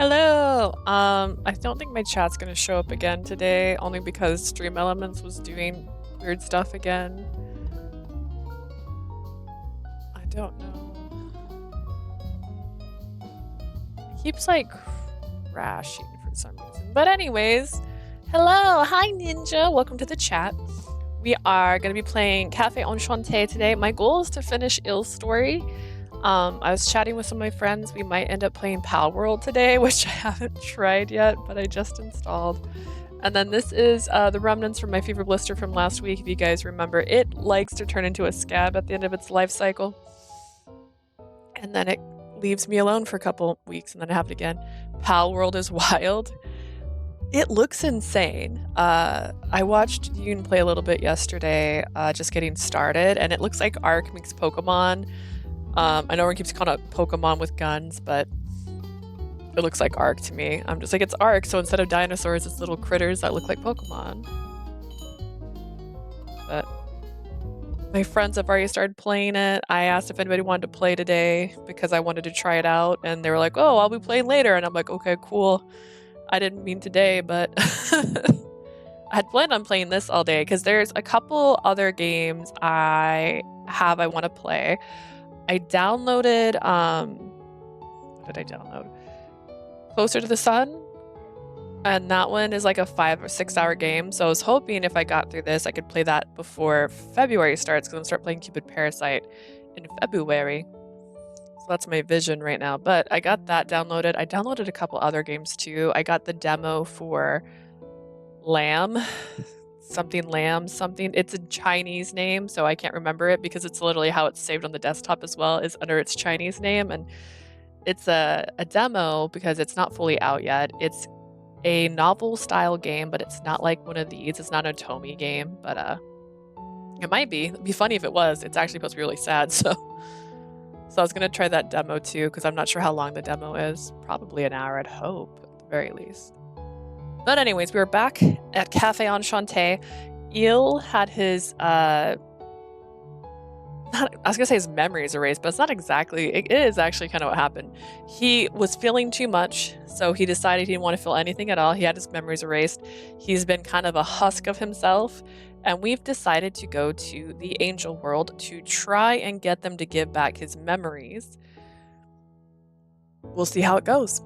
Hello. I don't think my chat's gonna show up again today, only because Stream Elements was doing weird stuff again. I don't know. It keeps like crashing for some reason. But anyways, hello, hi Ninja. Welcome to the chat. We are gonna be playing Cafe Enchante today. My goal is to finish Ill's story. I was chatting with some of my friends. We might end up playing Pal World today, which I haven't tried yet, but I just installed. And then this is the remnants from my fever blister from last week. If you guys remember, it likes to turn into a scab at the end of its life cycle. And then it leaves me alone for a couple weeks, and then it happened again. Pal World is wild. It looks insane. I watched Yoon play a little bit yesterday, just getting started, and it looks like Ark makes Pokemon. I know everyone keeps calling it Pokemon with guns, but it looks like Ark to me. I'm just like, it's Ark, so instead of dinosaurs, it's little critters that look like Pokemon. But my friends have already started playing it. I asked if anybody wanted to play today because I wanted to try it out, and they were like, oh, I'll be playing later. And I'm like, okay, cool. I didn't mean today, but I had planned on playing this all day because there's a couple other games I want to play. I downloaded, what did I download? Closer to the Sun, and that one is like a 5 or 6 hour game, so I was hoping if I got through this, I could play that before February starts, because I'm start playing Cupid Parasite in February. So that's my vision right now, but I got that downloaded. I downloaded a couple other games too. I got the demo for Lamb. Something. It's a Chinese name, so I can't remember it because it's literally how it's saved on the desktop as well, is under its Chinese name. And it's a demo because it's not fully out yet. It's a novel style game, but it's not like one of these. It's not a Tomy game, but it might be. It'd be funny if it was. It's actually supposed to be really sad, so I was gonna try that demo too, because I'm not sure how long the demo is. Probably an hour, I'd hope, at the very least. But anyways, we were back at Cafe Enchante. Il had his, I was gonna say his memories erased, but it's not exactly, it is actually kind of what happened. He was feeling too much, so he decided he didn't want to feel anything at all. He had his memories erased. He's been kind of a husk of himself, and we've decided to go to the Angel World to try and get them to give back his memories. We'll see how it goes.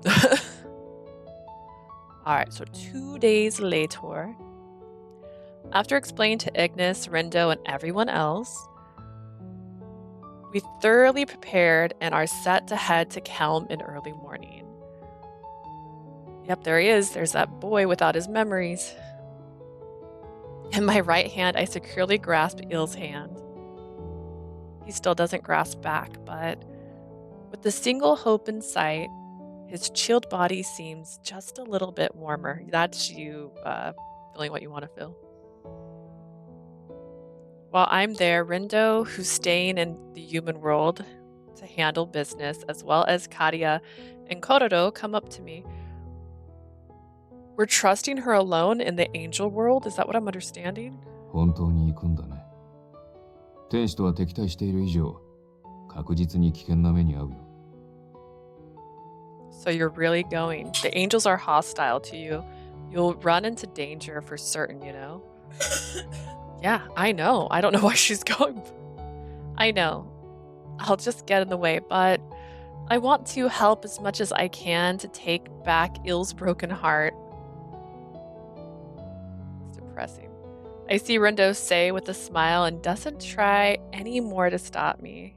Alright, so 2 days later, after explaining to Ignis, Rindo, and everyone else, we thoroughly prepared and are set to head to Caelm in early morning. Yep, there he is. There's that boy without his memories. In my right hand, I securely grasp Il's hand. He still doesn't grasp back, but with the single hope in sight, his chilled body seems just a little bit warmer. That's you feeling what you want to feel. While I'm there, Rindo, who's staying in the human world to handle business, as well as Karia and Kororo, come up to me. We're trusting her alone in the angel world? Is that what I'm understanding? 本当に行くんだね。天使とは敵対している以上、確実に危険な目に遭うよ。So you're really going. The angels are hostile to you. You'll run into danger for certain, you know? Yeah, I know. I don't know why she's going. I know. I'll just get in the way, but I want to help as much as I can to take back Il's broken heart. It's depressing. I see Rindo say with a smile and doesn't try any more to stop me.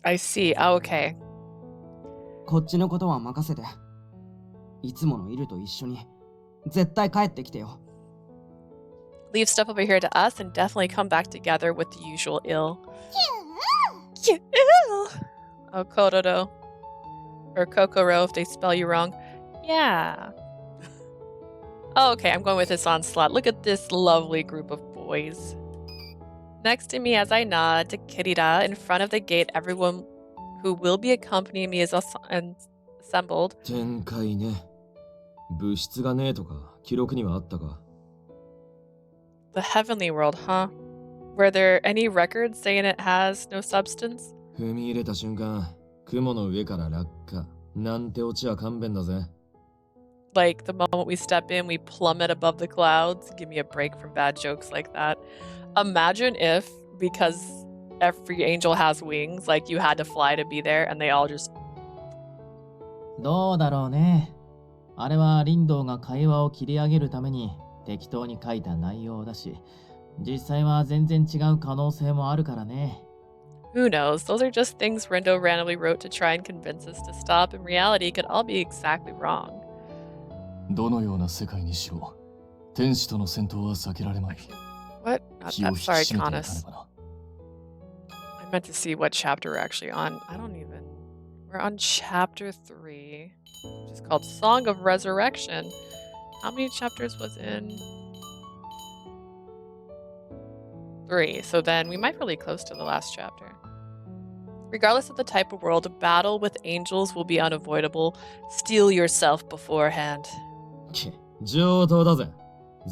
I see. Oh, okay. こっちのことは任せて。いつものイルと一緒に絶対帰ってきてよ。Leave stuff over here to us and definitely come back together with the usual ill. Ill. Oh, Kororo. Or Kokoro if they spell you wrong. Yeah. Oh, okay, I'm going with this onslaught. Look at this lovely group of boys. Next to me as I nod to Kirira, in front of the gate, everyone who will be accompanying me is assembled. 展開ね。物質がねえとか記録にはあったか。 The Heavenly World, huh? Were there any records saying it has no substance? 踏み入れた瞬間、雲の上から落下。なんてオチは勘弁だぜ。Like the moment we step in, we plummet above the clouds. Give me a break from bad jokes like that. Imagine if, because every angel has wings, like you had to fly to be there and they all just. どうだろうね。あれは林道が会話を切り上げるために適当に書いた内容だし、実際は全然違う可能性もあるからね。Who knows? Those are just things Rindo randomly wrote to try and convince us to stop. In reality, it could all be exactly wrong. どのような世界にしろ、天使との戦闘は避けられまい。 What? 気を引き Sorry, 締めていかね Canis. ばな。I meant to see what chapter we're actually on. I don't even. We're on chapter 3, which is called Song of Resurrection. How many chapters was in? 3. So then we might be really close to the last chapter. Regardless of the type of world, a battle with angels will be unavoidable. Steel yourself beforehand. 上等だぜ。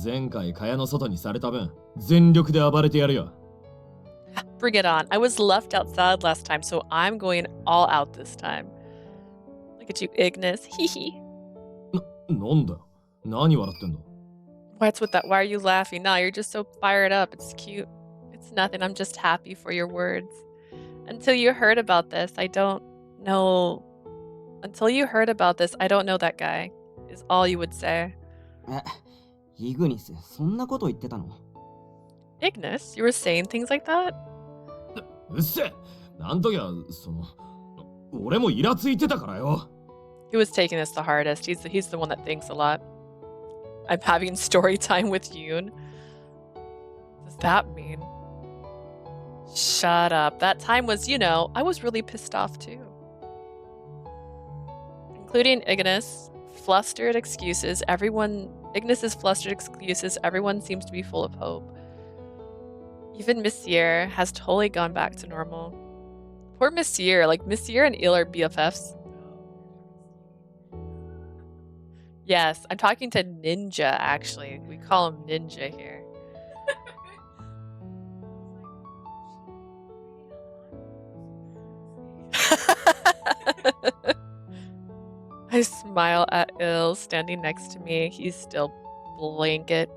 前回蚊帳の外にされた分、全力で暴れてやるよ。Bring it on. I was left outside last time, so I'm going all out this time. Look at you, Ignis. Hee hee. なんだよ。何笑ってんの？ What's with that? Why are you laughing? No, you're just so fired up. It's cute. It's nothing. I'm just happy for your words. Until you heard about this, I don't know. Until you heard about this, I don't know that guy, is all you would say. イグニス、そんなこと言ってたの？ Ignis, you were saying things like that? うっせえ。なんときゃ、俺もイラついてたからよ。He was taking this the hardest. He's the one that thinks a lot. I'm having story time with Yoon. What does that mean? Shut up. That time was, I was really pissed off too. Including Ignis. Flustered excuses. Ignis's flustered excuses. Everyone seems to be full of hope. Even Monsieur has totally gone back to normal. Poor Monsieur. Like, Monsieur and Il are BFFs. Yes, I'm talking to Ninja, actually. We call him Ninja here. I smile at Il standing next to me. He's still blanket.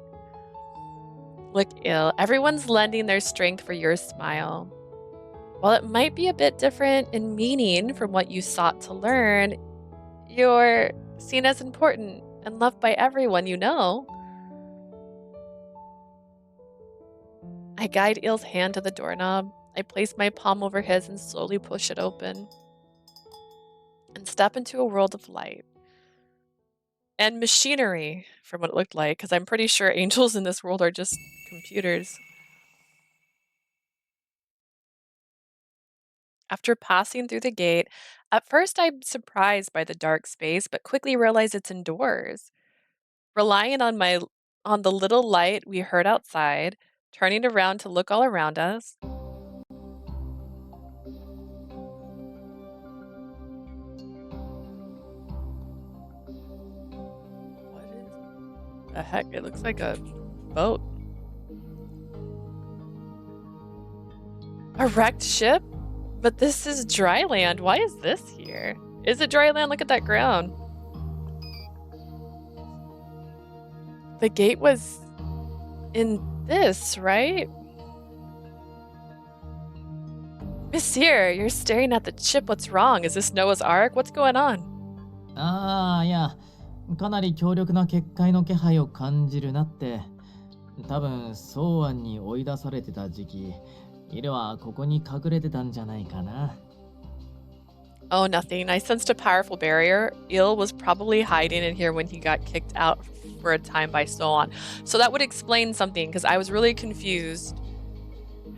Look, Il, everyone's lending their strength for your smile. While it might be a bit different in meaning from what you sought to learn, you're seen as important and loved by everyone you know. I guide Il's hand to the doorknob. I place my palm over his and slowly push it open. And step into a world of light. And machinery, from what it looked like, because I'm pretty sure angels in this world are just computers. After passing through the gate, at first I'm surprised by the dark space, but quickly realize it's indoors. Relying on the little light we heard outside, turning around to look all around us. What is the heck? It looks like a boat. A wrecked ship? But this is dry land. Why is this here? Is it dry land? Look at that ground. The gate was in this, right? Monsieur, you're staring at the ship. What's wrong? Is this Noah's Ark? What's going on? いや、かなり強力な結界の気配を感じるなって。多分、ソーアンに追い出されてた時期、イルはここに隠れてたんじゃないかな。Oh, nothing. I sensed a powerful barrier. Il was probably hiding in here when he got kicked out for a time by Soan. So that would explain something, because I was really confused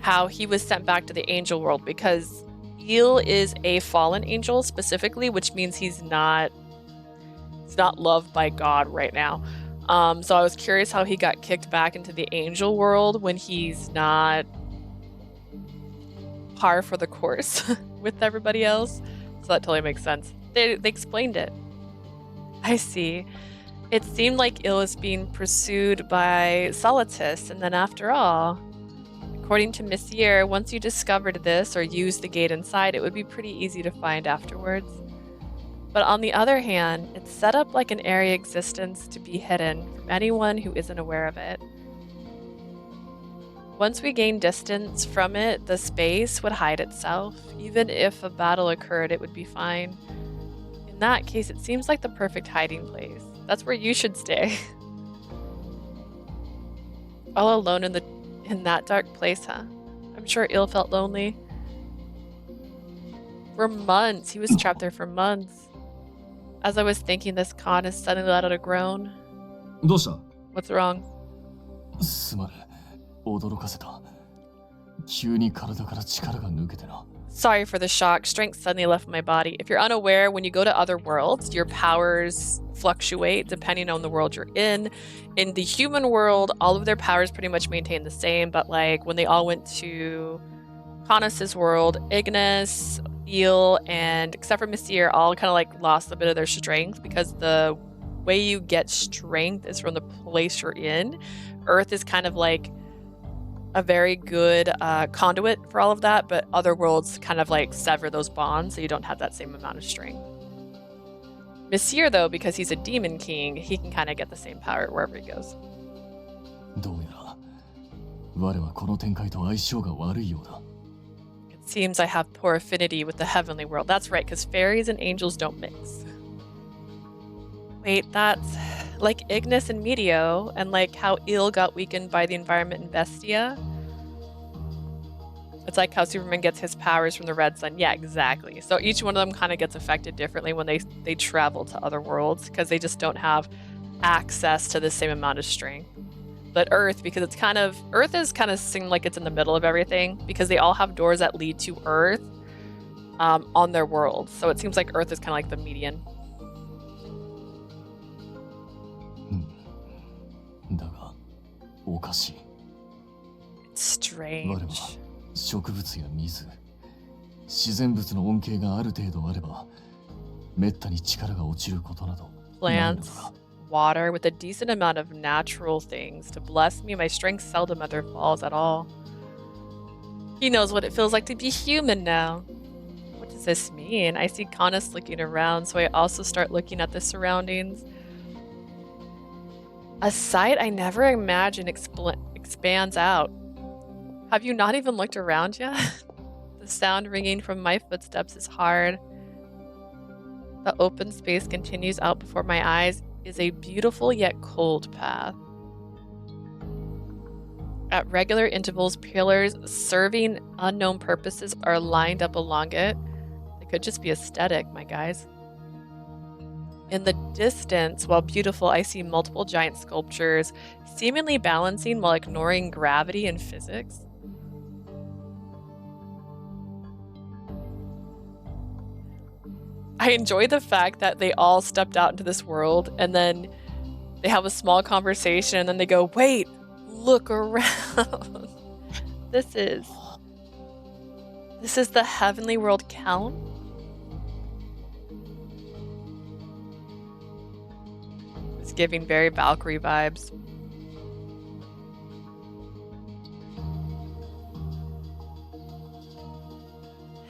how he was sent back to the angel world, because Il is a fallen angel specifically, which means he's not loved by God right now. So I was curious how he got kicked back into the angel world when he's not par for the course with everybody else. So that totally makes sense. They explained it. I see. It seemed like Il was being pursued by Solitus, and then after all, According to Monsieur, once you discovered this or used the gate inside, it would be pretty easy to find afterwards. But on the other hand, it's set up like an area existence to be hidden from anyone who isn't aware of it. Once we gain distance from it, the space would hide itself. Even if a battle occurred, it would be fine. In that case, it seems like the perfect hiding place. That's where you should stay. All alone in that dark place, huh? I'm sure Il felt lonely. For months. He was trapped there for months. As I was thinking this, Khan has suddenly let out a groan. どうした? What's wrong? すまぬ。驚かせた。急に体から力が抜けてな。 Sorry for the shock. Strength suddenly left my body. If you're unaware, when you go to other worlds, your powers fluctuate depending on the world you're in. In the human world, all of their powers pretty much maintain the same, but like when they all went to Connus' world, Ignis, Eel, and except for Monsieur, all kind of like lost a bit of their strength because the way you get strength is from the place you're in. Earth is kind of like a very good conduit for all of that, but other worlds kind of like sever those bonds so you don't have that same amount of strength. Monsieur, though, because he's a demon king, he can kind of get the same power wherever he goes. どうやら我はこの展開と相性が悪いようだ。 It seems I have poor affinity with the heavenly world. That's right, because fairies and angels don't mix. Wait, that's like Ignis and Meteo, and like how Il got weakened by the environment in Bestia. It's like how Superman gets his powers from the red sun. Yeah, exactly. So each one of them kind of gets affected differently when they travel to other worlds because they just don't have access to the same amount of strength. But Earth, because it's kind of Earth is kind of seem like it's in the middle of everything because they all have doors that lead to Earth on their world. So it seems like Earth is kind of like the median. だがおかしい。 It's 我は strange. 植物や水、自然物の恩恵がある程度あれば、めったに力が落ちることなどないの Plants, だが。 water, with a decent amount of natural things to bless me, my strength seldom ever falls at all. He knows what it feels like to be human now. What does this mean? I see Connus looking around, so I also start looking at the surroundings. A sight I never imagined expands out. Have you not even looked around yet? The sound ringing from my footsteps is hard. The open space continues out before my eyes is a beautiful yet cold path. At regular intervals, pillars serving unknown purposes are lined up along it. It could just be aesthetic, my guys. In the distance, while beautiful, I see multiple giant sculptures, seemingly balancing while ignoring gravity and physics. I enjoy the fact that they all stepped out into this world and then they have a small conversation and then they go, wait, look around. This is the Heavenly World of Caelm? It's giving very Valkyrie vibes.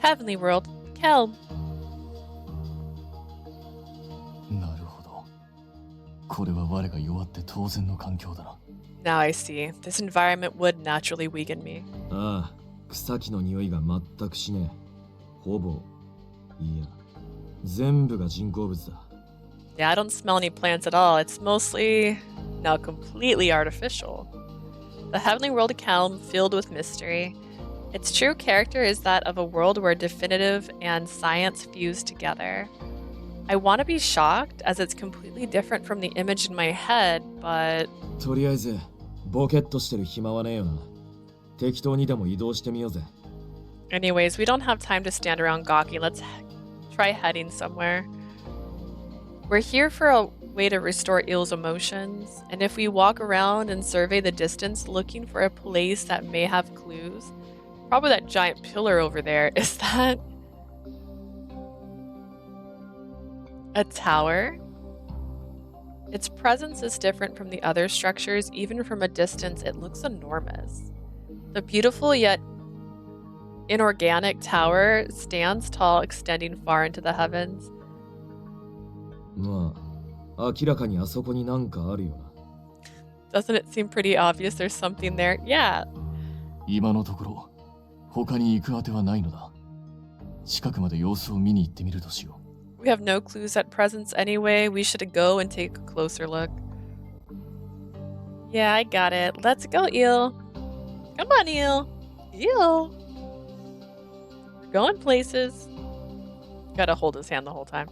Heavenly World of Caelm. なるほど。これは我が弱って当然の環境だな。 Now I see. This environment would naturally weaken me. ああ、草木の匂いが全くしねえ。ほぼ、いや、全部が人工物だ。 Yeah, I don't smell any plants at all. It's mostly, no, completely artificial. The Heavenly World of Caelm filled with mystery. Its true character is that of a world where definitive and science fuse together. I want to be shocked as it's completely different from the image in my head, but... とりあえず、ボケっとしてる暇はねえよな。適当にでも移動してみようぜ。Anyways, we don't have time to stand around gawking. Let's try heading somewhere. We're here for a way to restore Eel's emotions, and if we walk around and survey the distance looking for a place that may have clues, probably that giant pillar over there, is that a tower? Its presence is different from the other structures. Even from a distance, it looks enormous. The beautiful yet inorganic tower stands tall, extending far into the heavens. まあ、明らかにあそこになんかあるよな。Doesn't it seem pretty obvious there's something there? Yeah. 今のところ他に行くあてはないのだ。近くまで様子を見に行ってみるとしよう。 We have no clues at present anyway. We should go and take a closer look. Yeah, I got it. Let's go, Eel. Come on, Eel. Eel. We're going places. Gotta hold his hand the whole time.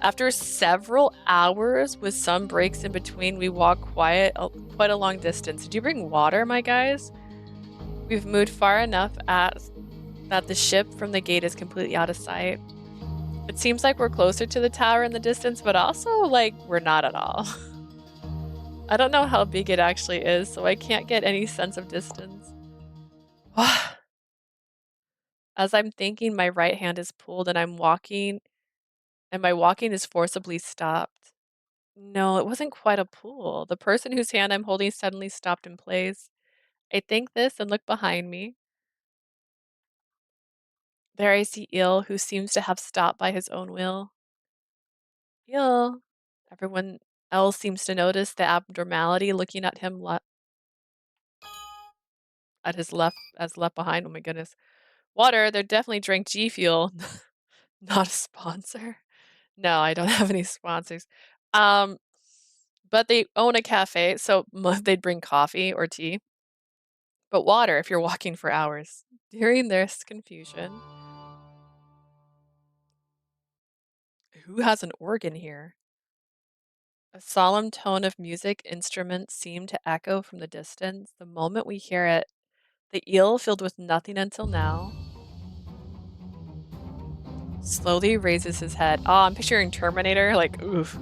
After several hours with some breaks in between, we walk quite a long distance. Did you bring water, my guys? We've moved far enough that the ship from the gate is completely out of sight. It seems like we're closer to the tower in the distance, but also like we're not at all. I don't know how big it actually is, so I can't get any sense of distance. As I'm thinking, my right hand is pulled and I'm walking, and my walking is forcibly stopped. No, it wasn't quite a pull. The person whose hand I'm holding suddenly stopped in place. I think this and look behind me. There I see Il, who seems to have stopped by his own will. Il. Everyone else seems to notice the abnormality, looking at him at his left behind. Oh my goodness. Water, they definitely drank G Fuel. Not a sponsor. No, I don't have any sponsors. But they own a cafe, so they'd bring coffee or tea. But water if you're walking for hours. During this confusion. Who has an organ here? A solemn tone of music instruments seemed to echo from the distance. The moment we hear it, the eel, filled with nothing until now, slowly raises his head. Oh, I'm picturing Terminator, like, oof.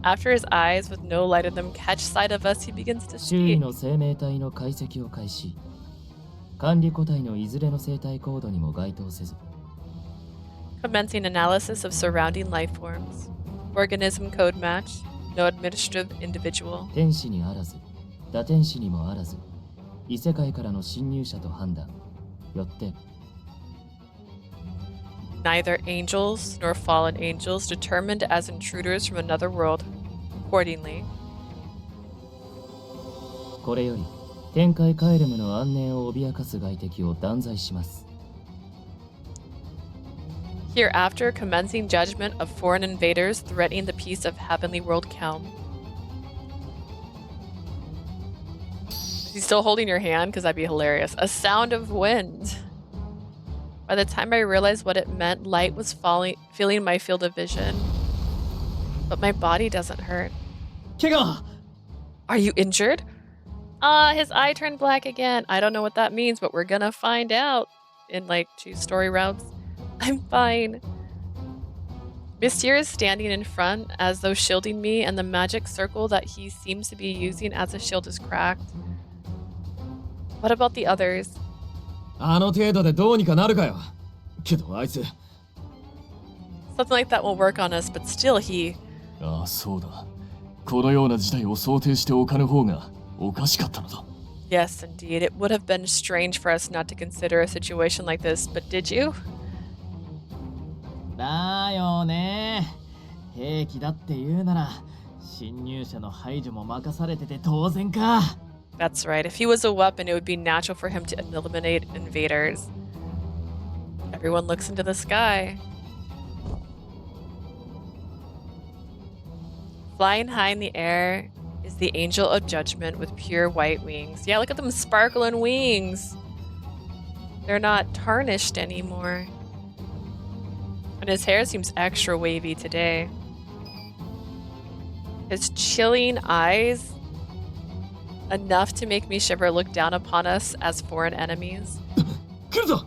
After his eyes, with no light in them, catch sight of us, he begins to 周囲 speak. の生命体の解析を開始。管理個体のいずれの生態コードにも該当せず。 Commencing analysis of surrounding life forms. Organism code match. No administrative individual. 天使にあらず、打天使にもあらず、異世界からの侵入者と判断。よって、 Neither angels nor fallen angels, determined as intruders from another world. Accordingly. これより、天界カエルムの安寧を脅かす外敵を断罪します。 Hereafter, commencing judgment of foreign invaders threatening the peace of Heavenly World of Caelm. Is he still holding your hand? Because that'd be hilarious. A sound of wind. By the time I realized what it meant, light was filling my field of vision. But my body doesn't hurt. 怪我 Are you injured? His eye turned black again. I don't know what that means, but we're gonna find out in like 2 story routes. I'm fine. Monsieur is standing in front as though shielding me, and the magic circle that he seems to be using as a shield is cracked. What about the others? あの程度でどうにかなるかよ。けどあいつ、 Something like that will work on us, but still he... ああ、そうだ。このような事態を想定しておかぬ方がおかしかったのだ。 Yes, indeed. It would have been strange for us not to consider a situation like this, but did you? だよね。兵器だって言うなら、侵入者の排除も任されてて当然か。 That's right. If he was a weapon, it would be natural for him to eliminate invaders. Everyone looks into the sky. Flying high in the air is the angel of judgment with pure white wings. Yeah, look at them sparkling wings. They're not tarnished anymore. And his hair seems extra wavy today. His chilling eyes, enough to make me shiver, look down upon us as foreign enemies. 来るぞ。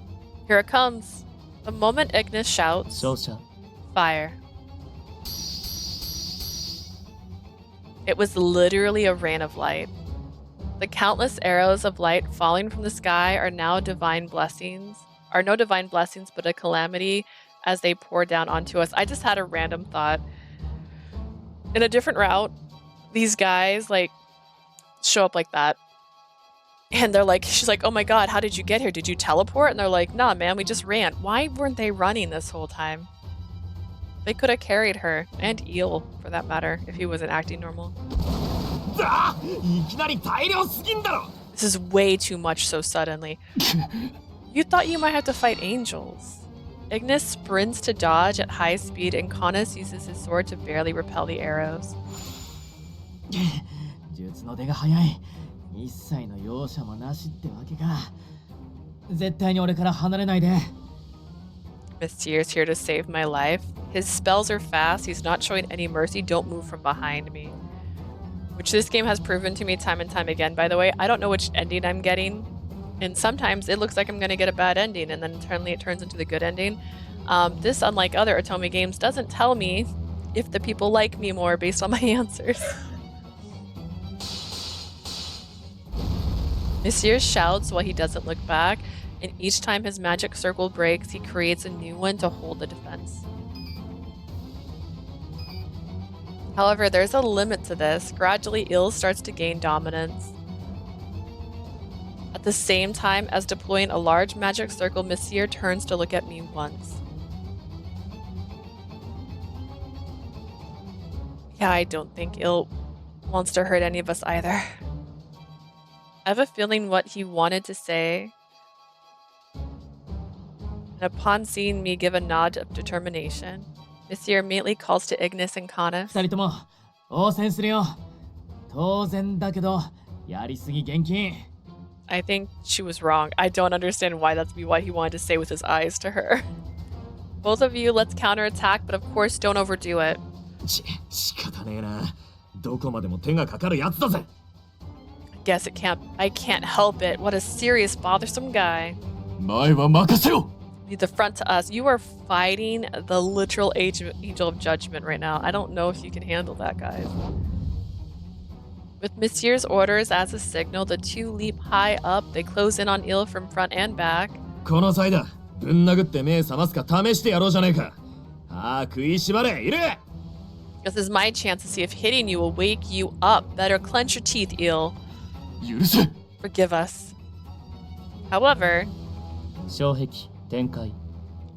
Here it comes. The moment Ignis shouts, 照射 fire. It was literally a rain of light. The countless arrows of light falling from the sky are no divine blessings, but a calamity as they pour down onto us. I just had a random thought. In a different route, these guys like show up like that. And they're like, she's like, oh my god, how did you get here? Did you teleport? And they're like, nah, man, we just ran. Why weren't they running this whole time? They could have carried her, and Eel, for that matter, if he wasn't acting normal. This is way too much so suddenly. You thought you might have to fight angels. Ignis sprints to dodge at high speed, and Connus uses his sword to barely repel the arrows. 術の出が早い。一切の容赦もなしってわけか。絶対に俺から離れないで。Mystir's here to save my life. His spells are fast. He's not showing any mercy. Don't move from behind me. Which this game has proven to me time and time again, by the way. I don't know which ending I'm getting. And sometimes it looks like I'm going to get a bad ending, and then internally it turns into the good ending. This, unlike other Otome games, doesn't tell me if the people like me more based on my answers. Mystir shouts while he doesn't look back, and each time his magic circle breaks, he creates a new one to hold the defense. However, there's a limit to this. Gradually, Ill starts to gain dominance. At the same time as deploying a large magic circle, Mystir turns to look at me once. Yeah, I don't think Ill wants to hurt any of us either. I have a feeling what he wanted to say. And upon seeing me give a nod of determination, Mystir immediately calls to Ignis and Connus. 二人とも応戦するよ。当然だけど、やりすぎ厳禁。I think she was wrong. I don't understand why that's what he wanted to say with his eyes to her. Both of you, let's counterattack, but of course don't overdo it. 仕方ねえな。どこまでも手がかかるやつだぜ。I can't help it. What a serious, bothersome guy. 前は任せろ。 Lead the front to us. You are fighting the literal angel of judgment right now. I don't know if you can handle that, guys. With Mystir's orders as a signal, the two leap high up. They close in on Ill from front and back. この際だ。ぶん殴って目覚ますか試してやろうじゃねえか。ああ、食いしばれ、いる！ This is my chance to see if hitting you will wake you up. Better clench your teeth, Ill. 許せ。 Forgive us. However, 障壁展開。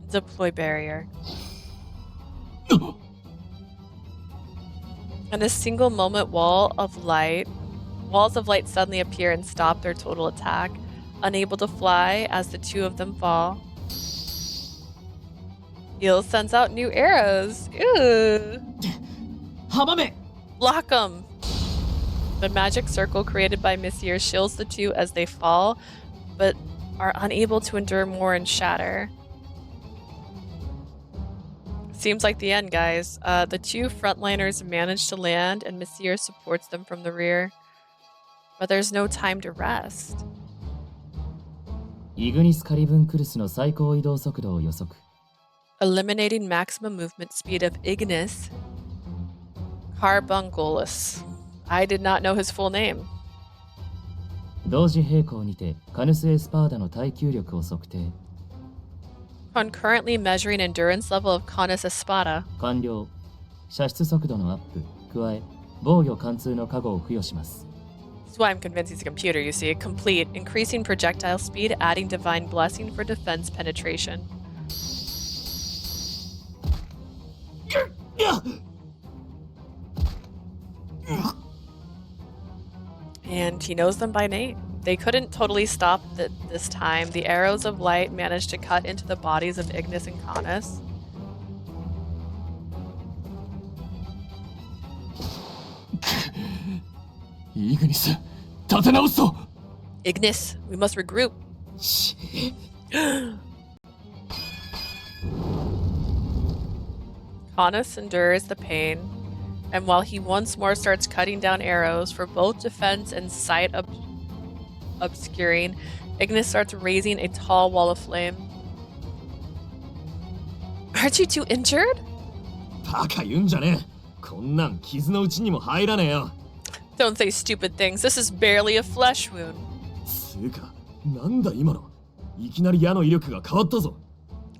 deploy barrier. In a single moment, walls of light suddenly appear and stop their total attack, unable to fly as the two of them fall. Ill sends out new arrows. Ew. 阻め！ Block them. The magic circle created by Mystir shields the two as they fall, but are unable to endure more and shatter. Seems like the end, guys. The two frontliners manage to land, and Mystir supports them from the rear. But there's no time to rest. イグニス・カリブンクルスの最高移動速度を予測。 Eliminating maximum movement speed of Ignis Carbunculus. I did not know his full name. 同時並行にてカヌス・エスパーダの耐久力を測定。 Concurrently measuring endurance level of Canis Espada. 完了。射出速度のアップ、加え、防御貫通の加護を付与します。 That's why I'm convinced he's a computer, you see. Complete. Increasing projectile speed, adding divine blessing for defense penetration. And he knows them by name. They couldn't totally stop this time. The arrows of light managed to cut into the bodies of Ignis and Canis. Ignis, 立て直すぞ。 Ignis, we must regroup. Canis endures the pain, and while he once more starts cutting down arrows for both defense and sight obscuring, Ignis starts raising a tall wall of flame. Aren't you too injured? バカ言うんじゃねえ。こんなん傷のうちにも入らねえよ。 Don't say stupid things. This is barely a flesh wound. つうか、なんだ今の。いきなり矢の威力が変わったぞ。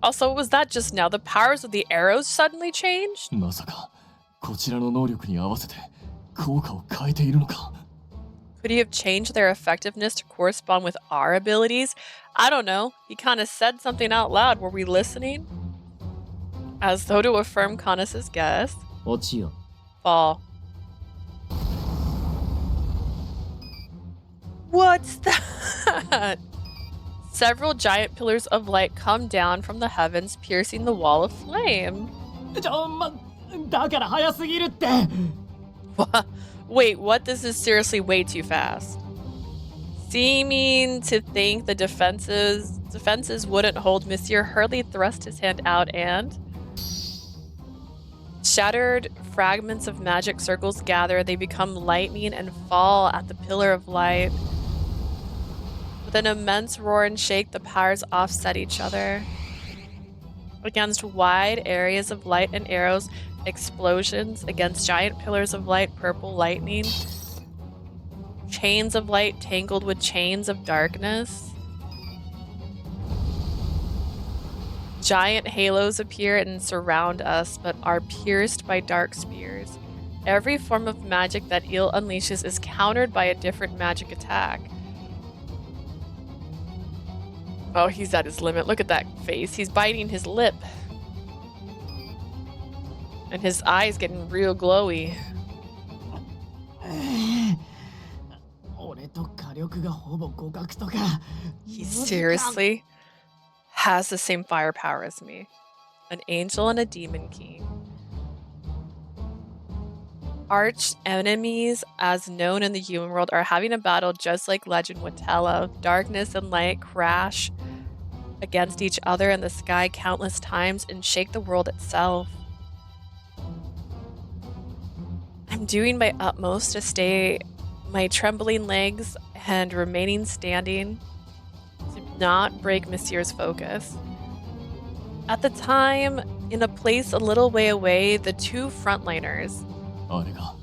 Also, was that just now? The powers of the arrows suddenly changed? まさかこちらの能力に合わせて効果を変えているのか。Could he have changed their effectiveness to correspond with our abilities? I don't know. He kind of said something out loud. Were we listening? As though to affirm Canis's guess. 落ちよ。 Fall. What's that? Several giant pillars of light come down from the heavens, piercing the wall of flame. だから早すぎるって。 Wait, what? This is seriously way too fast. Seeming to think the defenses wouldn't hold, Monsieur hurriedly thrust his hand out and... Shattered fragments of magic circles gather. They become lightning and fall at the pillar of light. With an immense roar and shake, the powers offset each other. Against wide areas of light and arrows, explosions. Against giant pillars of light, purple lightning. Chains of light tangled with chains of darkness. Giant halos appear and surround us, but are pierced by dark spears. Every form of magic that Eel unleashes is countered by a different magic attack. Oh, he's at his limit. Look at that face. He's biting his lip. And his eyes getting real glowy. 俺と火力がほぼ互角とか。 He seriously has the same firepower as me. An angel and a demon king. Arch enemies, as known in the human world, are having a battle just like legend would tell of. Darkness and light crash against each other in the sky countless times and shake the world itself. I'm doing my utmost to stay my trembling legs and remaining standing to not break Monsieur's focus. At the time, in a place a little way away, the two frontliners. あれが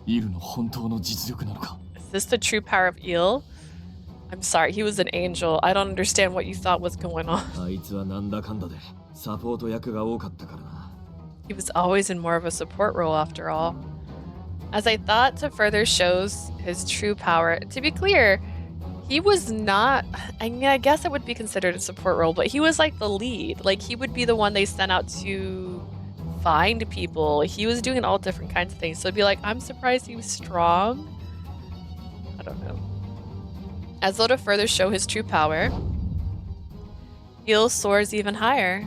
イルの本当の実力なのか。 Is this the true power of Eel? I'm sorry, he was an angel. I don't understand what you thought was going on. あいつはなんだかんだでサポート役が多かったからな。 He was always in more of a support role after all. As I thought to further shows his true power, to be clear, he was not, I mean, I guess it would be considered a support role, but he was like the lead. Like he would be the one they sent out to find people. He was doing all different kinds of things. So it'd be like, I'm surprised he was strong. I don't know. As though to further show his true power, Eel soars even higher.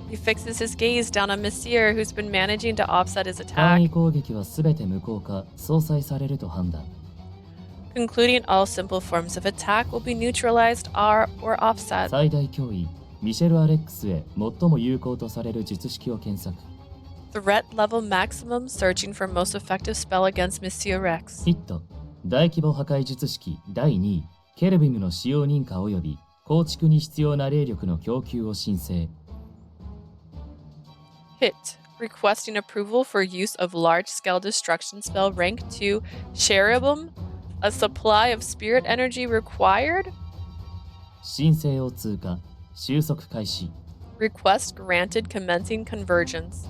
He fixes his gaze down on Monsieur, who's been managing to offset his 単 attack, 位攻撃はすべて無効化、相殺されると判断。 concluding all simple forms of attack will be neutralized or offset. 最大脅威、ミシェル・アレックスへ最も有効とされる術式を検索。 Threat level maximum, searching for most effective spell against Monsieur Rex. ヒット、大規模破壊術式第2位、ケルビムの使用認可及び構築に必要な霊力の供給を申請。 Hit. Requesting approval for use of large-scale destruction spell rank 2, Cherubim. A supply of spirit energy required? 申請を通過、収束開始。 Request granted, commencing convergence.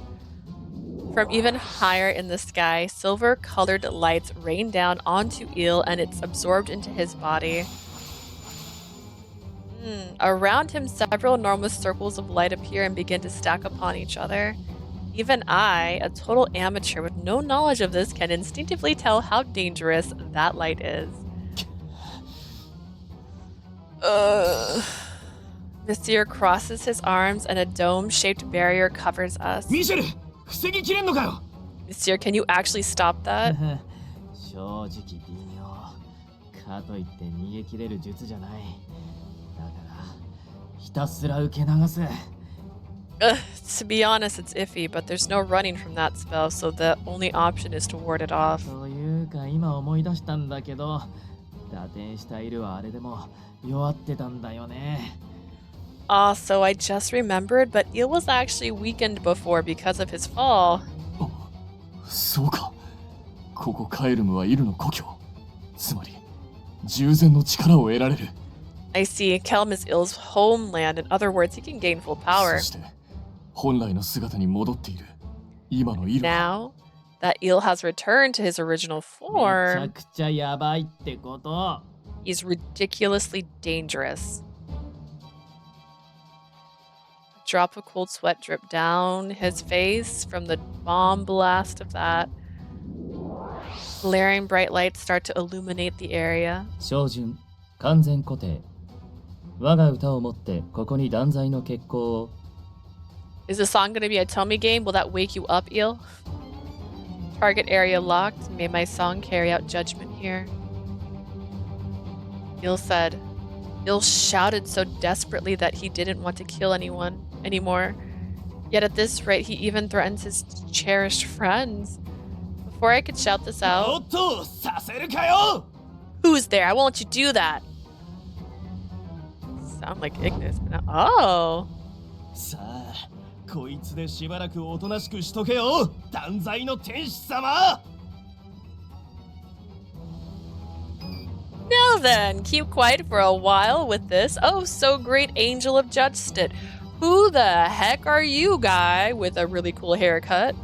From even higher in the sky, silver-colored lights rain down onto Eel and it's absorbed into his body. Around him, several enormous circles of light appear and begin to stack upon each other. Even I, a total amateur with no knowledge of this, can instinctively tell how dangerous that light is. Monsieur crosses his arms and a dome-shaped barrier covers us. ミシェル、防ぎきれんのかよ。 Monsieur, can you actually stop that? 正直微妙。かといって逃げ切れる術じゃない。だからひたすら受け流す。 To be honest, it's iffy, but there's no running from that spell, so the only option is to ward it off. というか今思い出したんだけど、打点したイルはあれでも弱ってたんだよね。 So I just remembered, but Eel was actually weakened before because of his fall. そうか。ここカエルムはイルの故郷。つまり従前の力を得られる。 I see. Caelm is Eel's homeland. In other words, he can gain full power. そして本来の姿に戻っている今のイルは。 Now, that Eel has returned to his original めちゃ form. くちゃやばいってこと。 He's ridiculously dangerous. A drop of cold sweat dripped down his face from the bomb blast of that. Glaring bright lights start to illuminate the area. 照準完全固定我が歌をもってここに断罪の決行を Is the song going to be a tell me game? Will that wake you up, Eel? Target area locked. May my song carry out judgment here. Eel said. Eel shouted so desperately that he didn't want to kill anyone anymore. Yet at this rate, he even threatens his cherished friends. Before I could shout this お out, っとさせるかよ who's there? I won't let you do that. Sound like Ignis, but not. Oh. さあこいつでしばらくおとなしくしとけよ断罪の天使様 Now then, keep quiet for a while with this oh so great angel of justice. Who the heck are you, guy with a really cool haircut?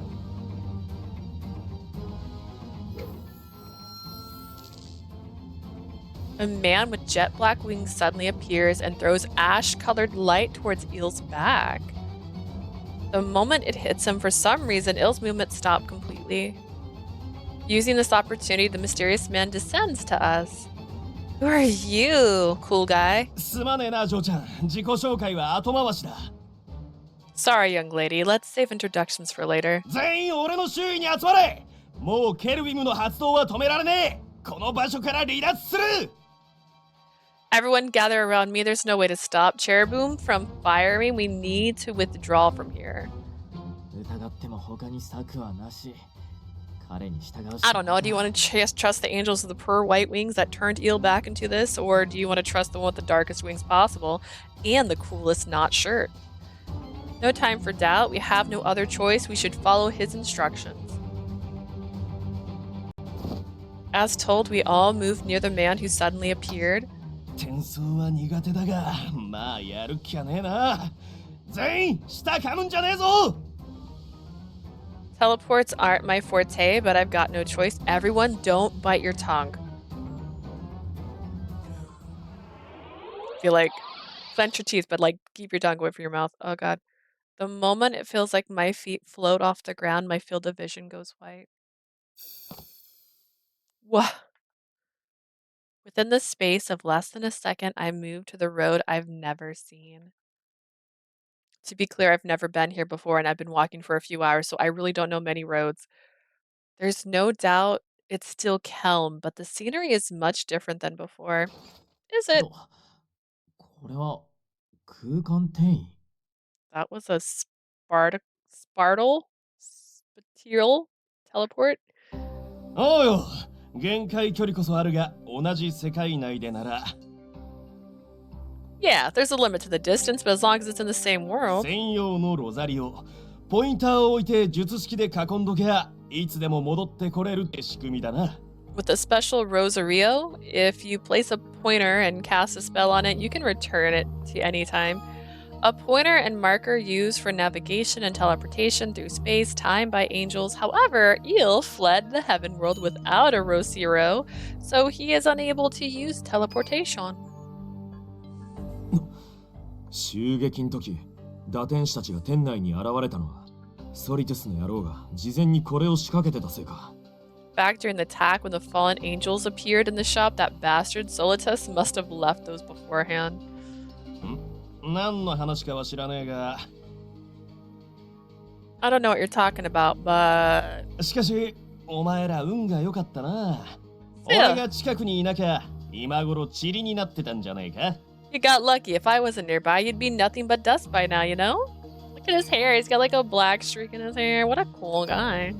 A man with jet black wings suddenly appears and throws ash-colored light towards Eel's back. The moment it hits him, for some reason, Eel's movement stopped completely. Using this opportunity, the mysterious man descends to us. Who are you, cool guy? すまねえなジョーちゃん自己紹介は後回しだ Sorry, young lady. Let's save introductions for later. 全員俺の周囲に集まれもうケルビムの発動は止められねえこの場所から離脱する Everyone gather around me. There's no way to stop Cherubim from firing. We need to withdraw from here. 疑っても他に策はなし。彼に従うし I don't know. Do you want to trust the angels with the pearl white wings that turned Eel back into this? Or do you want to trust the one with the darkest wings possible and the coolest knot shirt? No time for doubt. We have no other choice. We should follow his instructions. As told, we all moved near the man who suddenly appeared. 転送は苦手だがまあやる気はねえな全員下噛むんじゃねえぞ Teleports aren't my forte, but I've got no choice. Everyone, don't bite your tongue. Feel like clench your teeth, but like keep your tongue away from your mouth. Oh god. The moment it feels like my feet float off the ground, my field of vision goes white. Whoa. Within the space of less than a second, I moved to the road I've never seen. To be clear, I've never been here before and I've been walking for a few hours, so I really don't know many roads. There's no doubt it's still Caelm, but the scenery is much different than before. Is it? これは空間転移。 That was a Spartal teleport? おうよ限界距離こそあるが同じ世界内でなら Yeah, there's a limit to the distance, but as long as it's in the same world. 専用のロザリオポインターを置いて術式で囲んどきゃいつでも戻ってこれるって仕組みだな With a special Rosario, if you place a pointer and cast a spell on it, you can return it to any time. A pointer and marker used for navigation and teleportation through space, time by angels. However, Eel fled the Heaven World without a Rosario, so he is unable to use teleportation. 襲撃の時打天使たちが店内に現れたのはソリテスの野郎が事前にこれを仕掛けてたせいか Back during the attack, when the fallen angels appeared in the shop, that bastard Solitus must have left those beforehand. 何の話かは知らねえが I don't know what you're talking about, but しかしお前ら運が良かったな Yeah. 俺が近くにいなきゃ今頃塵になってたんじゃねえか you got lucky. If I wasn't nearby, you'd be nothing but dust by now, you know? Look at his hair. He's got like a black streak in his hair. What a cool guy.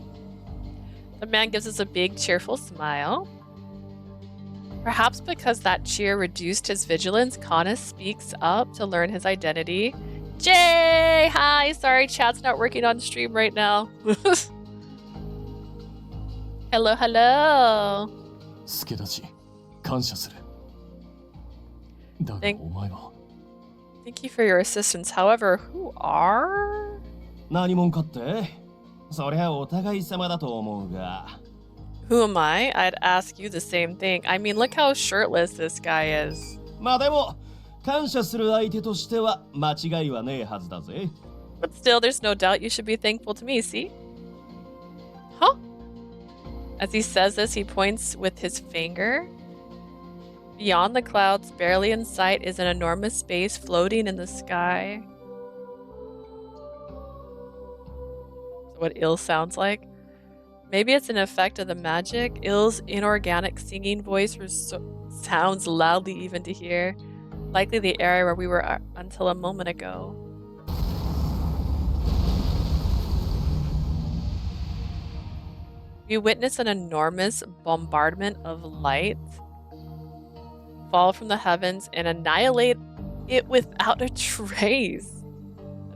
The man gives us a big, cheerful smile. Perhaps because that cheer reduced his vigilance, Connor speaks up to learn his identity. Jay! Hi! Sorry, chat's not working on stream right now. Hello, hello. 助立ち感謝するだが Thank- お前は Thank you for your assistance. However, who are? 何者かってそりゃお互い様だと思うが。Who am I? I'd ask you the same thing. I mean, look how shirtless this guy is. まあでも、感謝する相手としては間違いはねえはずだぜ。But still, there's no doubt you should be thankful to me, see? Huh? As he says this, he points with his finger. Beyond the clouds, barely in sight, is an enormous space floating in the sky. What Il sounds like? Maybe it's an effect of the magic. Il's inorganic singing voice sounds loudly even to hear. Likely the area where we were until a moment ago. We witness an enormous bombardment of light fall from the heavens and annihilate it without a trace.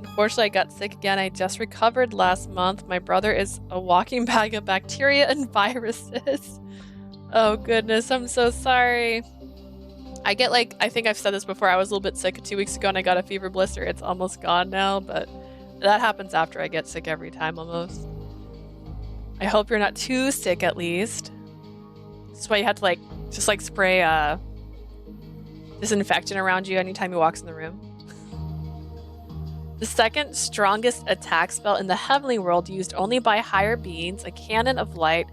Unfortunately, I got sick again. I just recovered last month. My brother is a walking bag of bacteria and viruses. Oh goodness, I'm so sorry. I get I think I've said this before, I was a little bit sick 2 weeks ago and I got a fever blister. It's almost gone now, but that happens after I get sick every time almost. I hope you're not too sick at least. This is why you have to just spray disinfectant around you anytime he walks in the room. The second strongest attack spell in the Heavenly World, used only by higher beings, a cannon of light,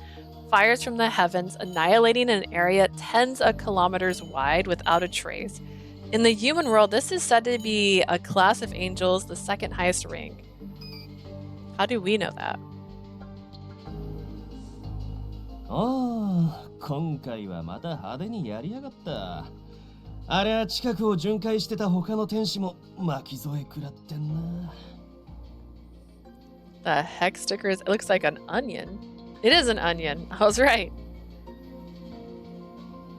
fires from the heavens, annihilating an area tens of kilometers wide without a trace. In the human world, this is said to be a class of angels, the second highest rank. How do we know that? ああ、今回はまた派手にやりやがった。あれは近くを巡回してた他の天使も巻き添え食らってんな。The hex stickers, it looks like an onion. It is an onion. I was right.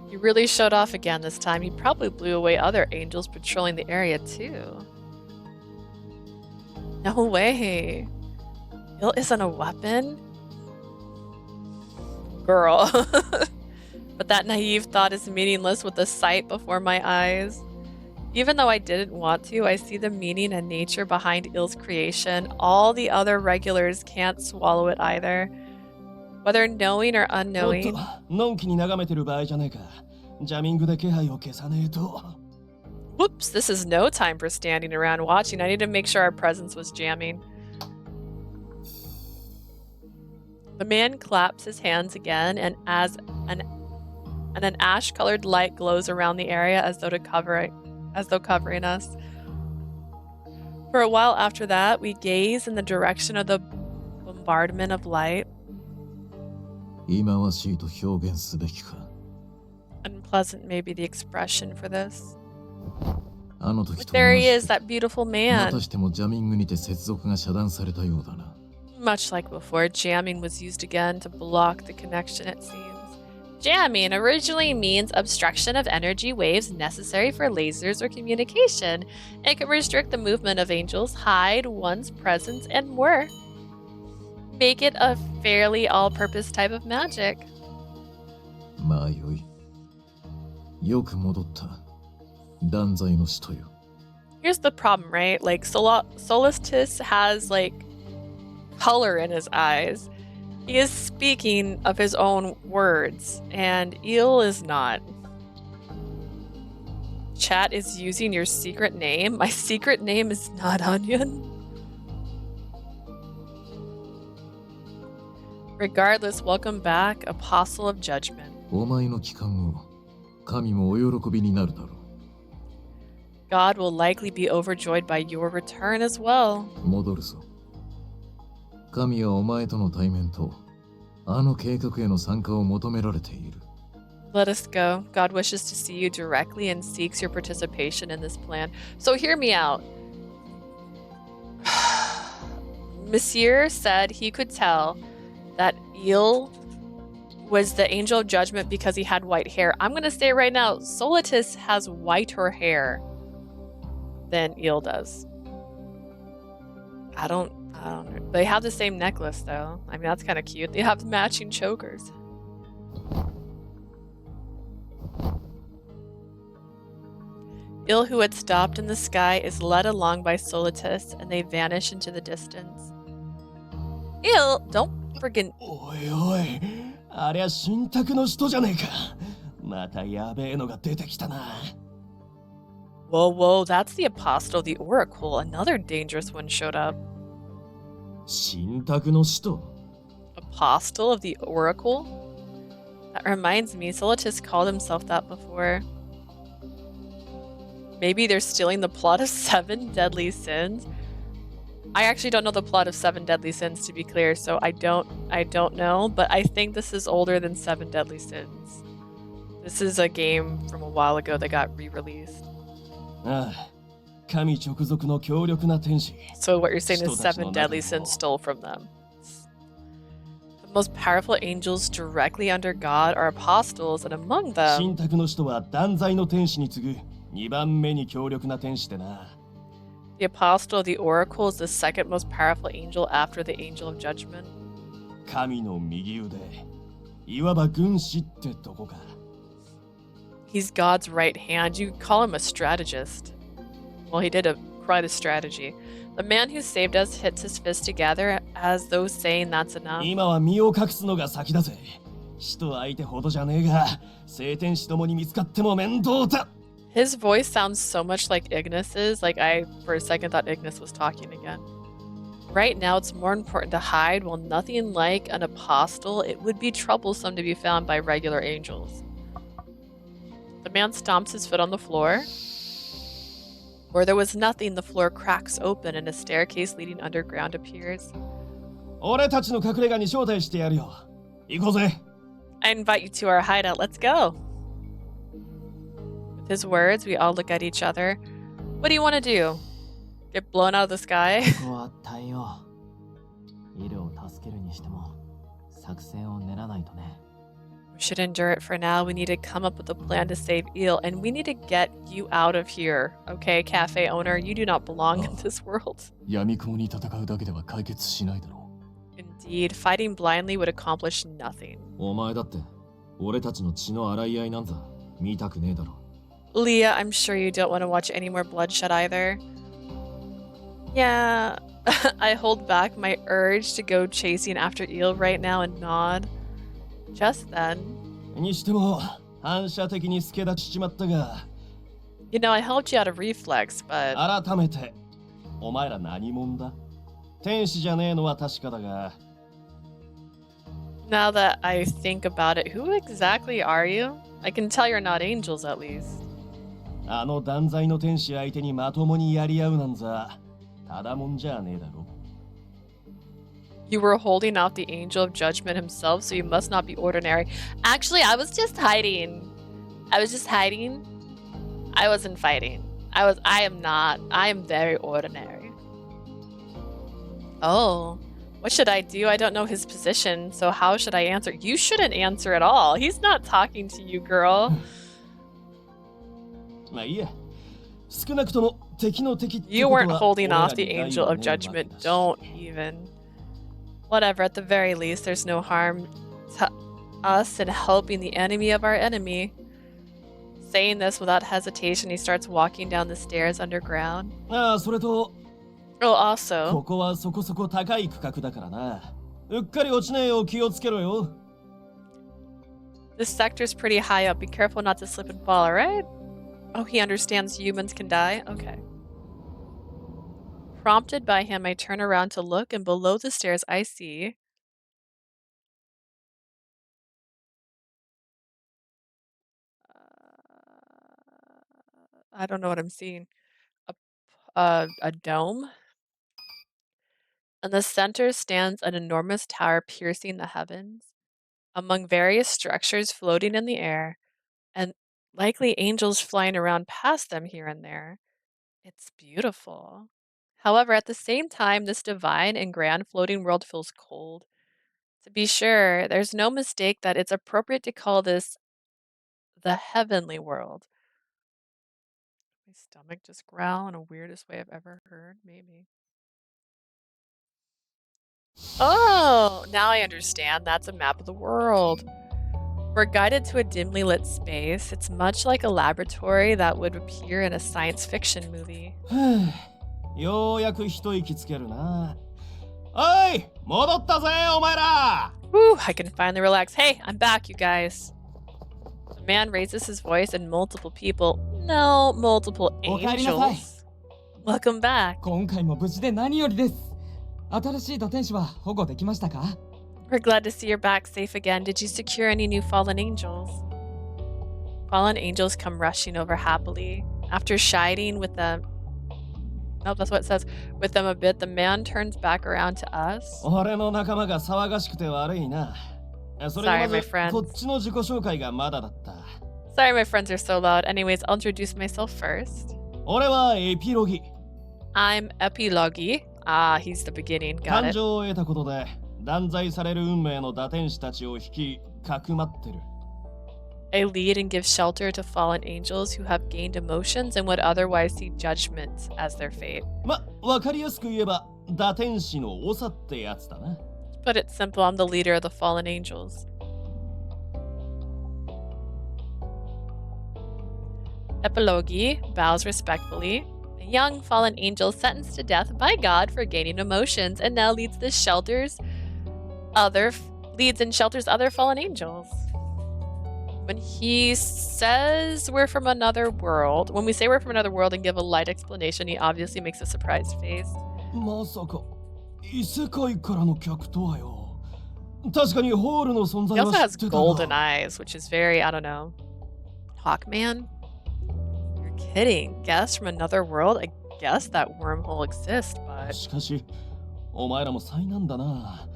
He really showed off again this time. He probably blew away other angels patrolling the area too. No way. Il isn't a weapon? Girl. But that naive thought is meaningless with the sight before my eyes. Even though I didn't want to, I see the meaning and nature behind Il's creation. All the other regulars can't swallow it either. Whether knowing or unknowing. のんきに眺めてる場合じゃねえか。ジャミングで気配を消さねえと。 Whoops, this is no time for standing around watching. I need to make sure our presence was jamming. The man claps his hands again, and as an ash-colored light glows around the area as though covering us. For a while after that, we gaze in the direction of the bombardment of light. 忌まわしいと表現すべきか。 Unpleasant may be the expression for this. あの時 But と there 同 he じ is, that beautiful ま man. たしてもジャミングにて接続が遮断されたようだな。 Much like before, jamming was used again to block the connection, it seems. Jamming originally means obstruction of energy waves necessary for lasers or communication. It could restrict the movement of angels, hide one's presence, and more. Make it a fairly all-purpose type of magic. まあよい。よく戻った。断罪の使徒よ。 Here's the problem, right? Solstice has, color in his eyes. He is speaking of his own words, and Il is not. Chat is using your secret name. My secret name is not Onion. Regardless, welcome back, Apostle of Judgment. お前の帰還を神もお喜びになるだろう。 God will likely be overjoyed by your return as well. 戻るぞ。神はお前との対面とあの計画への参加を求められている。 Let us go. God wishes to see you directly and seeks your participation in this plan. So hear me out. Monsieur said he could tell that Il was the angel of judgment because he had white hair. I'm going to say right now, Solstice has whiter hair than Il does. I don't know. They have the same necklace though. I mean, that's kind of cute. They have matching chokers. Il, who had stopped in the sky, is led along by Solstice, and they vanish into the distance. Ew, don't friggin'. おいおい、ありゃ神託の人じゃねえか。またやべえのが出てきたな。Whoa, whoa, that's the Apostle, the Oracle. Another dangerous one showed up. 神託の人 Apostle of the Oracle? That reminds me, Solitus called himself that before. Maybe they're stealing the plot of 7 Deadly Sins? I actually don't know the plot of 7 Deadly Sins, to be clear, so I don't know, but I think this is older than 7 Deadly Sins. This is a game from a while ago that got re-released. ああ、神直属の強力な天使。 So what you're saying is 人たちの 7 中 Deadly に Sins も stole from them. The most powerful angels directly under God are apostles, and among 神 them, 託の人は断罪の天使に次ぐ2番目に強力な天使でな。 the Apostle of the Oracle is the second most powerful angel after the Angel of Judgment. 神の右腕。いわば軍師ってとこか。 He's God's right hand. You could call him a strategist. Well, he did quite a strategy. The man who saved us hits his fist together as though saying that's enough. 今は身を隠すのが先だぜ。使と相手ほどじゃねえが、聖天使どもに見つかっても面倒だ。 His voice sounds so much like Ignis's. Like I, for a second, thought Ignis was talking again. Right now, it's more important to hide. While nothing like an apostle, it would be troublesome to be found by regular angels. The man stomps his foot on the floor. Where there was nothing, the floor cracks open and a staircase leading underground appears. 俺たちの隠れ家に招待してやるよ。行こうぜ。 I invite you to our hideout. Let's go. With his words, we all look at each other. What do you want to do? Get blown out of the sky? ここは耐えよう。イルを助けるにしても作戦を練らないとね。 We should endure it for now. We need to come up with a plan to save Eel, and we need to get you out of here. Okay, cafe owner, you do not belong in this world. 闇雲に戦うだけでは解決しないだろ Indeed, fighting blindly would accomplish nothing. お前だって、俺たちの血の洗い合いなんざ見たくねえだろ。 Leah, I'm sure you don't want to watch any more bloodshed either. Yeah, I hold back my urge to go chasing after Eel right now and nod. Just then, にしても、反射的に助立ちちまったが、 you know, I helped you out of reflex, but 改めて、お前ら何者だ？天使じゃねえのは確かだが、 now that I think about it, who exactly are you? I can tell you're not angels at least. あの断罪の天使相手にまともにやり合うなんざ、ただもんじゃねえだろ。 You were holding out the angel of judgment himself, so you must not be ordinary. Actually, I was just hiding. I was just hiding. I wasn't fighting. I am not. I am very ordinary. Oh, what should I do? I don't know his position, so how should I answer? You shouldn't answer at all. He's not talking to you, girl. まあいいや。少なくとも敵の敵ってこと You は weren't holding 俺ら off the に害 angel は of ねえわけ judgment. だし Don't even. Whatever, at the very least, there's no harm to us in helping the enemy of our enemy. Saying this without hesitation, he starts walking down the stairs underground. ああ、それと、 Oh, こ also, こはそこそこ高い区画だからな。うっかり落ちねえよう気をつけろよ。 this sector's pretty high up. Be careful not to slip and fall, alright? Oh, he understands humans can die? Okay. Prompted by him, I turn around to look, and below the stairs I see... I don't know what I'm seeing. A dome? In the center stands an enormous tower piercing the heavens, among various structures floating in the air, and likely angels flying around past them here and there. It's beautiful. However, at the same time, this divine and grand floating world feels cold. To be sure, there's no mistake that it's appropriate to call this the Heavenly World. My stomach just growl in the weirdest way I've ever heard, maybe. Oh, now I understand. That's a map of the world. We're guided to a dimly lit space. It's much like a laboratory that would appear in a science fiction movie. ようやく一息つけるな。おい、戻ったぜお前ら。 Whew, I can finally relax. Hey, I'm back, you guys. The man raises his voice and multiple people, no, multiple お帰りなさい。 angels. Welcome back. 今回も無事で何よりです。新しい堕天使は保護できましたか？ We're glad to see you're back safe again. Did you secure any new fallen angels? Fallen angels come rushing over happily. After chiding with them, nope, that's what it says. With them a bit, the man turns back around to us. 俺の仲間が騒がしくて悪いな。それ Sorry, にま my ず friends. こっちの自己紹介がまだだった。 Sorry, my friends are so loud. Anyways, I'll introduce myself first. 俺はエピロギ。 I'm Epilogi. Ah, he's the beginning. Got 感 it. 情を得たことで断罪される運命の堕天使たちを引きかくまってる。 I lead and give shelter to fallen angels who have gained emotions and would otherwise see judgment as their fate. わかりやすく言えば堕天使の長ってやつだな。 To put it simple, I'm the leader of the fallen angels. Epilogi bows respectfully. A young fallen angel sentenced to death by God for gaining emotions and now leads and shelters other fallen angels. When he says we're from another world, when we say we're from another world and give a light explanation, he obviously makes a surprised face. まさか異世界からの客とはよ。確かにホールの存 He 在 also は has 知ってた golden が。 eyes, which is very, I don't know. Hawkman? You're kidding. Guess from another world? I guess that wormhole exists, but しかしお前らも災難だな。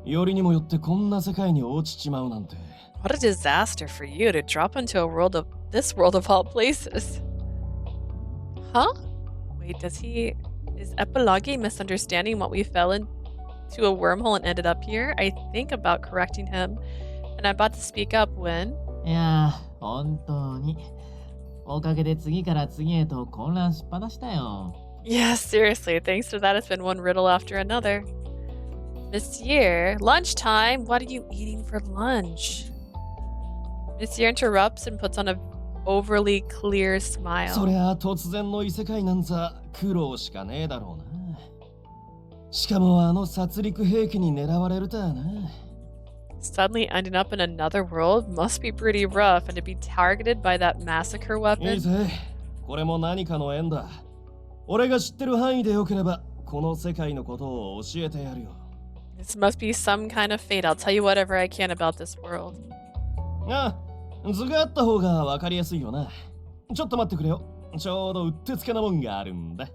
よりにもよってこんな世界に落ちちまうなんて。 what a disaster for you to drop into this world of all places. Huh? Wait, is Epilogi misunderstanding what we fell into a wormhole and ended up here? I think about correcting him, and I'm about to speak up when... いやー、本当に。おかげで次から次へと混乱しっぱなしだよ。 Yeah, seriously, thanks to that, it's been one riddle after another. Monsieur, lunchtime? What are you eating for lunch? Monsieur interrupts and puts on an overly clear そ smile. りゃ突然の異世界なんざ苦労しかねえだろうな。しかもあの殺戮兵器に狙われるとはな。 Suddenly ending up in another world must be pretty rough, and to be targeted by that massacre いい weapon. ぜ。これも何かの縁だ。俺が知ってる範囲でよければこの世界のことを教えてやるよ。 This must be some kind of fate. I'll tell you whatever I can about this world. ああ、図があった方がわかりやすいよな。ちょっと待ってくれよ。ちょうどうってつけなもんがあるんだ。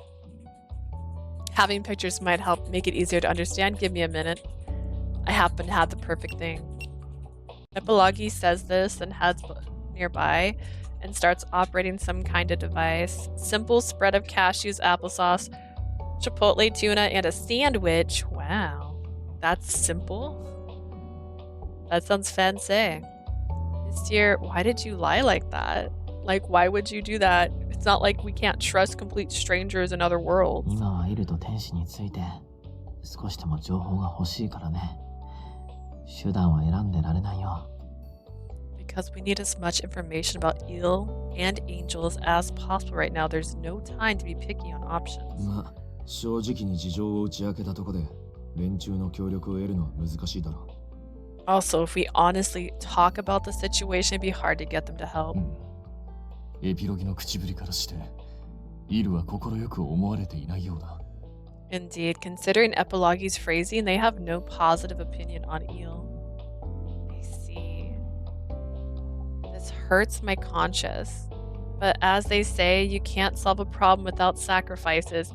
Having pictures might help make it easier to understand. Give me a minute. I happen to have the perfect thing. Epilogi says this and heads nearby and starts operating some kind of device. Simple spread of cashews, applesauce, chipotle tuna, and a sandwich. Wow. That's simple? That sounds fancy. Monsieur, why did you lie like that? Like, why would you do that? It's not like we can't trust complete strangers in other worlds. 今はいると天使について少しでも情報が欲しいからね。手段は選んでられないよ。 Because we need as much information about eel and angels as possible right now. There's no time to be picky on options. まあ正直に事情を打ち明けたとこで連中の協力を得るのは難しいだろ Also, if we honestly talk about the situation, it'd be hard to get them to う。 help. エピロギの口ぶりからしてイルは快く思われていないようだ。 Indeed, considering Epilogi's phrasing, they have no positive opinion on eel. I see. This hurts my conscience. But as they say, you can't solve a problem without sacrifices.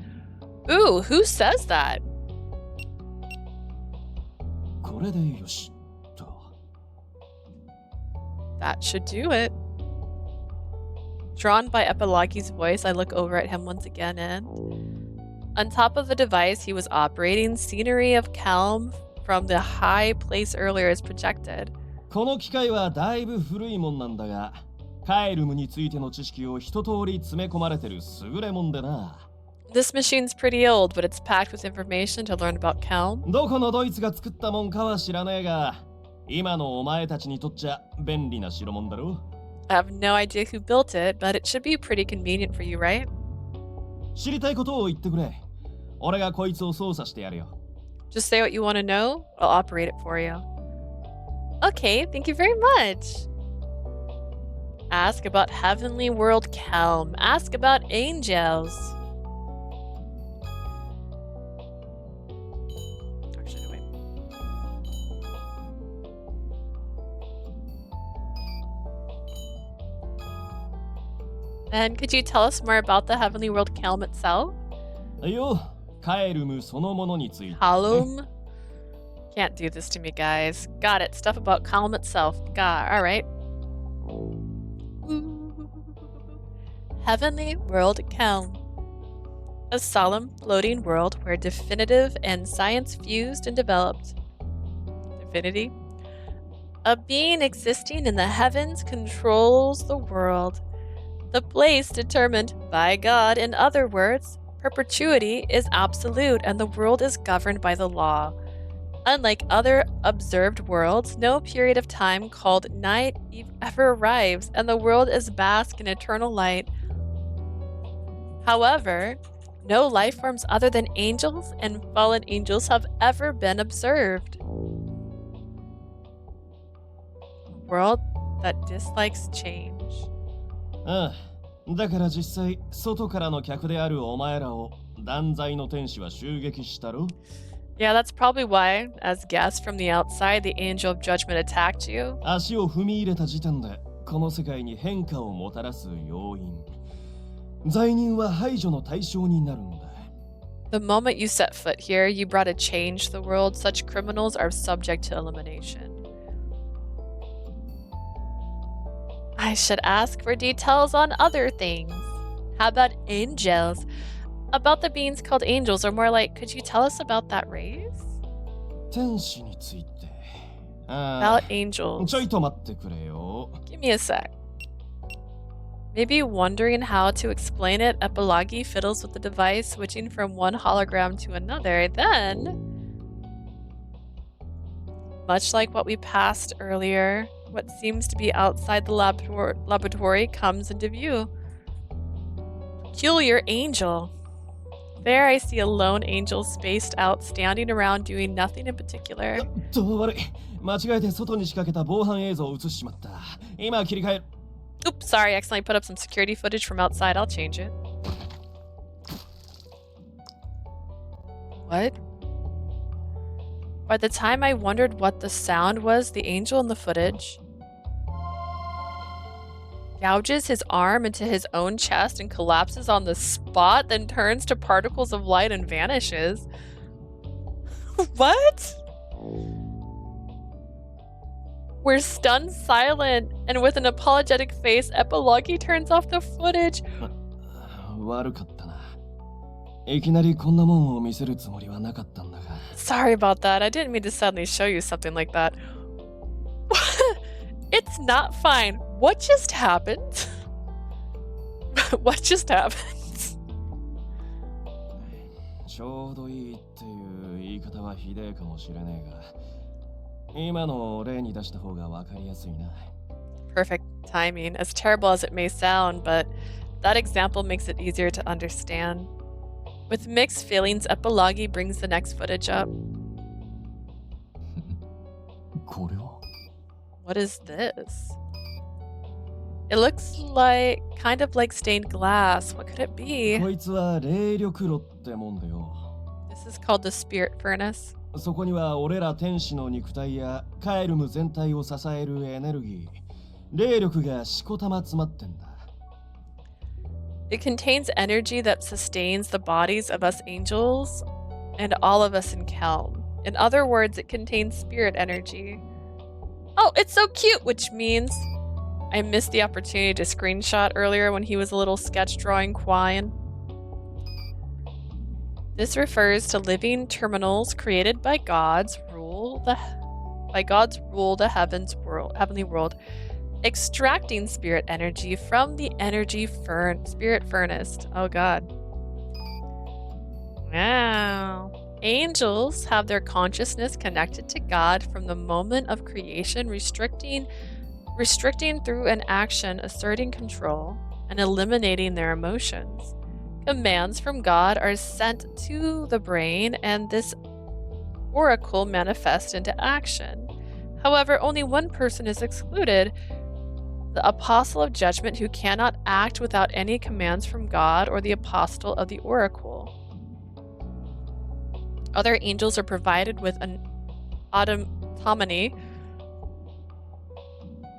Ooh, who says that? これでよしと。 That should do it. Drawn by Epilogi's voice, I look over at him once again and... On top of the device he was operating, scenery of Caelm from the high place earlier is projected. この機械はだいぶ古いもんなんだが、カエルムについての知識を一通り詰め込まれてる優れもんでな。 This machine's pretty old, but it's packed with information to learn about Caelm. どこのドイツが作ったもんかは知らねえが、今のお前たちにとっちゃ便利な代物だろ。 I have no idea who built it, but it should be pretty convenient for you, right? 知りたいことを言ってくれ。俺がこいつを操作してやるよ。Just say what you want to know. I'll operate it for you. Okay, thank you very much. Ask about Heavenly World Caelm. Ask about angels. Actually, wait. And could you tell us more about the Heavenly World Caelm itself? よ、カエルムそのものについて。Caelm? Can't do this to me, guys. Got it. Stuff about Caelm itself. Alright. Heavenly World Caelm. A solemn, floating world where definitive and science fused and developed. Divinity? A being existing in the heavens controls the world. The place determined by God. In other words, perpetuity is absolute and the world is governed by the law. Unlike other observed worlds, no period of time called night ever arrives, and the world is basked in eternal light. However, no life forms other than angels and fallen angels have ever been observed. A world that dislikes change. ああ、だから実際、外からの客であるお前らを断罪の天使は襲撃したろ? Yeah, that's probably why, as guests from the outside, the angel of judgment attacked you. 足を踏み入れた時点で、この世界に変化をもたらす要因。罪人は排除の対象になるんだ。The moment you set foot here, you brought a change to the world. Such criminals are subject to elimination. I should ask for details on other things. How about angels? About the beings called angels, or more like, could you tell us about that race? 天使について。About angels. ちょいと待ってくれよ。Give me a sec. Maybe wondering how to explain it, Epilagi fiddles with the device, switching from one hologram to another. Then, much like what we passed earlier, what seems to be outside the laboratory comes into view. Peculiar angel. There I see a lone angel spaced out, standing around doing nothing in particular. 悪い。間違えて外に仕掛けた防犯映像を映しちまった。今切り替える。Oops, sorry, I accidentally put up some security footage from outside. I'll change it. What? By the time I wondered what the sound was, the angel in the footage gouges his arm into his own chest and collapses on the spot, then turns to particles of light and vanishes. What? We're stunned silent, and with an apologetic face, Epilagi turns off the footage. 悪かったな。いきなりこんなもんを見せるつもりはなかったんだが。Sorry about that. I didn't mean to suddenly show you something like that. It's not fine. What just happened? What just happened? ちょうどいいっていう言い方はひでえかもしれねえが。今の例に出した方がわかりやすいな。Perfect timing. As terrible as it may sound, but that example makes it easier to understand. With mixed feelings, Epilagi brings the next footage up. これは? What is this? It looks like, kind of like stained glass. What could it be? こいつは霊力炉ってもんだよ。This is called the spirit furnace. そこには俺ら天使の肉体やカエルム全体を支えるエネルギー、霊力がしこたま詰まってんだ。It contains energy that sustains the bodies of us angels and all of us in Caelm. In other words, it contains spirit energy. Oh, it's so cute, which means I missed the opportunity to screenshot earlier when he was a little sketch drawing Quine. This refers to living terminals created by God's rule the heavenly world, extracting spirit energy from the spirit furnace. Oh God. Wow. Angels have their consciousness connected to God from the moment of creation, restricting through an action, asserting control, and eliminating their emotions. Commands from God are sent to the brain, and this oracle manifest into action. However, only one person is excluded, the Apostle of Judgment, who cannot act without any commands from God, or the Apostle of the Oracle. Other angels are provided with an autonomy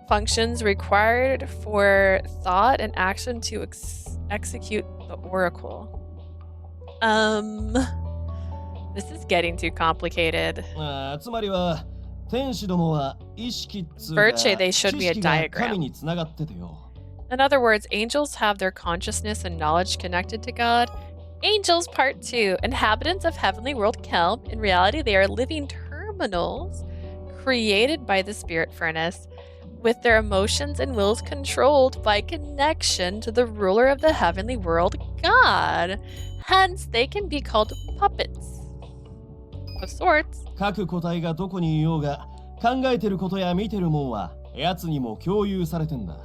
functions required for thought and action to execute the oracle. This is getting too complicated. つまりは天使どもは意識っつうか Virtue, they showed 知 me a 識が diagram. 神につながっててよ。 In other words, angels have their consciousness and knowledge connected to God. Angels Part 2. Inhabitants of Heavenly World Caelm. In reality, they are living terminals created by the spirit furnace, with their emotions and wills controlled by connection to the ruler of the heavenly world, God. Hence, they can be called puppets of sorts. 各個体がどこにいようが考えてることや見てるもんは奴にも共有されてんだ。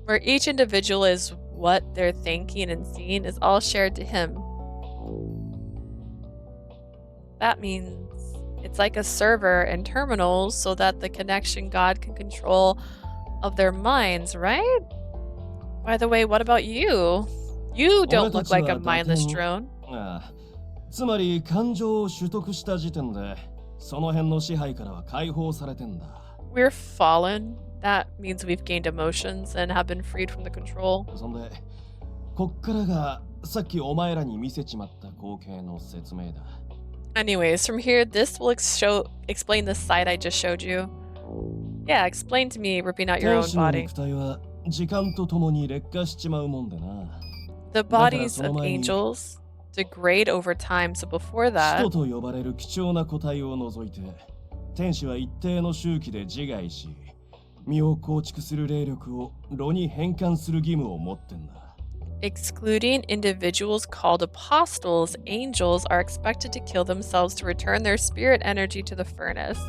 Where each individual is what they're thinking and seeing is all shared to him. That means it's like a server and terminals so that the connection God can control of their minds, right? By the way, what about you? You don't look like a mindless drone. ああ、つまり感情を取得した時点でその辺の支配からは解放されてんだ。 We're fallen. That means we've gained emotions and have been freed from the control. そんでこっからがさっきお前らに見せちまった光景の説明だ。 Anyways, from here, this will explain the side I just showed you. Yeah, explain to me ripping out your 天 own 使の body. 肉体は時間とともに劣化しちまうもんでな。 The bodies of angels degrade over time, so before 使 that, 徒と呼ばれる貴重な個体を除いて天使は一定の周期で自害し身を構築する霊力を炉に変換する義務を持ってんだ。 excluding individuals called apostles, angels are expected to kill themselves to return their spirit energy to the furnace.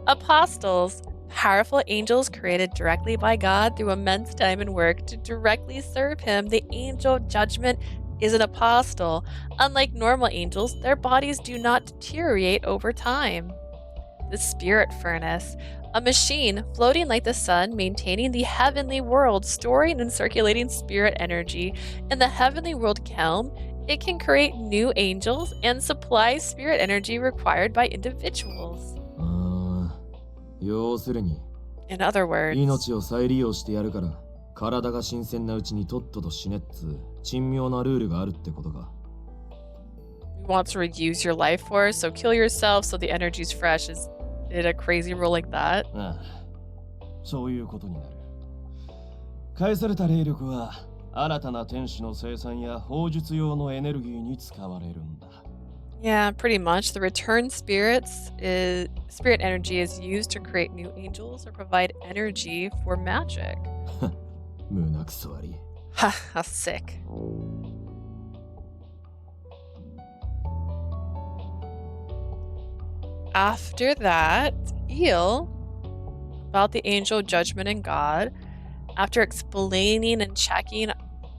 Apostles, powerful angels created directly by God through immense time and work to directly serve Him. The angel of judgment is an apostle. Unlike normal angels, their bodies do not deteriorate over time. The spirit furnace, a machine floating like the sun, maintaining the heavenly world, storing and circulating spirit energy. In the heavenly world Caelm, it can create new angels and supply spirit energy required by individuals. 要するに In other words, 命を再利用してやるから体が新鮮なうちにとっとと死ねっつう珍妙なルールがあるってことか。 you want to reuse your life force, so kill yourself so the energy's fresh. Is it a crazy rule like that? ああ、そういうことになる。返された霊力は新たな天使の生産や砲術用のエネルギーに使われるんだ。 Yeah, pretty much. The return spirit energy is used to create new angels or provide energy for magic. 胸くそ悪い。 Ha, how sick. After that, Eel, about the angel judgment and God, after explaining and checking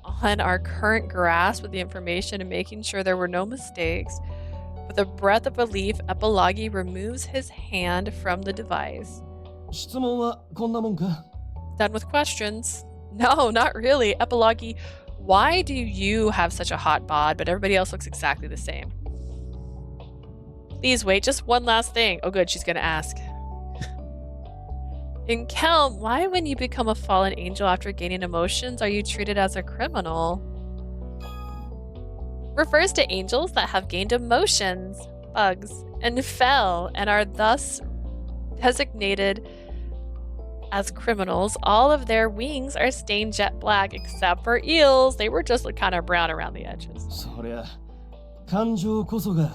on our current grasp of the information and making sure there were no mistakes, with a breath of belief, Epilogi removes his hand from the device. 質問はこんなもんか? Done with questions. No, not really. Epilogi, why do you have such a hot bod, but everybody else looks exactly the same? Please wait, just one last thing. Oh good, she's gonna ask. In Caelm, why when you become a fallen angel after gaining emotions are you treated as a criminal? Refers to angels that have gained emotions, bugs, and fell, and are thus designated as criminals. All of their wings are stained jet black, except for eels. They were just kind of brown around the edges. そりゃ、感情こそが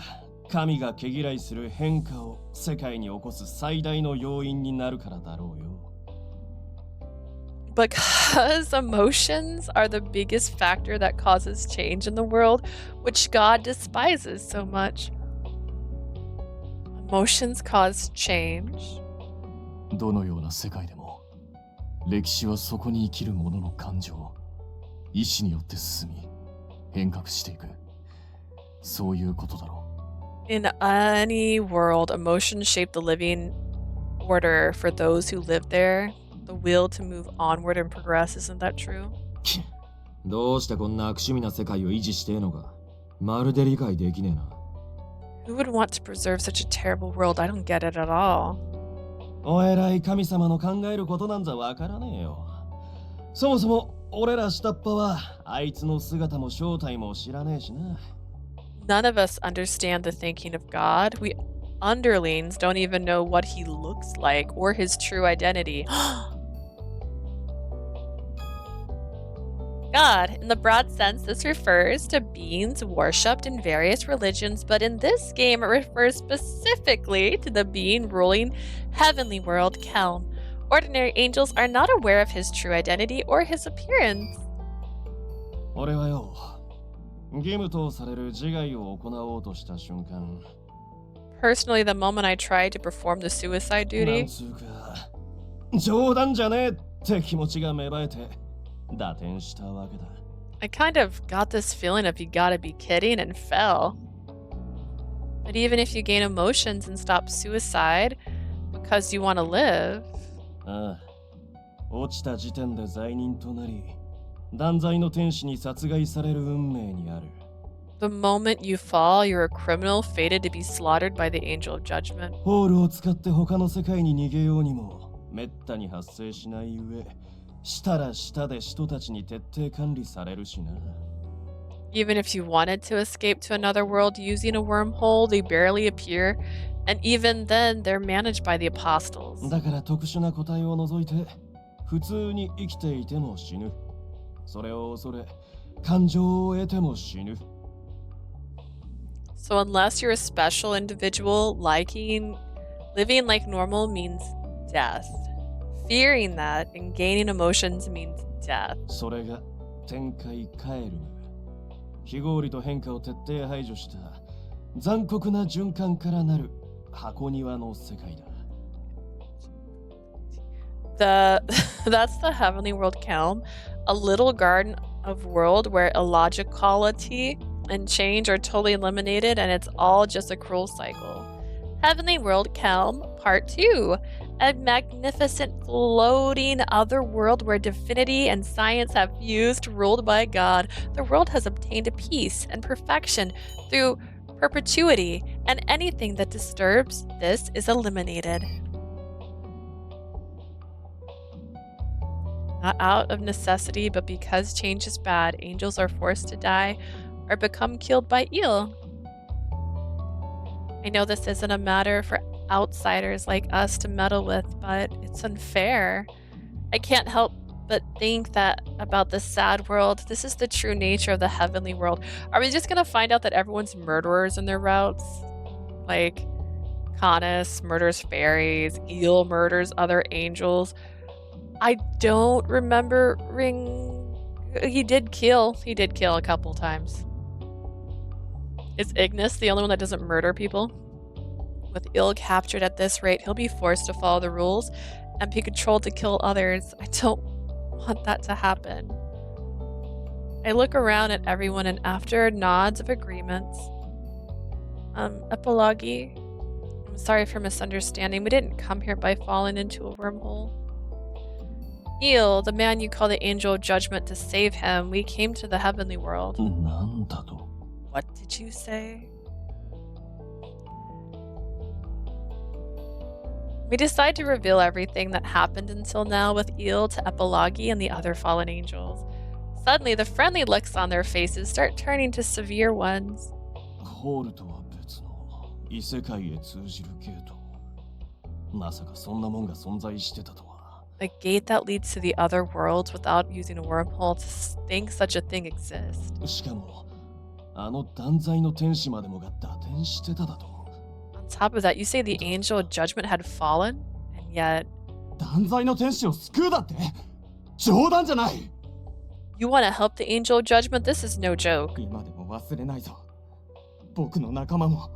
神が毛嫌いする変化を世界に起こす最大の要因になるからだろうよ。Because emotions are the biggest factor that causes change in the world, which God despises so much. Emotions cause change. どのような世界でも歴史はそこに生きる者の感情意志によって進み変革していくそういうことだろう。In any world, emotions shape the living order for those who live there. The will to move onward and progress, isn't that true? どうしてこんな悪趣味な世界を維持してえのか、まるで理解できねえな。Who would want to preserve such a terrible world? I don't get it at all. お偉い神様の考えることなんざわからねえよ。そもそも俺ら下っ端はあいつの姿も正体も知らねえしな。None of us understand the thinking of God. We underlings don't even know what he looks like or his true identity. God, in the broad sense, this refers to beings worshipped in various religions, but in this game it refers specifically to the being ruling Heavenly World Caelm. Ordinary angels are not aware of his true identity or his appearance. 俺はよ、義務とされる自害を行おうとした瞬間、Personally, the moment I tried to perform the suicide なん duty, つうか、冗談じゃねえって気持ちが芽生えて、打点したわけだ。I kind of got this feeling of you gotta be kidding and fell. But even if you gain emotions and stop suicide because you want to live, ああ、落ちた時点で罪人となり、断罪の天使に殺害される運命にある。the moment you fall, you're a criminal fated to be slaughtered by the angel of judgment. ホールを使って他の世界に逃げようにも、めったに発生しない上、したらしたで人たちに徹底管理されるしな。Even if you wanted to escape to another world using a wormhole, they barely appear, and even then, they're managed by the apostles. だから特殊な個体を除いて、普通に生きていても死ぬ。それを恐れ、感情を得ても死ぬ。So unless you're a special individual, living like normal means death. Fearing that and gaining emotions means death. それが天界カエルム。非合理と変化を徹底排除した残酷な循環からなる箱庭の世界だ。That's the Heavenly World Caelm, a little garden of world where illogicality and change are totally eliminated, and it's all just a cruel cycle. Heavenly World Caelm Part 2, a magnificent floating other world where divinity and science have fused, ruled by God. The world has obtained a peace and perfection through perpetuity, and anything that disturbs this is eliminated. Not out of necessity, but because change is bad, angels are forced to die or become killed by ill. I know this isn't a matter for outsiders like us to meddle with, but it's unfair. I can't help but think that about this sad world. This is the true nature of the heavenly world. Are we just gonna find out that everyone's murderers in their routes? Like Canis murders fairies, Eel murders other angels. I don't remember He did kill a couple times. Is Ignis the only one that doesn't murder people? With Ill captured at this rate, he'll be forced to follow the rules and be controlled to kill others. I don't want that to happen. I look around at everyone, and after nods of agreements, Epilogue, I'm sorry for misunderstanding. We didn't come here by falling into a wormhole. Eel, the man you call the angel of judgment, to save him, we came to the heavenly world. なんだと? What did you say? We decide to reveal everything that happened until now with Eel to Epilogue and the other fallen angels. Suddenly, the friendly looks on their faces start turning to severe ones. ホールとは別の異世界へ通じるゲート。まさかそんなもんが存在してたとは。A gate that leads to the other worlds without using a wormhole, to think such a thing exists. しかも、あの断罪の天使までもが打点してただと。On top of that, you say the angel of judgment had fallen, and yet 断罪の天使を救うだって？冗談じゃない。you want to help the angel of judgment? This is no joke. 今でも忘れないぞ。僕の仲間も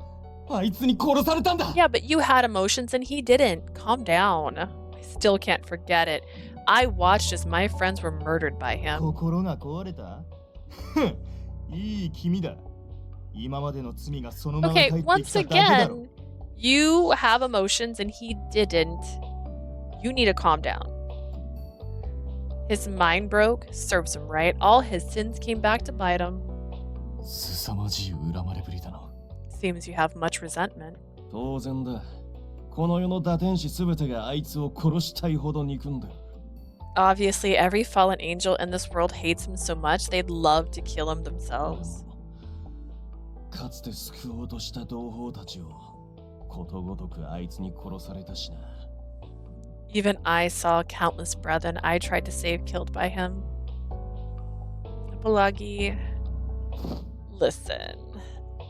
あいつに殺されたんだ。Yeah, but you had emotions and he didn't. Calm down. I still can't forget it. I watched as my friends were murdered by him. 心が壊れた？いい君だ。今までの罪がそのまま Okay, 帰ってき once ただけだろ again, you have emotions and he didn't. You need to calm down. His mind broke, serves him right. All his sins came back to bite him. 凄まじい恨まれぶりだな Seems you have much resentment. 当然だ。この世の打天使すべてがあいつを殺したいほど憎んでる。Obviously, every fallen angel in this world hates him so much they'd love to kill him themselves. かつて救おうとした同胞たちをことごとくあいつに殺されたしな。 Even I saw countless brethren I tried to save killed by him. Epilagi. Listen.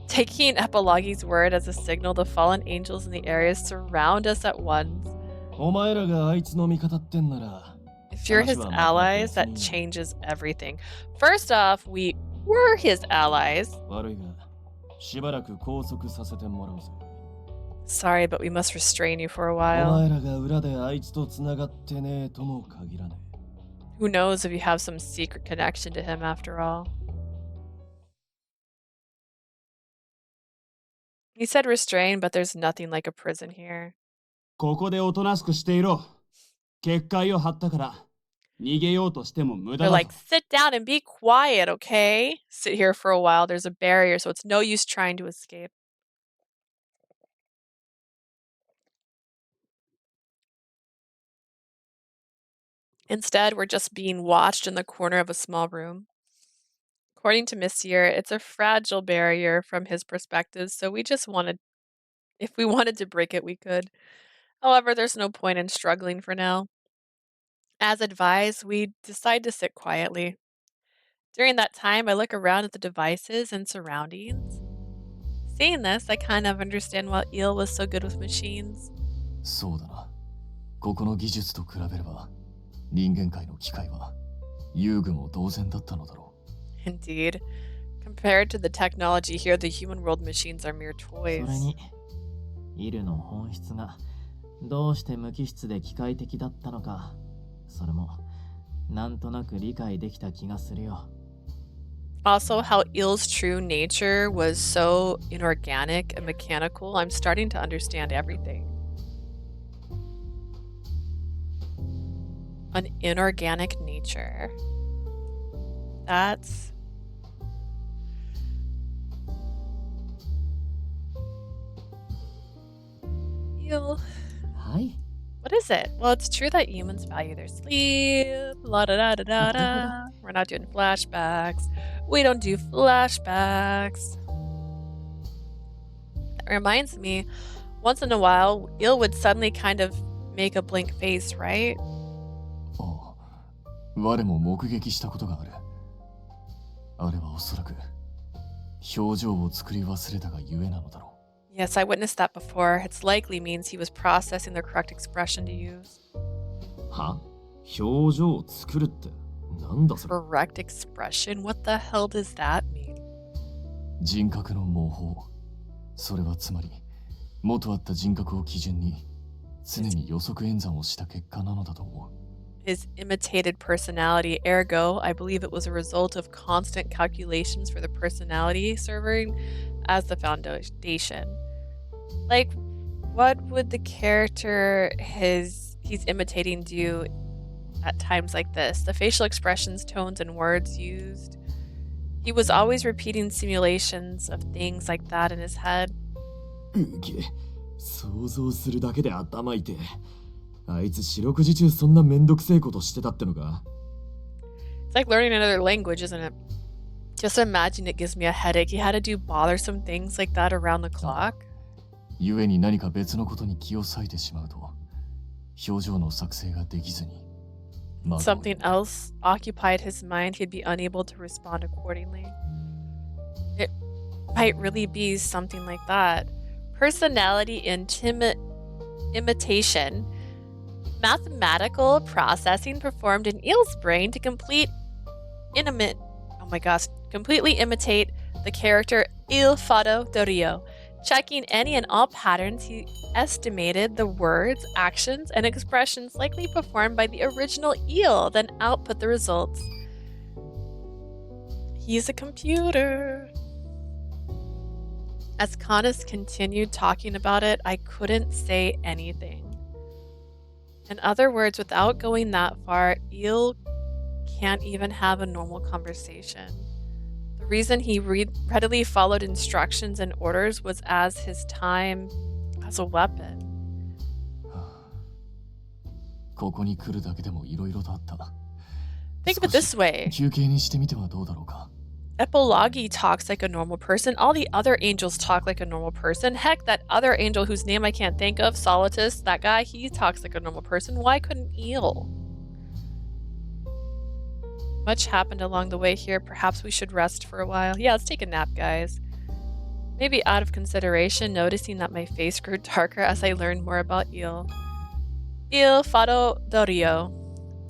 Taking Epilogi's word as a signal, the fallen angels in the area surround us at once. お前らがあいつの味方ってんなら、 If you're his allies, that changes everything. First off, we were his allies. 悪いが、しばらく拘束させてもらうぜ。 Sorry, but we must restrain you for a お while. 前らが裏であいつと繋がってねえとも限らねえ。 Who knows if you have some secret connection to him after all. He said restrain, but there's nothing like a prison here. ここでおとなしくしていろ。結界を張ったから逃げようとしても無駄 They're だ like, ぞ。 sit down and be quiet, okay? Sit here for a while. There's a barrier, so it's no use trying to escape. Instead, we're just being watched in the corner of a small room. According to Monsieur, it's a fragile barrier from his perspective, so we just wanted, if we wanted to break it, we could. However, there's no point in struggling for now. As advised, we decide to sit quietly. During that time, I look around at the devices and surroundings. Seeing this, I kind of understand why Eel was so good with machines. そうだなここの技術と比べれば人間界の機械は遊具も同然だったのだろ Indeed. Compared to the technology here, the human world machines are mere そ toys. れにイルの本質がどうして無機質で機械的だったのか、それもなんとなく理解できた気がするよ。 Also, how Eel's true nature was so inorganic and mechanical, I'm starting to understand everything. An inorganic nature. That's... Eel. はい。 What is it? Well, it's true that humans value their sleep. La da da da da da. We're not doing flashbacks. We don't do flashbacks. That reminds me, once in a while, Eel would suddenly kind of make a blank face, right? ああ我も目撃したことがあるあれはおそらく表情を作り忘れたがゆえなのだろう Yes, I witnessed that before. It's likely means he was processing the correct expression to use. は？表情を作るってなんだそれ？ Correct expression? What the hell does that mean? 人格の模倣それはつまり元あった人格を基準に常に予測演算をした結果なのだと思う His imitated personality, ergo, I believe it was a result of constant calculations for the personality serving as the foundation. Like, what would the character he's imitating do at times like this? The facial expressions, tones, and words used. He was always repeating simulations of things like that in his head. うげ、想像するだけで頭痛い。あいつ四六時中そんなめんどくせえことしてたってのか？ It's like learning another language, isn't it? Just imagine it gives me a headache. He had to do bothersome things like that around the clock. ゆえに何か別のことに気を割いてしまうと表情の作成ができずに Something else occupied his mind. He'd be unable to respond accordingly. It might really be something like that. Personality imitation. Mathematical processing performed in Eel's brain to completely imitate the character Il Fado do Rio. Checking any and all patterns, he estimated the words, actions, and expressions likely performed by the original Eel, then output the results. He's a computer. As Canis continued talking about it, I couldn't say anything. In other words, without going that far, Eel can't even have a normal conversation. The reason he readily followed instructions and orders was as his time as a weapon. ここに来るだけでもいろいろとあった。 Think of it this way. 休憩にしてみてはどうだろうか。 Epilagi talks like a normal person. All the other angels talk like a normal person. Heck, that other angel whose name I can't think of, Solitus, that guy, he talks like a normal person. Why couldn't Eel? Much happened along the way here. Perhaps we should rest for a while. Yeah, let's take a nap, guys. Maybe out of consideration, noticing that my face grew darker as I learned more about Eel. Il Fado Dorio.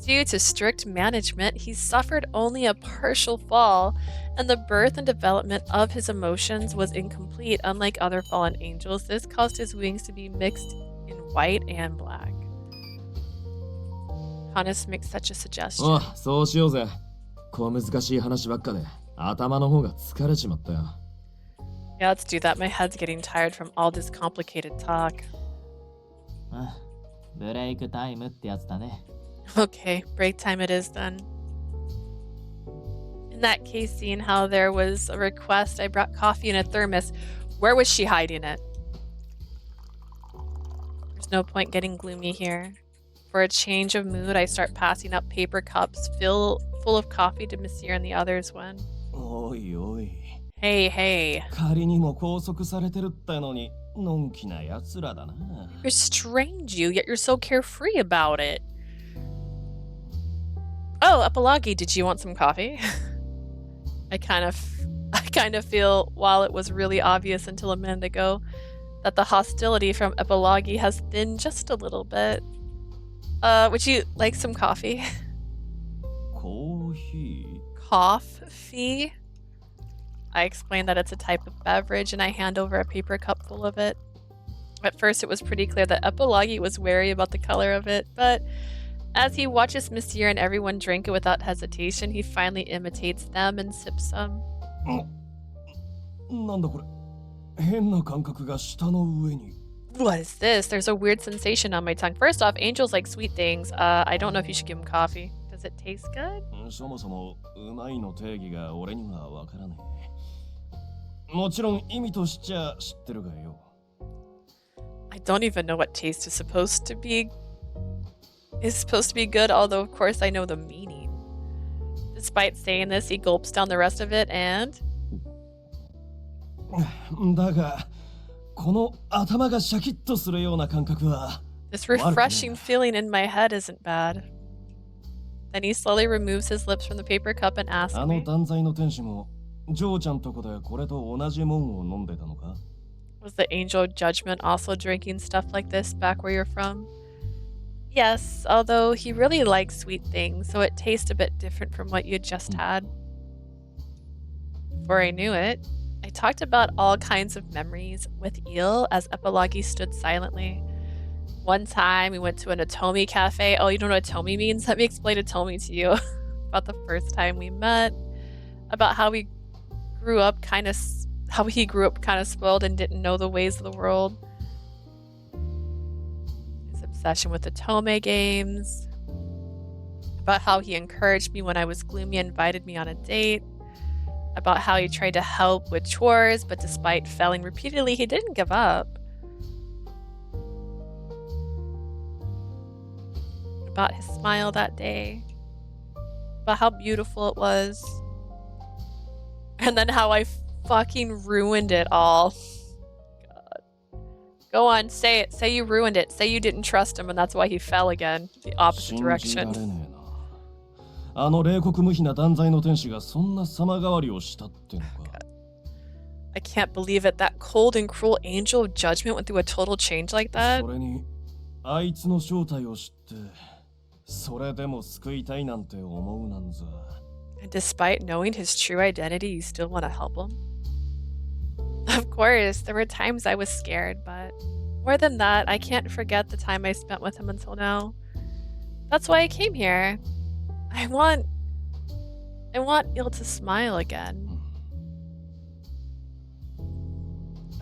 Due to strict management, he suffered only a partial fall, and the birth and development of his emotions was incomplete. Unlike other fallen angels, this caused his wings to be mixed in white and black. Canis makes such a suggestion. おう、そうしようぜ。小難しい話ばっかで頭の方が疲れちまったよ。Yeah, let's do that. My head's getting tired from all this complicated talk. あ、ブレイクタイムってやつだね。Okay, break time it is then. In that case, seeing how there was a request, I brought coffee in a thermos. Where was she hiding it? There's no point getting gloomy here. For a change of mood, I start passing up paper cups full of coffee to Monsieur and the others when... おいおい。 Hey, hey. 仮にも拘束されてるってのに、のんきな奴らだな。 You're strange, you, yet you're so carefree about it. Oh, Epilagi, did you want some coffee? I kind of feel, while it was really obvious until a minute ago, that the hostility from Epilagi has thinned just a little bit. Would you like some coffee? コーヒー。 Coffee? I explain that it's a type of beverage and I hand over a paper cup full of it. At first it was pretty clear that Epilagi was wary about the color of it, but as he watches Monsieur and everyone drink it without hesitation, he finally imitates them and sips some. なんだこれ。変な感覚が舌の上に。 What is this? There's a weird sensation on my tongue. First off, angels like sweet things. I don't know if you should give them coffee. Does it taste good? そもそもうまいの定義が俺にはわからねえ。もちろん意味としちゃ知ってるがよ。 I don't even know what taste is supposed to be good, although of course I know the meaning. Despite saying this, he gulps down the rest of it and... だが、この頭がシャキッとするような感覚は。 This refreshing feeling in my head isn't bad. Then he slowly removes his lips from the paper cup and asks あの me, 断罪の天使も、ジョーちゃんとこでこれと同じもんを飲んでたのか？ Was the angel judgment also drinking stuff like this back where you're from? Yes, although he really likes sweet things, so it tastes a bit different from what you just had. Before I knew it, I talked about all kinds of memories with Eel as Epilagi stood silently. One time we went to an Atomi cafe. Oh, you don't know what Atomi means? Let me explain Atomi to you. About the first time we met, about how he grew up kind of spoiled and didn't know the ways of the world. His obsession with the Tome games. About how he encouraged me when I was gloomy and invited me on a date. About how he tried to help with chores, but despite failing repeatedly, he didn't give up. About his smile that day. About how beautiful it was. And then how I fucking ruined it all. God. Go on, say it. Say you ruined it. Say you didn't trust him and that's why he fell again. The opposite 信じられ direction. ねえな。あの冷酷無比な断罪の天使がそんな様変わりをしたってのか。 I can't believe it. That cold and cruel angel of judgment went through a total change like that. それに、あいつの正体を知って、それでも救いたいなんて思うなんざ。 And despite knowing his true identity, you still want to help him? Of course, there were times I was scared, but more than that, I can't forget the time I spent with him until now. That's why I came here. I want Il to smile again.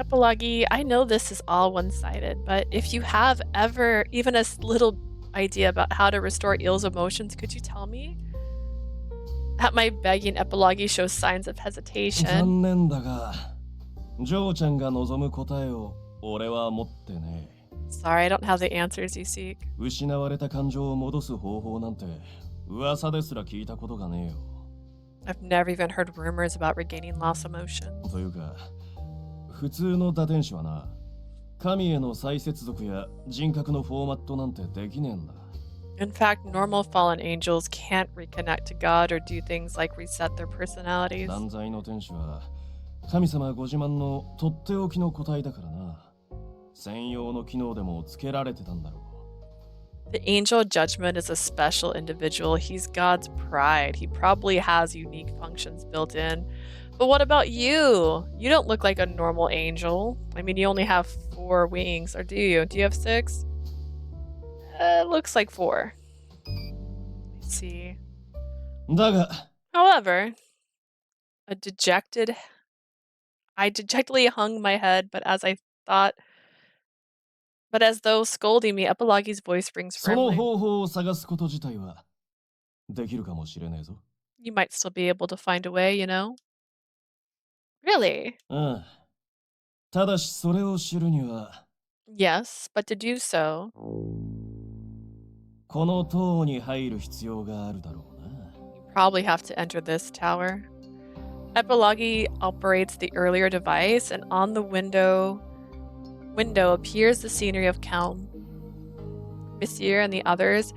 Epilogue, I know this is all one-sided, but if you have ever even a little idea about how to restore Eel's emotions, could you tell me? At my begging, Epilogue shows signs of hesitation. 残念だが、ジョーちゃんが望む答えを俺は持ってね。Sorry, I don't have the answers you seek. 失われた感情を戻す方法なんて噂ですら聞いたことがねえよ。I've never even heard rumors about regaining lost emotion. というか、普通の打天使はな、神への再接続や人格のフォーマットなんてできねえんだ。In fact, normal fallen angels can't reconnect to God or do things like reset their personalities. 断罪の天使は神様ご自慢のとっておきの個体だからな。専用の機能でもつけられてたんだろう。The angel judgment is a special individual. He's God's pride. He probably has unique functions built in. But what about you? You don't look like a normal angel. I mean, you only have 4 wings, or do you? Do you have 6? It looks like 4. Let's see. だが、 However, I dejectedly hung my head, but as though scolding me, Epilogue's voice rings その firmly. 方法を探すこと自体はできるかもしれねえぞ。You might still be able to find a way, you know? Really? ああ。ただしそれを知るには、 Yes, but to do so, この塔に入る必要があるだろうな。 you probably have to enter this tower. Epilogue operates the earlier device, and on the window appears the scenery of Caelm. Monsieur and the others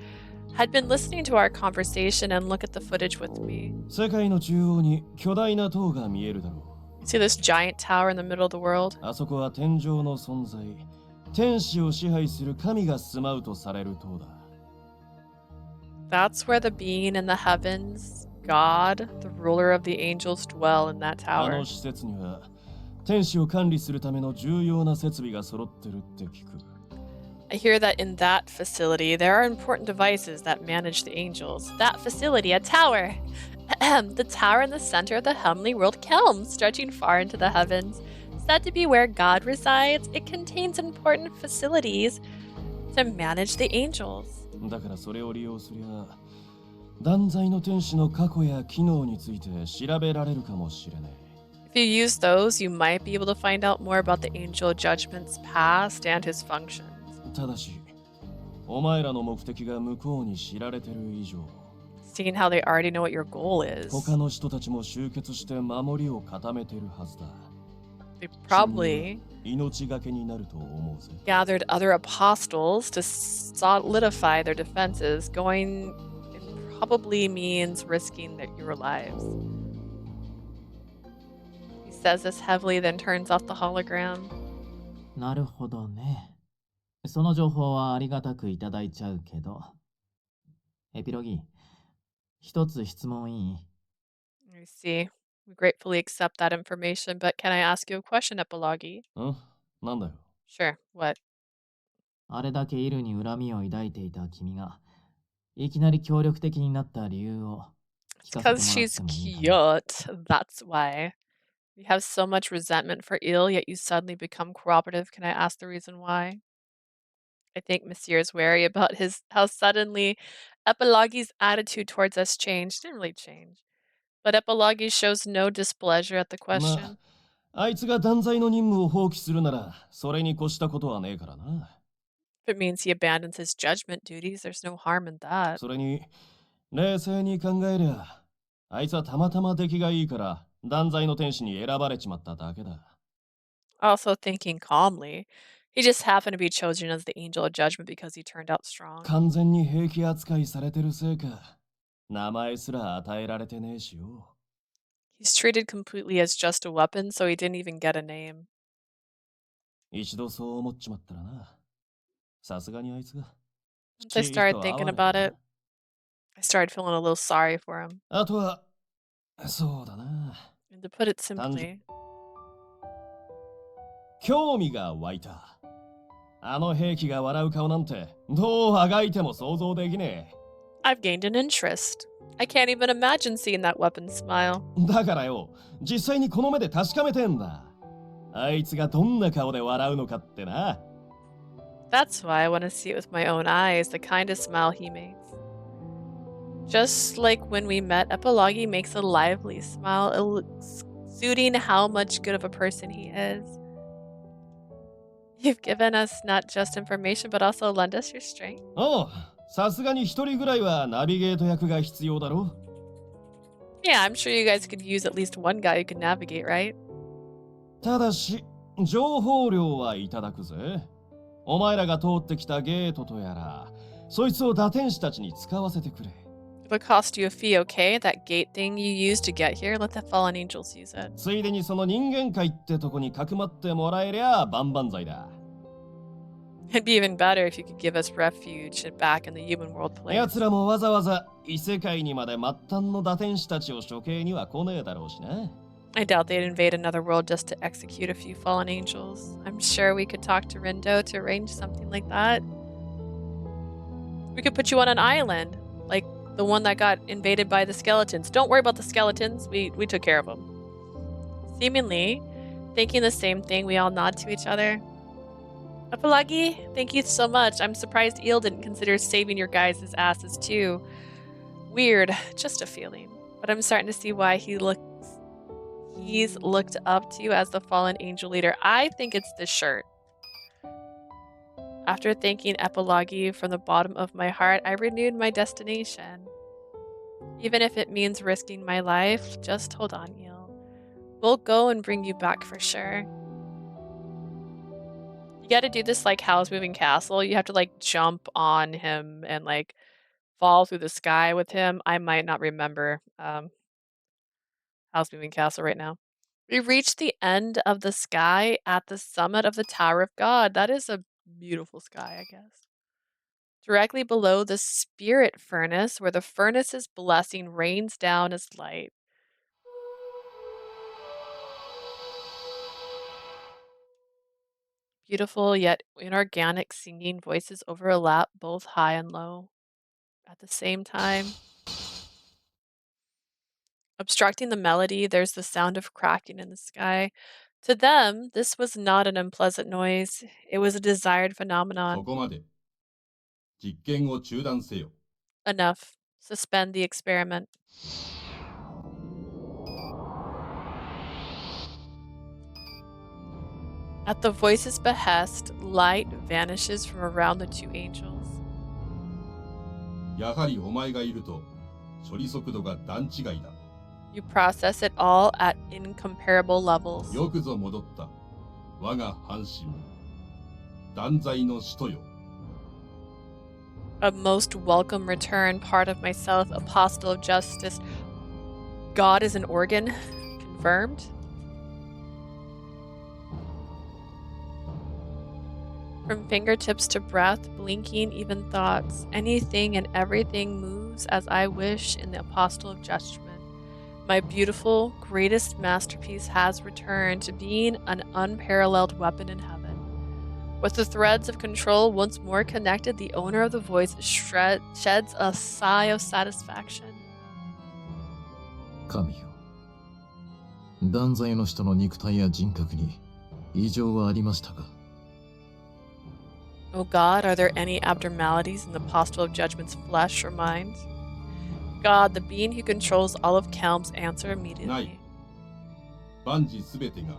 had been listening to our conversation and look at the footage with me. 世界の中央に巨大な塔が見えるだろう。 See this giant tower in the middle of the world? あそこは天上の存在、天使を支配する神が住まうとされる塔だ。 That's where the being in the heavens, God, the ruler of the angels, dwell in that あ tower. の施設には天使を管理するための重要な設備が揃ってるって聞く。 I hear that in that facility, there are important devices that manage the angels. That facility, a tower. The tower in the center of the Heavenly World of Caelm, stretching far into the heavens. Said to be where God resides, it contains important facilities to manage the angels. だからそれを利用すりゃ、断罪の天使の過去や機能について調べられるかもしれない。 If you use those, you might be able to find out more about the angel judgment's past and his functions. ただし、お前らの目的が向こうに知られてる以上、 Seeing how they already know what your goal is, 他の人たちも集結して守りを固めてるはずだ。 they probably 命がけになると思うぜ。 gathered other apostles to solidify their defenses. Going it probably means risking your lives. He says this heavily, then turns off the hologram. なるほどね。その情報はありがたくいただいちゃうけど。エピロギー、一つ質問いい？ I see. We gratefully accept that information, but can I ask you a question, Epilogue? ん？なんだよ。 Sure. What? あれだけイルに恨みを抱いていた君が、いきなり協力的になった理由を聞か Because せてもらっ she's てもいいかな？ cute. That's why. You have so much resentment for Eel, yet you suddenly become cooperative. Can I ask the reason why? I think Monsieur is wary about how suddenly Epilogue's attitude towards us changed. Didn't really change. But Epilogue shows no displeasure at the ま question. あ、あいつが断罪の任務を放棄するなら、それに越したことはねえからな。 If it means he abandons his judgment duties, there's no harm in that. それに、冷静に考えりゃ、あいつはたまたま出来がいいから、断罪の天使に選ばれちまっただけだ。 Also thinking calmly, he just happened to be chosen as the angel of judgment because he turned out strong. 完全に兵器扱いされてるせいか、名前すら与えられてねえしよ。 He's treated completely as just a weapon, so he didn't even get a name. 一度そう思っちまったらな。さすがにあいつが。 Once I started thinking about it, I started feeling a little sorry for him. あとは、そうだな。 And to put it simply, 興味が湧いた。あの兵器が笑う顔なんて、どうあがいても想像できね I've gained an interest. I can't even imagine seeing that weapon smile. え。だからよ、実際にこの目で確かめてんだ。あいつがどんな顔で笑うのかってな。That's why I want to see it with my own eyes, the kind of smile he makes. Just like when we met, Epilogi makes a lively smile, suiting how much good of a person he is. You've given us not just information, but also lend us your strength. おう、さすがに一人ぐらいはナビゲート役が必要だろ。Yeah, I'm sure you guys could use at least one guy who could navigate, right? ただし、情報料はいただくぜ。お前らが通ってきたゲートとやら、そいつを打天使たちに使わせてくれ。It'll cost you a fee, okay? That gate thing you used to get here, let the fallen angels use it. ついでにその人間界ってとこにかくまってもらえりゃ万々歳だ。It'd be even better if you could give us refuge back in the human world place. 奴らもわざわざ異世界にまで末端の打天使たちを処刑には来ねえだろうしな。I doubt they'd invade another world just to execute a few fallen angels. I'm sure we could talk to Rindo to arrange something like that. We could put you on an island, like the one that got invaded by the skeletons. Don't worry about the skeletons. We took care of them. Seemingly, thinking the same thing, we all nod to each other. Apolagi, thank you so much. I'm surprised Eel didn't consider saving your guys' asses too. Weird, just a feeling. But I'm starting to see why he's looked up to you as the fallen angel leader. I think it's the shirt. After thanking Epilogi from the bottom of my heart, I renewed my destination. Even if it means risking my life, just hold on, Eel. We'll go and bring you back for sure. You gotta do this like Howl's Moving Castle. You have to like jump on him and like fall through the sky with him. I might not remember Howl's Moving Castle right now. We reached the end of the sky at the summit of the Tower of God. That is a beautiful sky, I guess. Directly below the spirit furnace, where the furnace's blessing rains down as light. Beautiful yet inorganic singing voices overlap both high and low at the same time. Obstructing the melody, there's the sound of cracking in the sky. To them, this was not an unpleasant noise. It was a desired phenomenon. そこまで。実験を中断せよ。 Enough. Suspend the experiment. At the voice's behest, light vanishes from around the two angels. やはりお前がいると処理速度が段違いだ。 You process it all at incomparable levels. よくぞ戻った。我が半身。断罪の使徒よ。 A most welcome return, part of myself, apostle of justice. God is an organ. Confirmed. From fingertips to breath, blinking, even thoughts, anything and everything moves as I wish in the apostle of judgment. My beautiful, greatest masterpiece has returned to being an unparalleled weapon in heaven. With the threads of control once more connected, the owner of the voice sheds a sigh of satisfaction. 神よ。断罪の人の肉体や人格に異常はありましたか？ O God, are there any abnormalities in the apostle of judgment's flesh or mind? God, the being who controls all of Caelm's, answer な immediately. い。万事すべてが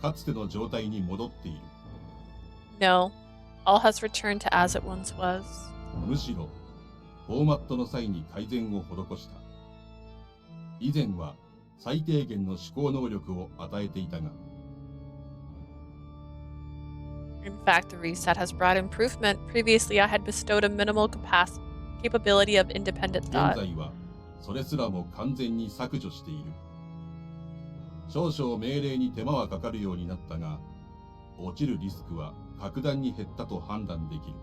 かつての状態に戻っている。 No, all has returned to as it once was. むしろフォーマットの際に改善を施した。以前は最低限の思考能力を与えていたが。 In fact, the reset has brought improvement. Previously, I had bestowed a minimal capability of independent 現 thought. 在はそれすらも完全に削除している。少々命令に手間はかかるようになったが、落ちるリスクは格段に減ったと判断できる。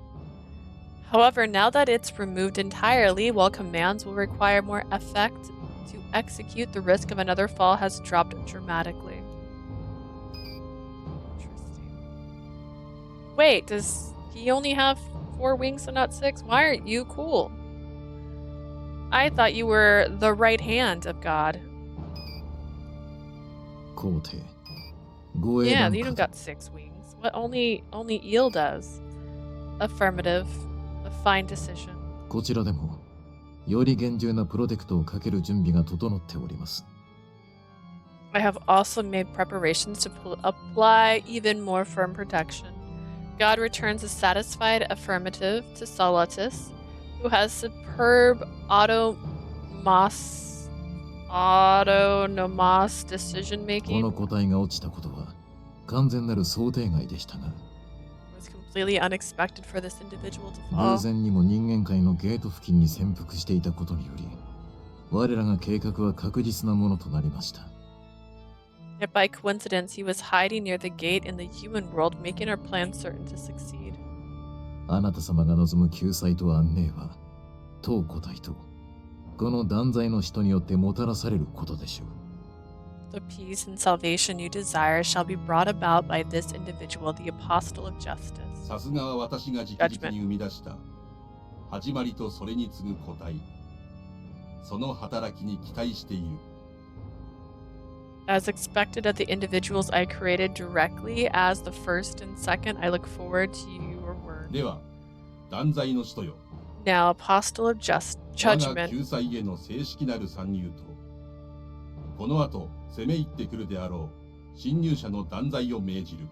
However, now that it's removed entirely, while commands will require more effect to execute, the risk of another fall has dropped dramatically. Interesting. Wait, does he only have 4 wings and not 6? Why aren't you cool? I thought you were the right hand of God. 皇帝、護衛 Yeah, 団 you か don't と got 6 wings. What only eel does. Affirmative. A fine decision. こちらでもより厳重なプロテクトをかける準備が整っております。 I have also made preparations to apply even more firm protection. God returns a satisfied affirmative to Salatus, who has superb autonomous decision こ making. の個体が落ちたことは完全なる想定外でしたが、 It was completely unexpected for this individual to 偶 fall. 然にも人間界のゲート付近に潜伏していたことにより、我らが計画は確実なものとなりました。 Yet by coincidence, he was hiding near the gate in the human world, making our plan certain to succeed. あなた様が望む救済と安寧は、当個体とこの断罪の人によってもたらされることでしょう。 The peace and salvation you desire shall be brought about by this individual, the apostle of justice. さすがは私が直々に生み出した始まりとそれに次ぐ個体。その働きに期待している。 As expected of the individuals I created directly as the first and second, I look forward to your work. では、断罪の使徒よ。 Now, apostle of 我が judgment, 救済への正式なる参入と、この後攻め入ってくるであろう侵入者の断罪を命じる。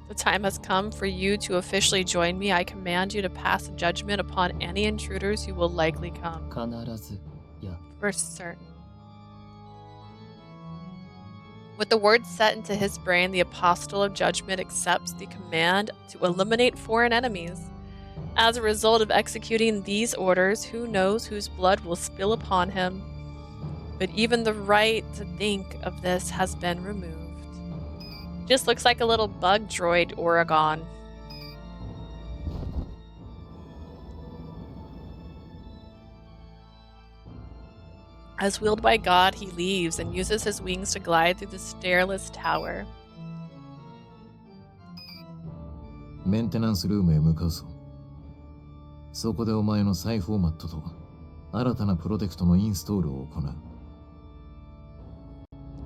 the time has come for you to officially join me. I command you to pass judgment upon any intruders who will likely come. 必ずや For certain. With the words set into his brain, the apostle of judgment accepts the command to eliminate foreign enemies. As a result of executing these orders, who knows whose blood will spill upon him? But even the right to think of this has been removed. Just looks like a little bug droid Oregon. As willed by God, he leaves and uses his wings to glide through the stairless tower. メンテナンスルームへ向かうぞ。そこでお前の再フォーマットと新たなプロテクトのインストールを行う。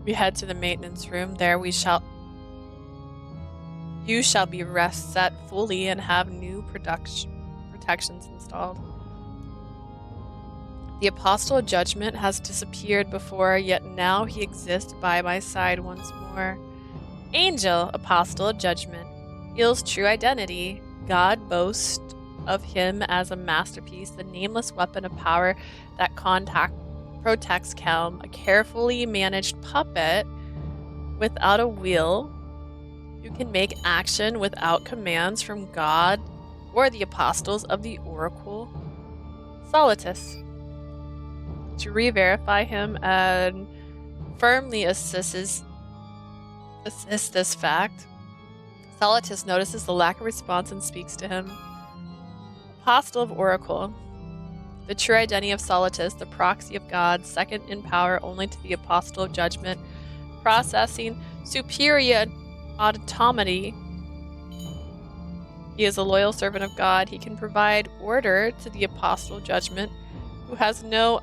We head to the maintenance room. There you shall be reset fully and have new protections installed. The Apostle of Judgment has disappeared before, yet now he exists by my side once more. Angel, Apostle of Judgment, Eel's true identity. God boasts of him as a masterpiece, the nameless weapon of power that protects Caelm, a carefully managed puppet without a will, who can make action without commands from God or the apostles of the Oracle Salatus. To re-verify him and firmly assist this fact, Salatus notices the lack of response and speaks to him. Apostle of Oracle. The true identity of Salatus, the proxy of God, second in power only to the Apostle of Judgment, possessing superior autonomy. He is a loyal servant of God. He can provide order to the Apostle of Judgment, who has no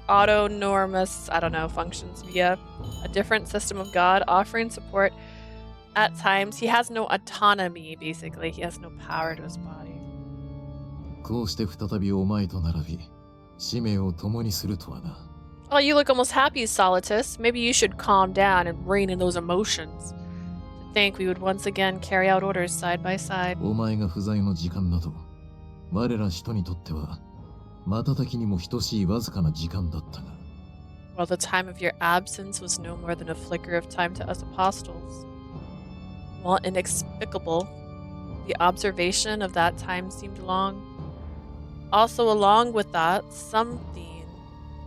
autonomous, functions via a different system of God, offering support at times. He has no autonomy, basically. He has no power to his body. こうして再びお前と並び、使命を共にするとはな。 Oh, you look almost happy, Salatus. Maybe you should calm down and rein in those emotions. To think we would once again carry out orders side by side. お前が不在の時間など、我ら使徒にとっては、瞬きにも等しいわずかな時間だったが。 While the time of your absence was no more than a flicker of time to us apostles. While inexplicable, the observation of that time seemed long. Also, along with that, something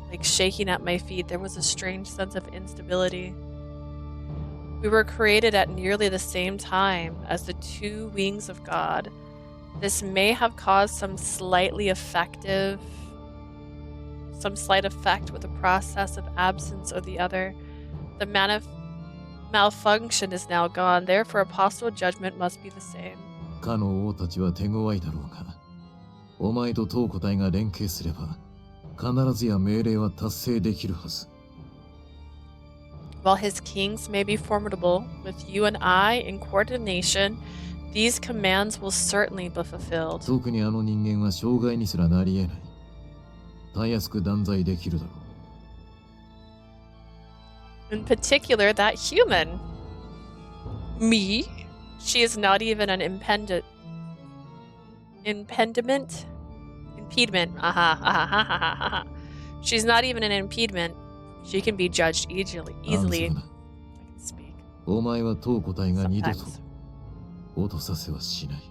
like shaking at my feet, there was a strange sense of instability. We were created at nearly the same time as the two wings of God. This may have caused some slight effect with the process of absence or the other. The malfunction is now gone, therefore Apostle Judgment must be the same. かの王たちは手強いだろうが、お前と当個体が連携すれば、必ずや命令は達成できるはず。While his kings may be formidable, with you and I in coordination, these commands will certainly be fulfilled. 特にあの人間は障害にすらなり得ない。たやすく断罪できるだろう。In particular, that human. Me? She is not even an impediment. She's not even an impediment. She can be judged easily. I can speak. お前は当個体が二度と Sometimes. 落とさせはしない。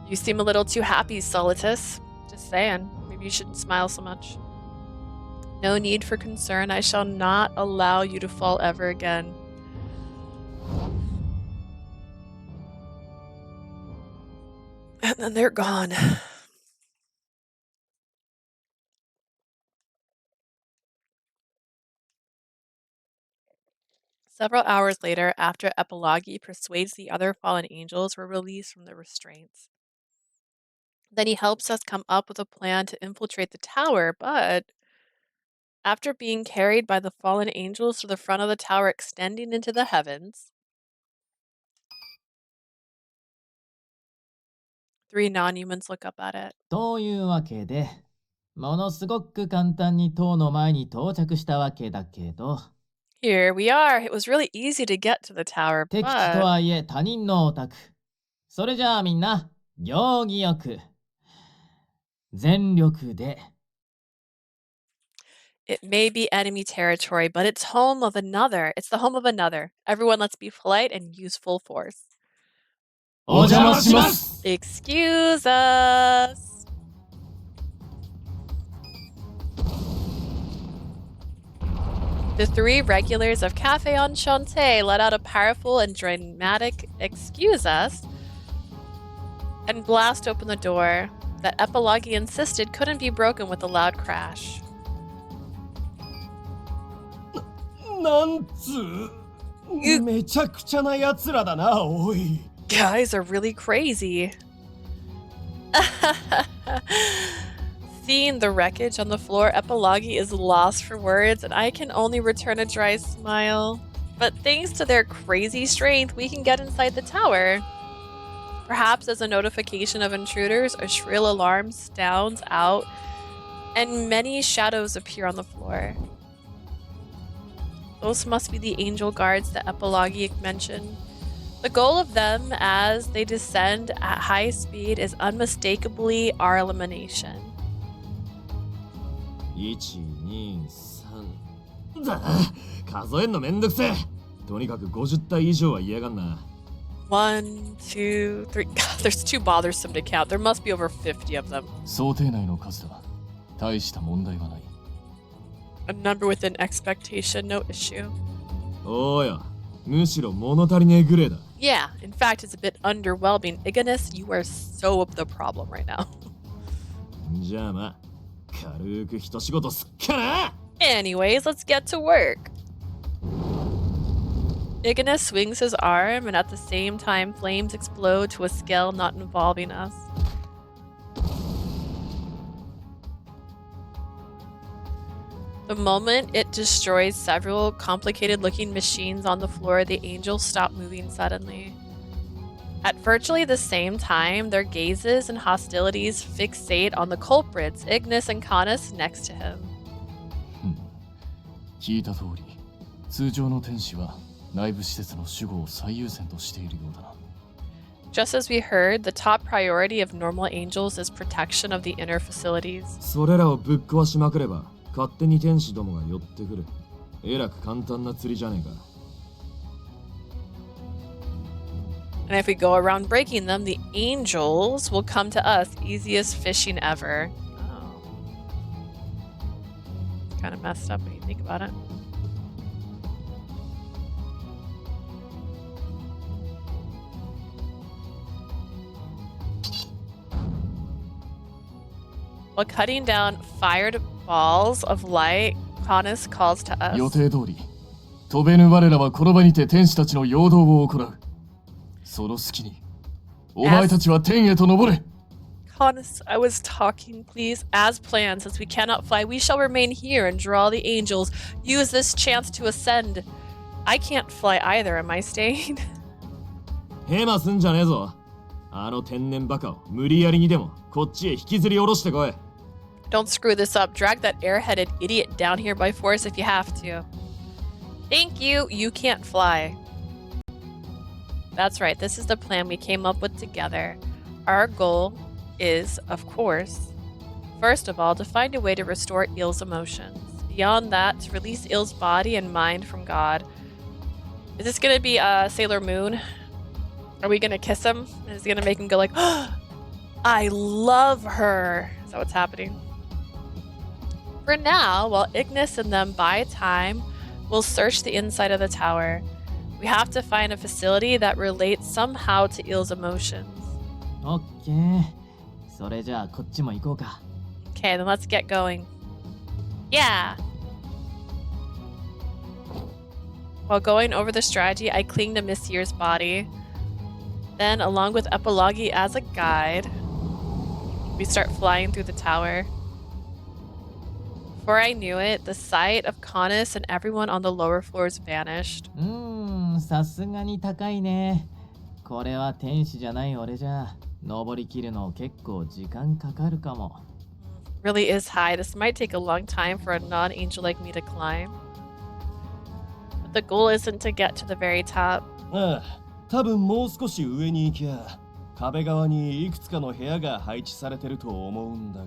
You seem a little too happy, Solitus. Just saying. Maybe you shouldn't smile so much. No need for concern. I shall not allow you to fall ever again. And then they're gone. Several hours later, after Epilogi persuades the other fallen angels, we're released from the restraints. Then he helps us come up with a plan to infiltrate the tower, but after being carried by the fallen angels to the front of the tower extending into the heavens, 3 non-humans look up at it. というわけで、ものすごく簡単に塔の前に到着したわけだけど、 Here we are. It was really easy to get to the tower, 敵地と but はいえ他人のオタク。それじゃあみんな、行儀よく、全力で。 it may be enemy territory, but it's home of another. It's the home of another. Everyone, let's be polite and use full force. お邪魔します。 Excuse us. The 3 regulars of Cafe Enchante let out a powerful and dramatic "excuse us" and blast open the door that Epilogi insisted couldn't be broken with a loud crash. なんつう、めちゃくちゃな奴らだな、おい。Guys are really crazy. Seeing the wreckage on the floor, Epilogi is lost for words, and I can only return a dry smile. But thanks to their crazy strength, we can get inside the tower. Perhaps as a notification of intruders, a shrill alarm sounds out, and many shadows appear on the floor. Those must be the angel guards that Epilogi mentioned. The goal of them as they descend at high speed is unmistakably our elimination. 1、2、3。だ、数えんのめんどくせえ。とにかく50体以上は嫌がんな。1, 2, 3. God, there's too bothersome to count. There must be over 50 of them. 想定内の数だ。大した問題はない。A number within expectation, no issue. おや、むしろ物足りねえぐれえだ。Yeah, in fact, it's a bit underwhelming. Iganus, you are so of the problem right now. じゃあまあ、軽く一仕事すっかな。 Anyways, let's get to work. Iganus swings his arm, and at the same time, flames explode to a scale not involving us. The moment it destroys several complicated-looking machines on the floor, the angels stop moving suddenly. At virtually the same time, their gazes and hostilities fixate on the culprits, Ignis and Canis, next to him. 聞いた通り、通常の天使は内部施設の守護を最優先としているようだな。Just as we heard, the top priority of normal angels is protection of the inner facilities. それらをぶっ壊しまくれば、勝手に天使どもが寄ってくる。えらく簡単な釣りじゃねえか。And if we go around breaking them, the angels will come to us. Easiest fishing ever. Oh. Kind of messed up when you think about it. While cutting down fired balls of light, Canis calls to us. 予定通り、飛べぬ我らはこの場にて天使たちの陽動を行う。その隙に、お前たちは天へと昇れ。Honest, I was talking, please. As planned, since we cannot fly, we shall remain here and draw the angels. Use this chance to ascend. I can't fly either, am I staying? ヘマすんじゃねえぞ。あの天然バカを無理やりにでもこっちへ引きずり下ろしてこい。Don't screw this up. Drag that airheaded idiot down here by force if you have to. Thank you. You can't fly. That's right. This is the plan we came up with together. Our goal is, of course, first of all, to find a way to restore Eel's emotions. Beyond that, to release Eel's body and mind from God. Is this gonna be Sailor Moon? Are we gonna kiss him? Is it gonna make him go like, oh, I love her? Is that what's happening? For now, while Ignis and them buy time, we'll search the inside of the tower. We have to find a facility that relates somehow to Eel's emotions. オッケー。それじゃあこっちも行こうか。Okay, then let's get going. Yeah! While going over the strategy, I cling to Messier's body. Then, along with Epilogi as a guide, we start flying through the tower. Before I knew it, the sight of Canis and everyone on the lower floors vanished. さすがに高いね。これは天使じゃない俺じゃ登りきるの結構時間かかるかも。Really is high. This might take a long time for a non-angel like me to climb. But the goal isn't to get to the very top. ああ、多分もう少し上に行きゃ壁側にいくつかの部屋が配置されてると思うんだが。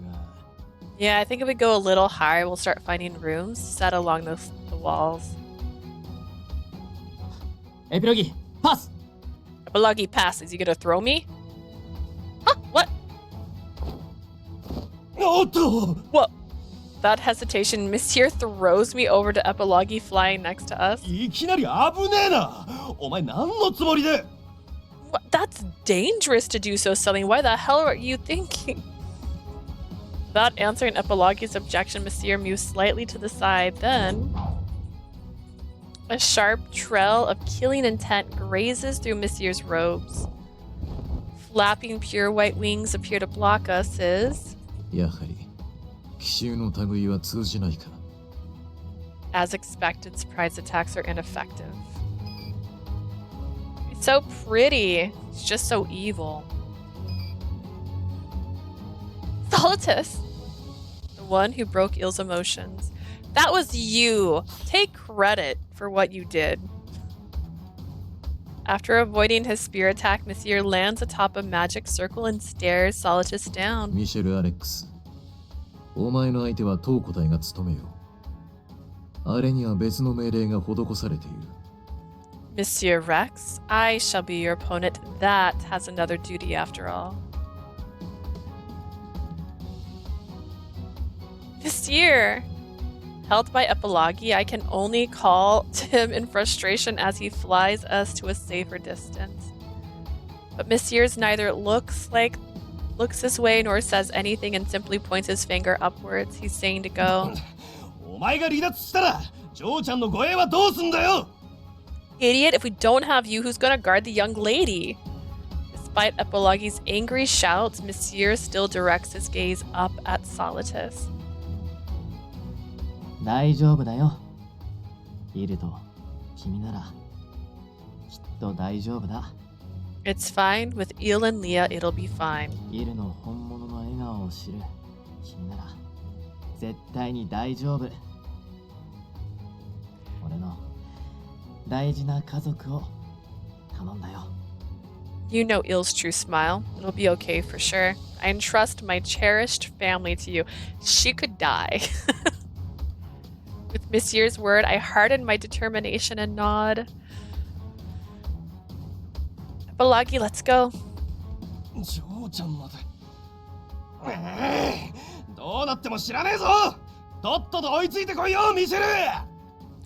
Yeah, I think if we go a little higher, we'll start finding rooms set along the walls. エピロギ、パス Epilogi pass. Is he gonna throw me? Huh? What? おっと Whoa. That hesitation, Monsieur throws me over to Epilogi flying next to us. いきなり危ねえな。お前何のつもりで What? That's dangerous to do so suddenly. Why the hell are you thinking? Without answering Epilogi's objection, Monsieur moves slightly to the side. Then, a sharp trail of killing intent grazes through Monsieur's robes. Flapping pure white wings appear to block us. Is やはり奇襲の類は通じないか。 as expected, surprise attacks are ineffective. It's so pretty. It's just so evil. Solitus, the one who broke Eel's emotions. That was you. Take credit for what you did. After avoiding his spear attack, Monsieur lands atop a magic circle and stares Solitus down. ミシェル・アレックス、お前の相手は当個体が務めよう。あれには別の命令が施されている。Monsieur Rex, I shall be your opponent. That has another duty after all. Monsieur! Held by Epilogi, I can only call to him in frustration as he flies us to a safer distance. But Monsieur's neither looks this way nor says anything and simply points his finger upwards. He's saying to go. お前が離脱したらジョーちゃんの護衛はどうすんだよ Idiot, if we don't have you, who's gonna guard the young lady? Despite Epilogi's angry shouts, Monsieur still directs his gaze up at Solitus. 大丈夫だよ。イルと君ならきっと大丈夫だ。It's fine. With Eel and Leah, it'll be fine. イルの本物の笑顔を知る君なら絶対に大丈夫。俺の大事な家族を頼んだよ。You know Eel's true smile. It'll be okay for sure. I entrust my cherished family to you. She could die. With Monsieur's word, I harden my determination and nod. Epilogi, let's go. ジョーちゃんまでどうなっても知らねえぞとっとと追いついてこいよミシェル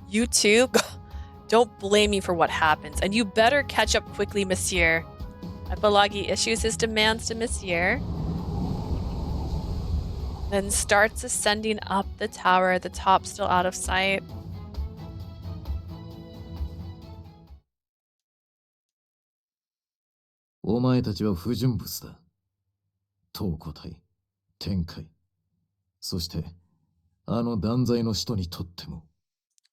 You too? Don't blame me for what happens, and you better catch up quickly, Monsieur. Epilogi issues his demands to Monsieur, then starts ascending up the tower, the top still out of sight. "お前たちは不純物だ。東古体、天界、そしてあの断罪の使徒にとっても。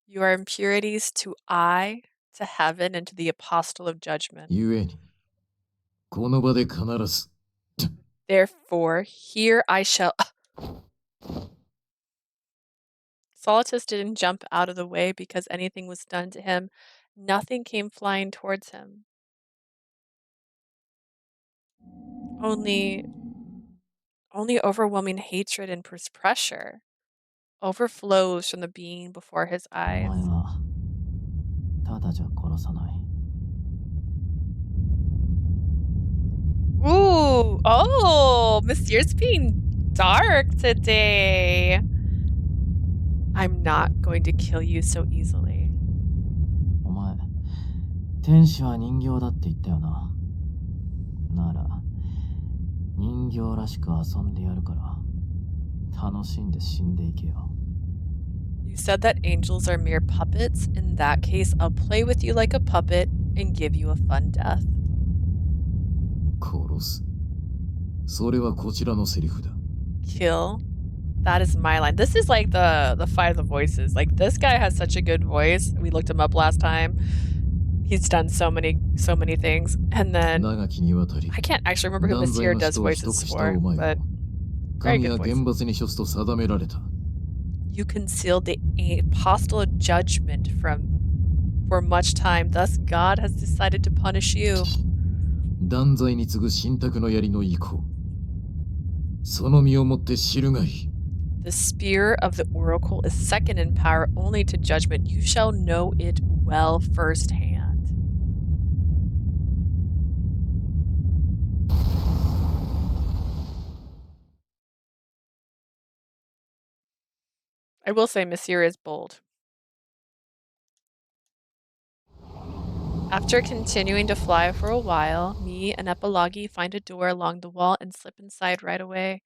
You are impurities to I, to heaven, and to the apostle of judgment. ゆえにこの場で必ず Therefore, here I shall. Solitus didn't jump out of the way because anything was done to him. Nothing came flying towards him. Only overwhelming hatred and pressure overflows from the being before his お eyes. 前はただじゃ殺さない。 Ooh, oh, Monsieur's being dark today. I'm not going to kill you so easily. お前、天使は人形だって言ったよな。なら、人形らしく遊んでやるから、楽しんで死んでいけよ。You said that angels are mere puppets. In that case, I'll play with you like a puppet and give you a fun death. 殺す。それはこちらのセリフだ。 Kill. That is my line. This is like the fight of the voices. Like, this guy has such a good voice. We looked him up last time. He's done so many things. And then 長きにわたり I can't actually remember who 断罪 Monsieur の does 使徒を取 voices 得した for, お前 but を very 神 good は voices. 厳罰に処すと定められた。 You concealed the apostle of judgment for much time. Thus, God has decided to punish you. 断罪に次ぐ信託の槍の意向。その身をもって知るがいい。 The spear of the oracle is second in power only to judgment. You shall know it well firsthand. I will say Monsieur is bold. After continuing to fly for a while, me and Epilogi find a door along the wall and slip inside right away.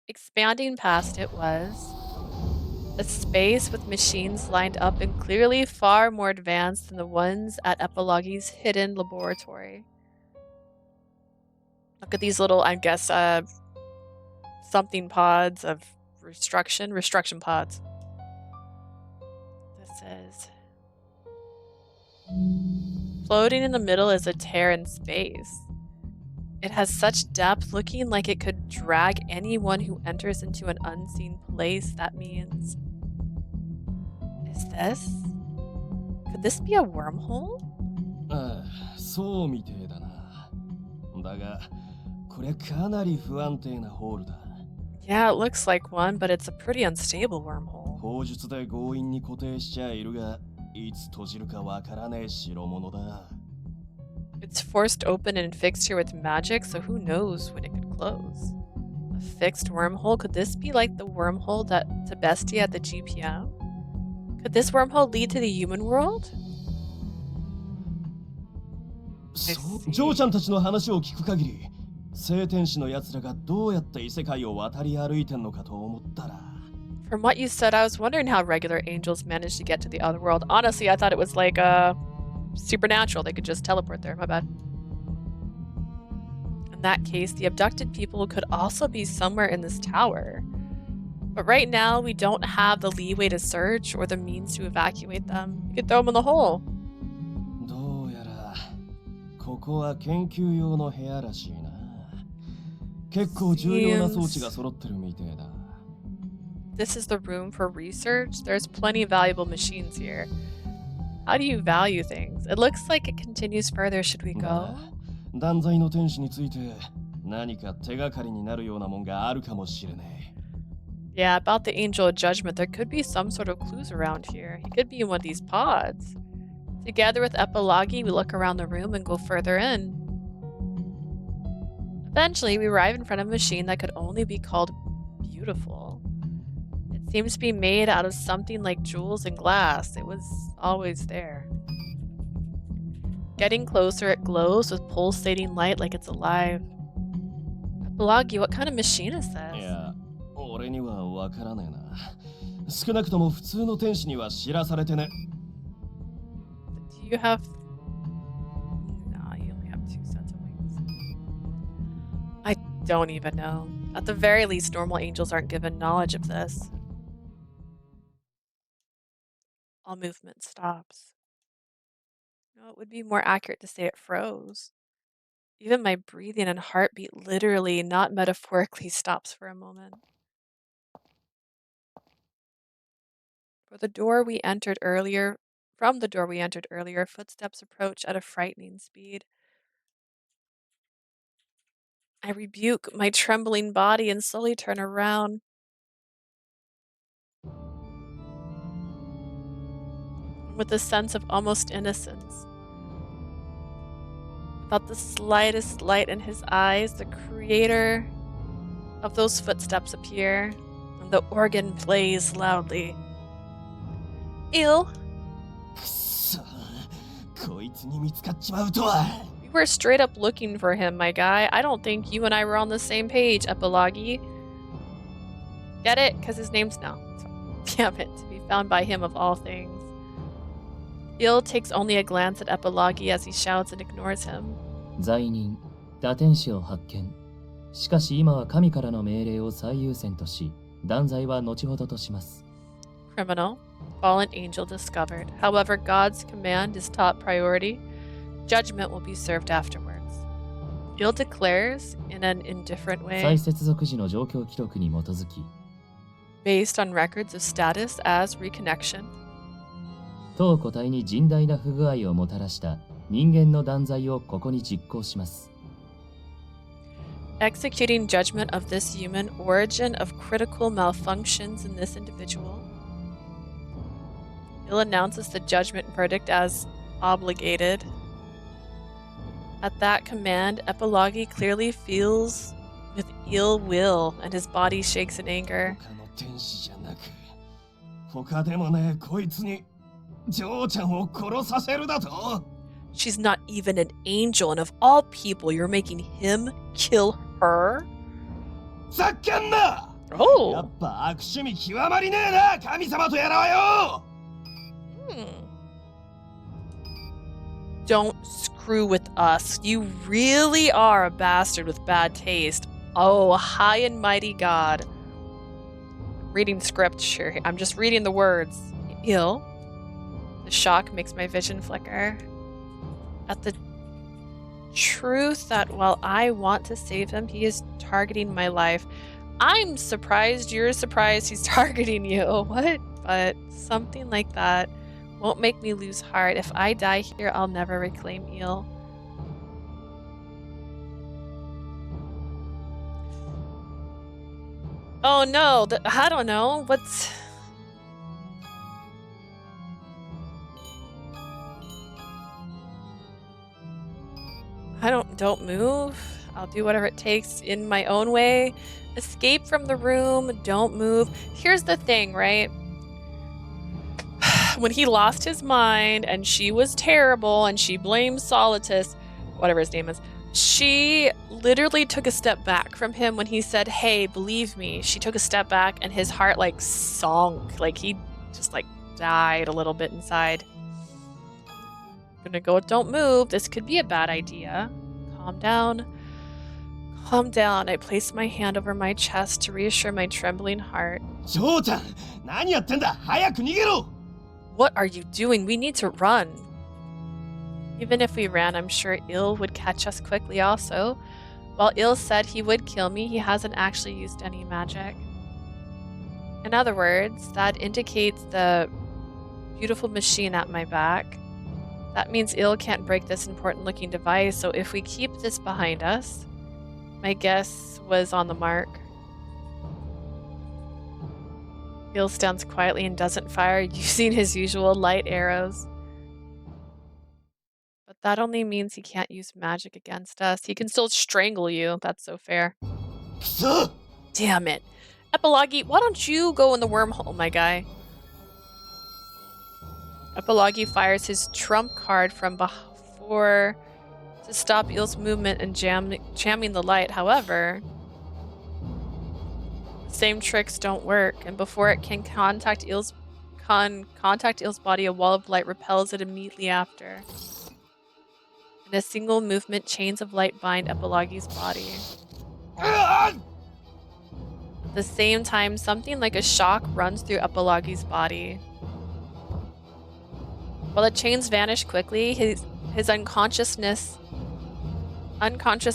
Expanding past it was a space with machines lined up and clearly far more advanced than the ones at Epilogi's hidden laboratory. Look at these little, I guess, something pods of restruction pods. This is... Floating in the middle is a tear in space. It has such depth, looking like it could drag anyone who enters into an unseen place. That means... Is this? Could this be a wormhole? ああ、そうみてえだな。だが、これかなり不安定なホールだ。Yeah, it looks like one, but it's a pretty unstable wormhole. 砲術で強引に固定しちゃいるが、いつ閉じるかわからねえ代物だ。It's forced open and fixed here with magic, so who knows when it could close. A fixed wormhole? Could this be like the wormhole that to Bestia at the GPM? Could this wormhole lead to the human world? そう、ジョーちゃんたちの話を聞く限り、聖天使の奴らがどうやって異世界を渡り歩いてんのかと思ったら。From what you said, I was wondering how regular angels managed to get to the other world. Honestly, I thought it was like supernatural. They could just teleport there. My bad. In that case, the abducted people could also be somewhere in this tower. But right now, we don't have the leeway to search or the means to evacuate them. You could throw them in the hole. どうやら、ここは研究用の部屋らしいな。結構重要な装置が揃ってるみてえだ。This is the room for research. There's plenty of valuable machines here. How do you value things? It looks like it continues further. Should we go? 断罪の天使について何か手がかりになるようなもんがあるかもしれねえ。Yeah, about the angel of judgment, there could be some sort of clues around here. He could be in one of these pods. Together with Epilogi, we look around the room and go further in. Eventually, we arrive in front of a machine that could only be called beautiful. It seems to be made out of something like jewels and glass. It was always there. Getting closer, it glows with pulsating light like it's alive. Epilogi, what kind of machine is this? いや、俺にはわからねえな。少なくとも普通の天使には知らされてね。Do you have... Nah, you only have 2 sets of wings. I don't even know. At the very least, normal angels aren't given knowledge of this. All movement stops. No, it would be more accurate to say it froze. Even my breathing and heartbeat literally, not metaphorically, stops for a moment. From the door we entered earlier, footsteps approach at a frightening speed. I rebuke my trembling body and slowly turn around. With a sense of almost innocence. Without the slightest light in his eyes, the creator of those footsteps appear, and the organ plays loudly. Ill. くっそこいつに見つかっちまうとは You were straight up looking for him, my guy. I don't think you and I were on the same page, Epilogi. Get it? Because his name's no. Damn it, to be found by him of all things. Ill takes only a glance at Epilogi as he shouts and ignores him. 罪人、打天使を発見。しかし今は神からの命令を最優先とし、断罪は後ほどとします。Criminal, fallen angel discovered. However, God's command is top priority. Judgment will be served afterwards. Ill declares in an indifferent 再 way, 接続時の状況記録に基づき、 based on records of status as reconnection. 当個体に甚大な不具合をもたらした人間の断罪をここに実行します。 Executing judgment of this human origin of critical malfunctions in this individual. Ill announces the judgment verdict as obligated. At that command, Epilogi clearly feels with ill will and his body shakes in anger. 他の天使じゃなく他でもねこいつにジョーちゃんを殺させるだと She's not even an angel, and of all people, you're making him kill her? ざっけんなや Oh! っぱ悪趣味極まりねえな神様とやらはよ Don't screw with us. You really are a bastard with bad taste. Oh, high and mighty God. Reading script, sure. I'm just reading the words. Ill. The shock makes my vision flicker. At the truth that while I want to save him, he is targeting my life. I'm surprised you're surprised he's targeting you. What? But something like that won't make me lose heart. If I die here, I'll never reclaim Eel. Oh no, I don't know. What's... Don't move. I'll do whatever it takes in my own way. Escape from the room. Don't move. Here's the thing, right? When he lost his mind and she was terrible and she blamed Solitus, whatever his name is, she literally took a step back from him when he said, hey, believe me. She took a step back and his heart like sunk. Like he just like died a little bit inside. Gonna go with don't move. This could be a bad idea. Calm down. Calm down. I place my hand over my chest to reassure my trembling heart. ジョーちゃん何やってんだ早く逃げろ What are you doing? We need to run. Even if we ran, I'm sure Il would catch us quickly also. While Il said he would kill me, he hasn't actually used any magic. In other words, that indicates the beautiful machine at my back. That means Il can't break this important looking device, so if we keep this behind us, my guess was on the mark. Il stands quietly and doesn't fire using his usual light arrows. But that only means he can't use magic against us. He can still strangle you. That's so fair. くそ Damn it. Epilogi, why don't you go in the wormhole, my guy? Epilogi fires his trump card from before to stop Eel's movement and jamming the light. However, the same tricks don't work, and before it can contact Eel's body, a wall of light repels it immediately after. In a single movement, chains of light bind Epilogi's body. the same time, something like a shock runs through Apalagi's body. While the chains vanish quickly, his unconscious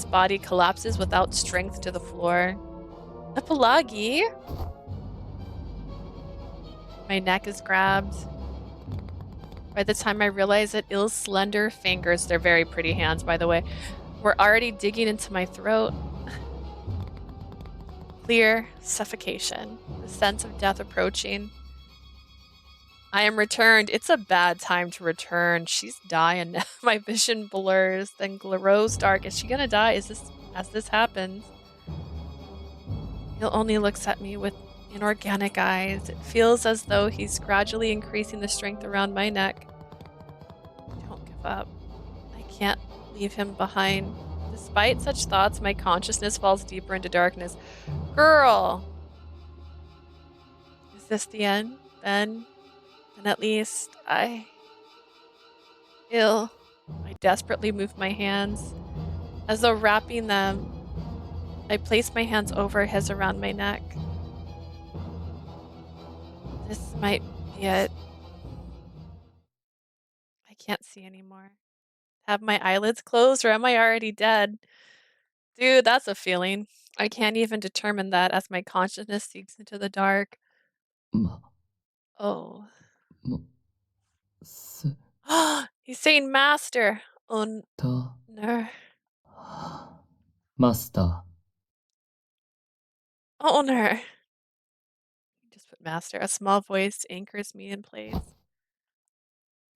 body collapses without strength to the floor. Apalagi? My neck is grabbed. By the time I realize it, Ill's slender fingers, they're very pretty hands by the way, were already digging into my throat. Clear suffocation, the sense of death approaching. I am returned. It's a bad time to return. She's dying now. My vision blurs, then grows dark. Is she gonna die? As this happens? He only looks at me with inorganic eyes. It feels as though he's gradually increasing the strength around my neck. Don't give up. I can't leave him behind. Despite such thoughts, my consciousness falls deeper into darkness. Girl! Is this the end? Then at least Ill. I desperately move my hands. As though wrapping them, I place my hands over his around my neck. This might be it. I can't see anymore. Have my eyelids closed or am I already dead? Dude, that's a feeling. I can't even determine that as my consciousness sinks into the dark. Oh. He's saying master. Owner. Master. Owner. Just put master. A small voice anchors me in place.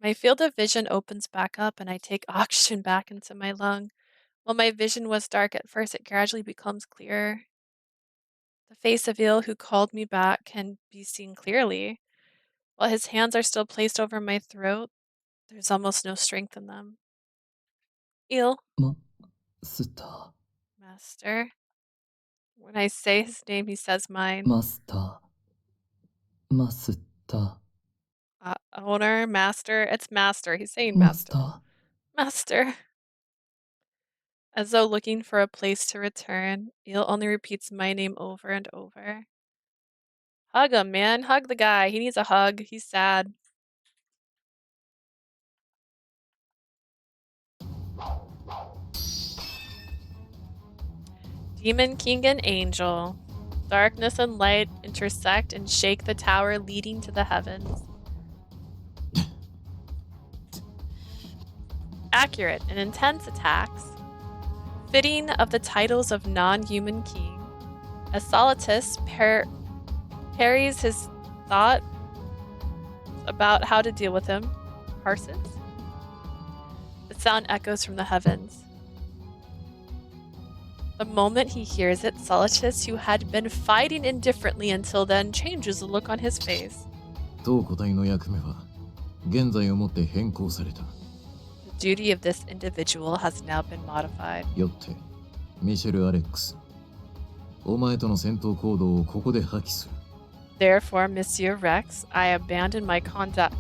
My field of vision opens back up and I take oxygen back into my lung. While my vision was dark at first, it gradually becomes clearer. The face of Il who called me back can be seen clearly. While his hands are still placed over my throat, there's almost no strength in them. Il. Master. When I say his name, he says mine. Master. Owner, master. It's master. He's saying master. Master. As though looking for a place to return, Il only repeats my name over and over. Hug him, man. Hug the guy. He needs a hug. He's sad. Demon King and Angel. Darkness and light intersect and shake the tower leading to the heavens. Accurate and intense attacks. Fitting of the titles of non-human king. As Solitus parries his thought about how to deal with him. Parsons? The sound echoes from the heavens. The moment he hears it, Solitus, who had been fighting indifferently until then, changes the look on his face. The duty of this individual has now been modified. Therefore, Monsieur Rex, I abandon my combat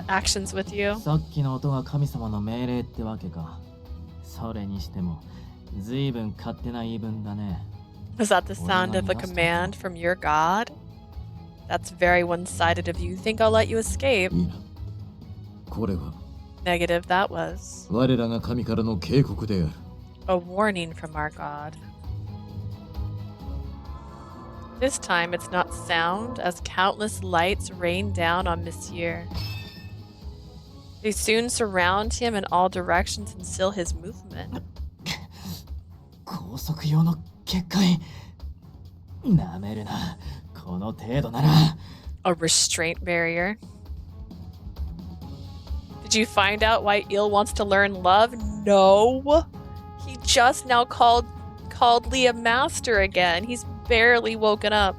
actions with you. さっきの音が神様の命令ってわけか。それにしても、ずいぶん勝手な言い分だね。Was that the sound of a command from your god? That's very one-sided of you. You think I'll let you escape? Negative, that was a warning from our god. This time it's not sound, as countless lights rain down on Monsieur. They soon surround him in all directions and seal his movement. 高速用の結界。なめるな。この程度なら。A restraint barrier. Did you find out why Il wants to learn love? No. He just now called Leah master again. He's barely woken up.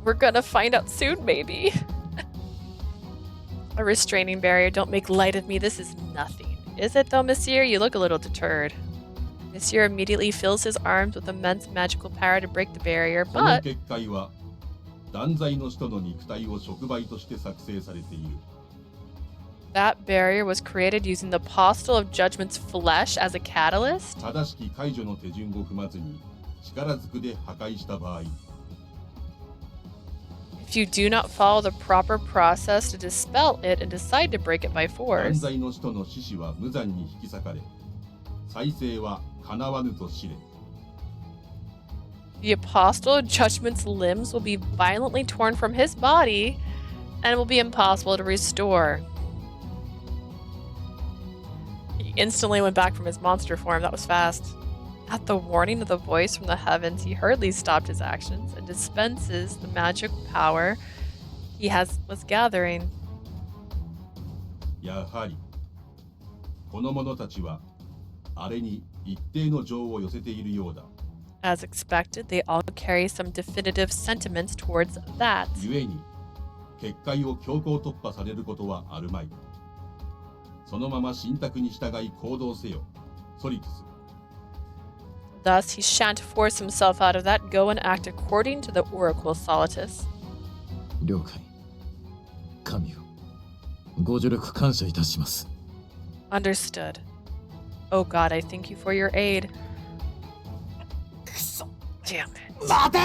We're gonna find out soon, maybe. A restraining barrier. Don't make light of me. This is nothing. Is it though, Monsieur? You look a little deterred. Monsieur immediately fills his arms with immense magical power to break the barrier, but... That barrier was created using the Apostle of Judgment's flesh as a catalyst? 力ずくで破壊した場合、 If you do not follow the proper process to dispel it and decide to break it by 断 force, 罪の使徒の志士は無残に引き裂かれ、再生は叶わぬと知れ。 the Apostle of Judgment's limbs will be violently torn from his body and will be impossible to restore. He instantly went back from his monster form. That was fast. At the warning of the voice from the heavens, he hurriedly stopped his actions and dispenses the magic power he was gathering. やはりこの者たちはあれに一定の情を寄せているようだ。 As expected, they all carry some definitive sentiments towards that. 故に結界を強行突破されることはあるまい。そのまま神託に従い行動せよ、ソリトス。 Thus, he shan't force himself out of that. Go and act according to the oracle, Solitus. 了解。神よ、ご助力感謝いたします。 Understood. Oh God, I thank you for your aid. くそ Damn it. 待て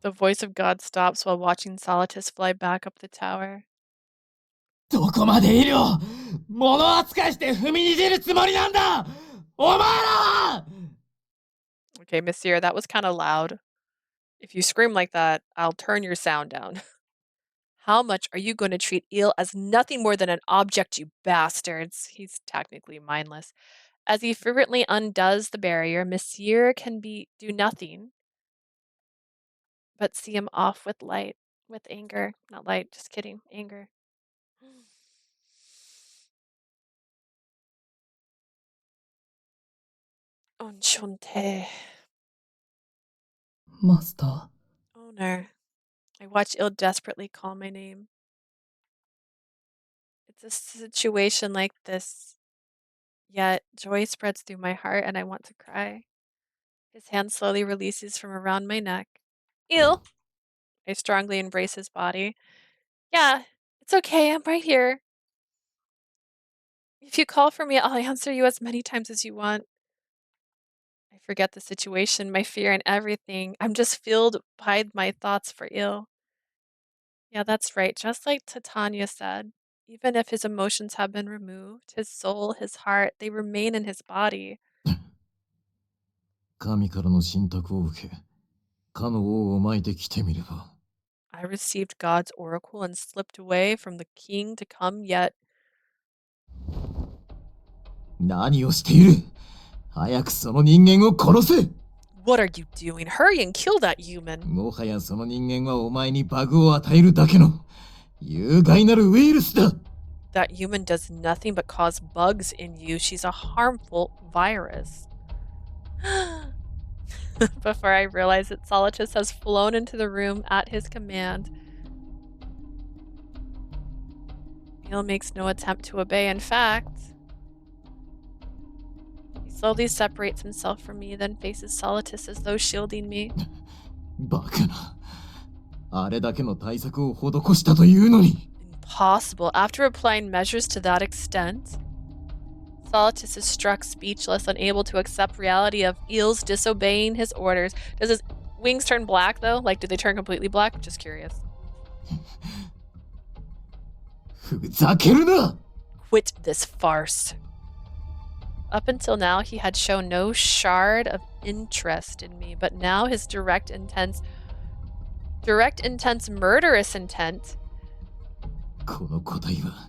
The voice of God stops while watching Solitus fly back up the tower. どこまで医療物扱いして踏みにじるつもりなんだお前らは Okay, Monsieur, that was kind of loud. If you scream like that, I'll turn your sound down. How much are you going to treat Eel as nothing more than an object, you bastards? He's technically mindless. As he fervently undoes the barrier, Monsieur can do nothing but see him off with anger. Not light, just kidding, anger. Enchante. マスタ Owner. I watch Ill desperately call my name. It's a situation like this. Yet joy spreads through my heart and I want to cry. His hand slowly releases from around my neck. Ill! I strongly embrace his body. Yeah, it's okay, I'm right here. If you call for me, I'll answer you as many times as you want. I forget the situation, my fear, and everything. I'm just filled by my thoughts for Ill. Yeah, that's right. Just like Titania said, even if his emotions have been removed, his soul, his heart, they remain in his body. 神からの信託を受け、かの王を巻いて来てみれば。I received God's oracle and slipped away from the king to come, yet 何をしている早くその人間を殺せ what are you doing? Hurry and kill that human. もはやその人間はお前にバグを与えるだけの有害なるウイルスだ That human does nothing but cause bugs in you. She's a harmful virus. Before I realize it, Solitus has flown into the room at his command. Neil makes no attempt to obey. In fact, he slowly separates himself from me, then faces Solitus as though shielding me. バカなあれだけの対策を施したというのに Impossible. After applying measures to that extent, Solitus is struck speechless, unable to accept reality of Eel's disobeying his orders. Does his wings turn black, though? Like, do they turn completely black? Just curious. ふざけるな Quit this farce. Up until now, he had shown no shard of interest in me, but now his direct, intense, murderous intent. この個体は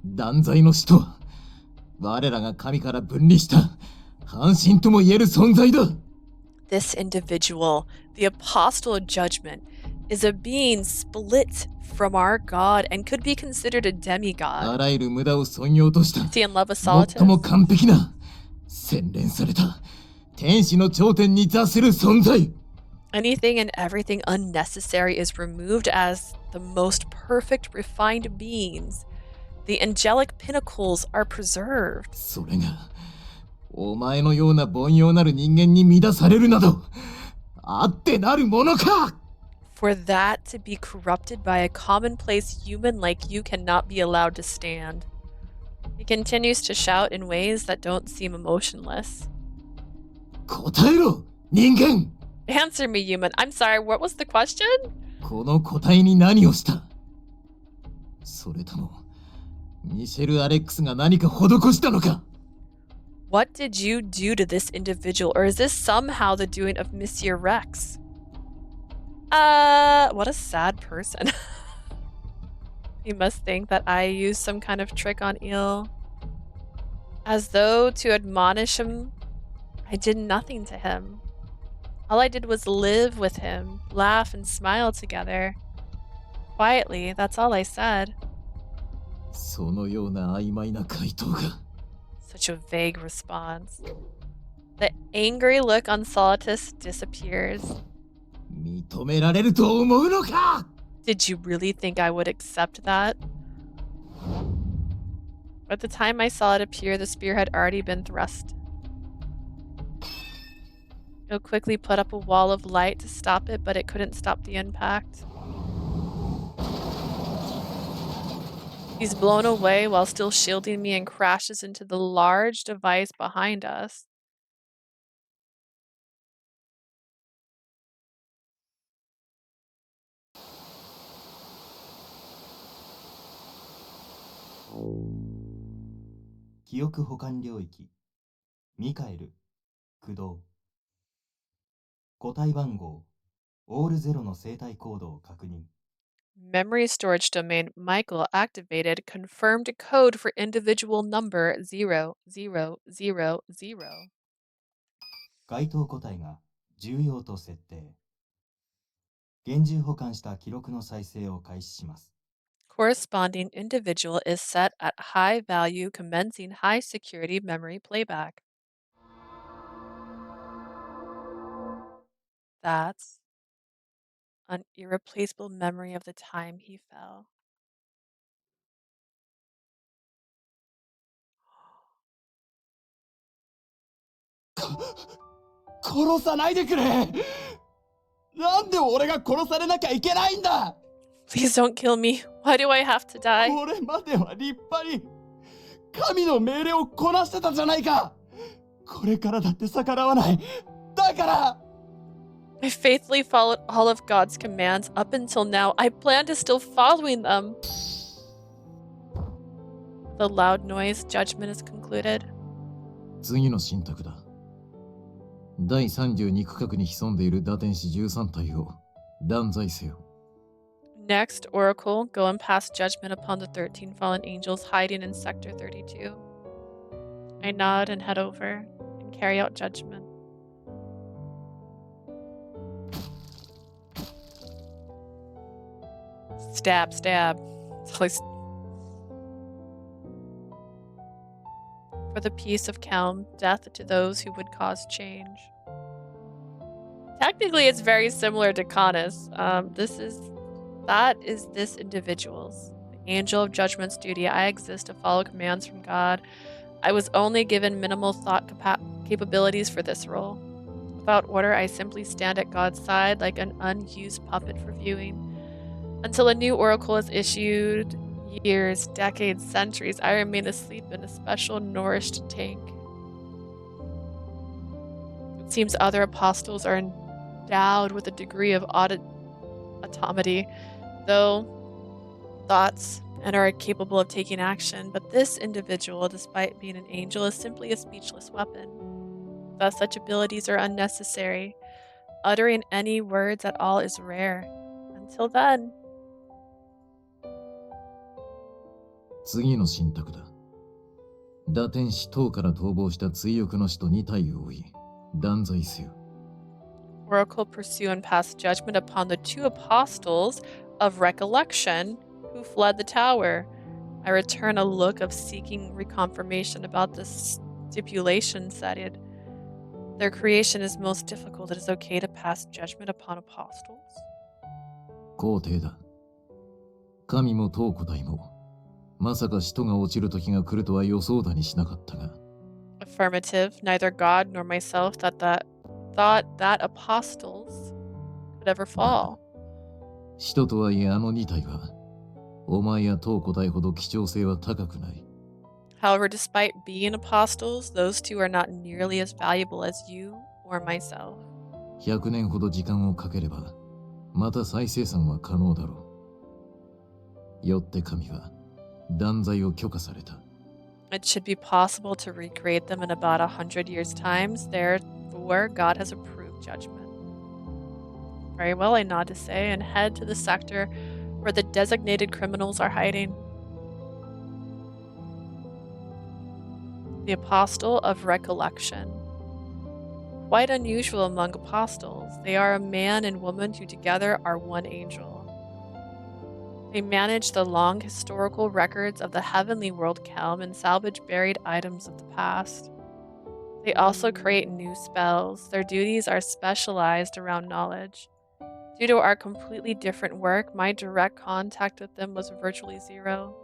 断罪の使徒我らが神から分離した半身とも言える存在だ This individual, the Apostle of Judgment, is a being split from our God and could be considered a あ demigod. らゆる無駄を削ぎ落とした Is he in love with 最も Solitus? 完璧な洗練された天使の頂点に座せる存在 Anything and everything unnecessary is removed as the most perfect, refined beings. The angelic pinnacles are preserved. それがお前のような凡庸なる人間に乱されるなどあってなるものか For that to be corrupted by a commonplace human like you cannot be allowed to stand. He continues to shout in ways that don't seem emotionless. 答えろ人間 Answer me, human. I'm sorry, what was the question? この個体に何をした？それともミシェル・アレックスが何か施したのか？ What did you do to this individual, or is this somehow the doing of Monsieur Rex? What a sad person. He must think that I used some kind of trick on Il. As though to admonish him, I did nothing to him. All I did was live with him, laugh and smile together. Quietly, that's all I said. そのような曖昧な回答が Such a vague response. The angry look on Solitus disappears. 認められると思うのか？ Did you really think I would accept that? At the time I saw it appear, the spear had already been thrust. It quickly put up a wall of light to stop it, but it couldn't stop the impact. He's blown away while still shielding me and crashes into the large device behind us. Memory storage domain Michael activated. Confirmed code for individual number 0000. 該当個体が重要と設定。厳重保管した記録の再生を開始します。 Corresponding individual is set at high value, commencing high security memory playback. That's an irreplaceable memory of the time he fell. 殺さないでくれ。なんで俺が殺されなきゃいけないんだ。 Please don't kill me. Why do I have to die? これまでは立派に神の命令をこなしてたじゃないか。これからだって逆らわない。だから。 I faithfully followed all of God's commands up until now. I plan to still following them. The loud noise, judgment is concluded. 次の信託だ。第32区画に潜んでいる打天使13体を断罪せよ。 Next, Oracle, go and pass judgment upon the 13 fallen angels hiding in Sector 32. I nod and head over and carry out judgment. Stab, stab. For the peace of Caelm, death to those who would cause change. Technically, it's very similar to Canis. That is this individual's. The angel of judgment's duty. I exist to follow commands from God. I was only given minimal thought capabilities for this role. Without order, I simply stand at God's side like an unused puppet for viewing. Until a new oracle is issued, years, decades, centuries, I remain asleep in a special nourished tank. It seems other apostles are endowed with a degree of autonomy, though thoughts and are capable of taking action, but this individual, despite being an angel, is simply a speechless weapon. Thus, such abilities are unnecessary. Uttering any words at all is rare. Until then. 次の信託だ。打天使等から逃亡した追憶の使徒2体を追い、断罪せよ。 Oracle, pursue and pass judgment upon the 2 apostles of recollection who fled the tower. I return a look of seeking reconfirmation about the stipulation cited. Their creation is most difficult. It is okay to pass judgment upon apostles? 皇帝だ。神も当古代も、まさか使徒が落ちる時が来るとは予想だにしなかったが。 Affirmative. Neither God nor myself thought that apostles could ever fall. 使徒とはいえあの2体は、お前や当古代ほど貴重性は高くない。 However, despite being apostles, those 2 are not nearly as valuable as you or myself. 100年ほど時間をかければまた再生産は可能だろう。よって神は断罪を許可された。 It should be possible to recreate them in about 100 years' times. Therefore, God has approved judgment. Very well, I nod to say, and head to the sector where the designated criminals are hiding. The Apostle of Recollection. Quite unusual among apostles. They are a man and woman who together are one angel. They manage the long historical records of the Heavenly World of Caelm and salvage buried items of the past. They also create new spells. Their duties are specialized around knowledge. Due to our completely different work, my direct contact with them was virtually zero.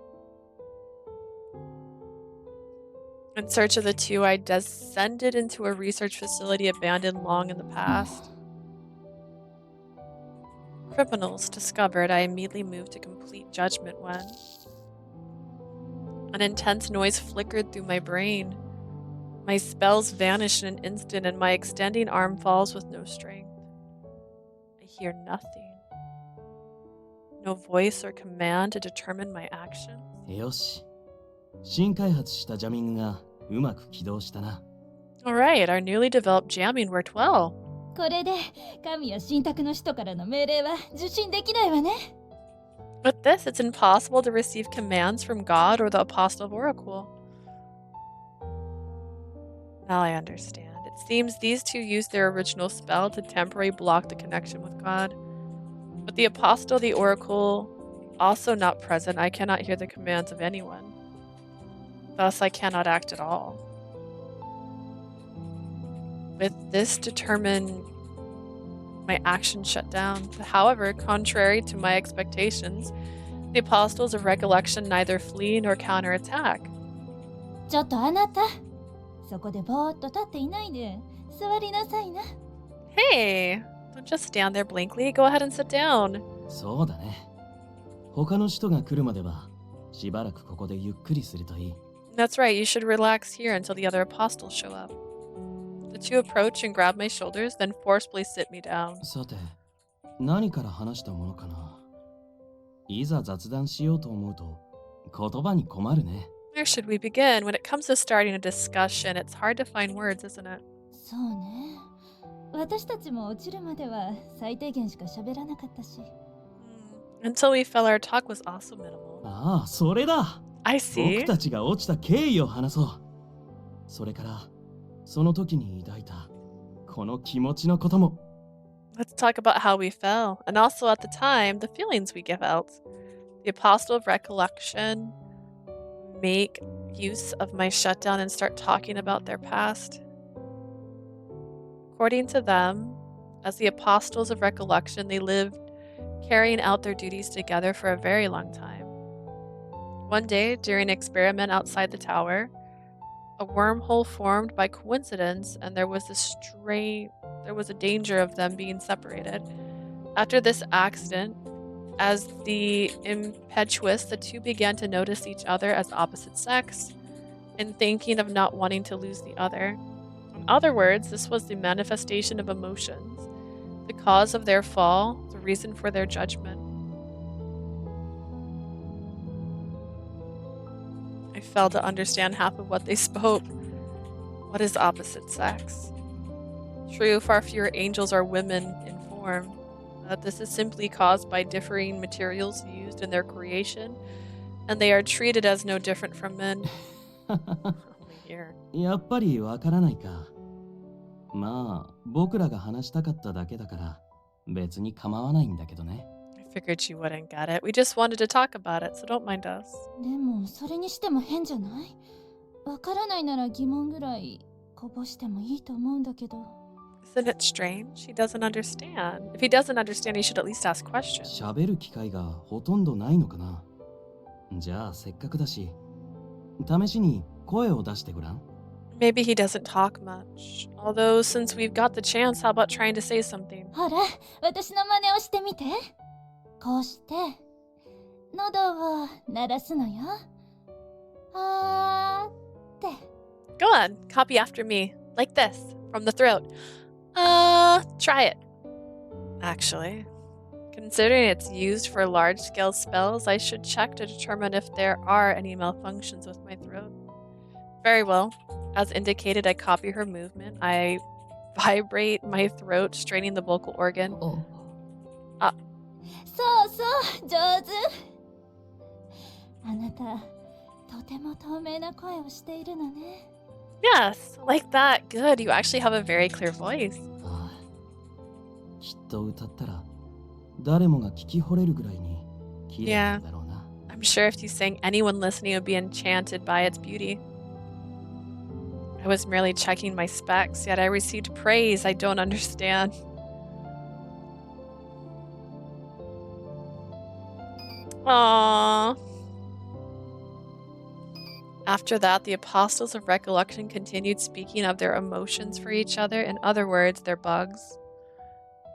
In search of the two, I descended into a research facility abandoned long in the past. Criminals discovered, I immediately moved to complete judgment when an intense noise flickered through my brain. My spells vanish in an instant and my extending arm falls with no strength. I hear nothing. No voice or command to determine my actions. よし。新開発したジャミングがうまく起動したな。Alright, our newly developed jamming worked well. これで神や神託の使徒からの命令は受信できないわね。 With this, it's impossible to receive commands from God or the Apostle of Oracle. Now I understand. It seems these two used their original spell to temporarily block the connection with God. With the Apostle of the Oracle also not present, I cannot hear the commands of anyone. Thus, I cannot act at all. With this determined, my actions shut down. However, contrary to my expectations, the Apostles of Recollection neither flee nor counterattack. ちょっとあなた、そこでぼーっと立っていないで座りなさいな。 Hey, don't just stand there blankly. Go ahead and sit down. そうだね。他の人が来るまではしばらくここでゆっくりするといい。That's right, you should relax here until the other apostles show up. The two approach and grab my shoulders, then forcibly sit me down. さて、何から話したものかな。いざ雑談しようと思うと言葉に困るね。Where should we begin? When it comes to starting a discussion, it's hard to find words, isn't it? そうね。私たちも落ちるまでは最低限しか喋らなかったし。Until we fell, our talk was also minimal. ああ、それだ。 I see. 僕たちが落ちた経緯を話そう。それからその時に抱いたこの気持ちのことも。 Let's talk about how we fell, and also at the time, the feelings we give out. The Apostle of Recollection make use of my shutdown and start talking about their past. According to them, as the Apostles of Recollection, they lived carrying out their duties together for a very long time. One day, during an experiment outside the tower, a wormhole formed by coincidence, and there was a danger of them being separated. After this accident, as the impetuous, the two began to notice each other as opposite sex, and thinking of not wanting to lose the other. In other words, this was the manifestation of emotions, the cause of their fall, the reason for their judgment. I failed to understand half of what they spoke. What is opposite sex? True, far fewer angels are women in form. This is simply caused by differing materials used in their creation, and they are treated as no different from men. Here. やっぱりわからないか。まあ、僕らが話したかっただけだから別に構わないんだけどね。I figured you wouldn't get it. We just wanted to talk about it, so don't mind us. でもそれにしても変じゃない？わからないなら疑問ぐらいこぼしてもいいと思うんだけど。Isn't it strange? He doesn't understand. If he doesn't understand, he should at least ask questions. 喋る機会がほとんどないのかな。じゃあせっかくだし、試しに声を出してごらん。Maybe he doesn't talk much. Although, since we've got the chance, how about trying to say something? ほら、私の真似をしてみて。こうして喉を鳴らすのよ。あーって。 Go on, copy after me. Like this, from the throat. Try it. Actually, considering it's used for large-scale spells, I should check to determine if there are any malfunctions with my throat. Very well. As indicated, I copy her movement. I vibrate my throat, straining the vocal organ.そうそう、上手。あなた、とても透明な声をしているのね。Yes, like that. Good. You actually have a very clear voice. ああ、きっと歌ったら誰もが聞き惚れるぐらいに綺麗なんだろうな。I'm sure if you sang, anyone listening would be enchanted by its beauty. I was merely checking my specs, yet I received praise I don't understand. Aww. After that, the Apostles of Recollection continued speaking of their emotions for each other, in other words, their bugs.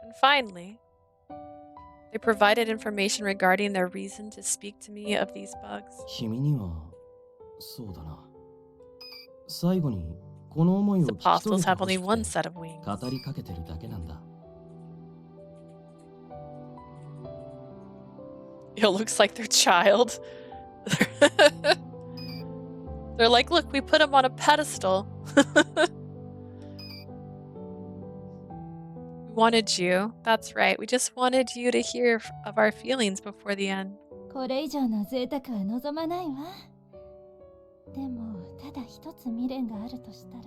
And finally, they provided information regarding their reason to speak to me of these bugs. 君にはそうだな。最後にこの思いを The 聞き取 Apostles れて have ほ only し one く set of wings. て語りかけてるだけなんだ。It looks like their child. They're like, look, we put him on a pedestal. We wanted you. That's right. We just wanted you to hear of our feelings before the end. これ以上の贅沢は望まないわ。でも、ただ一つ未練があるとしたら。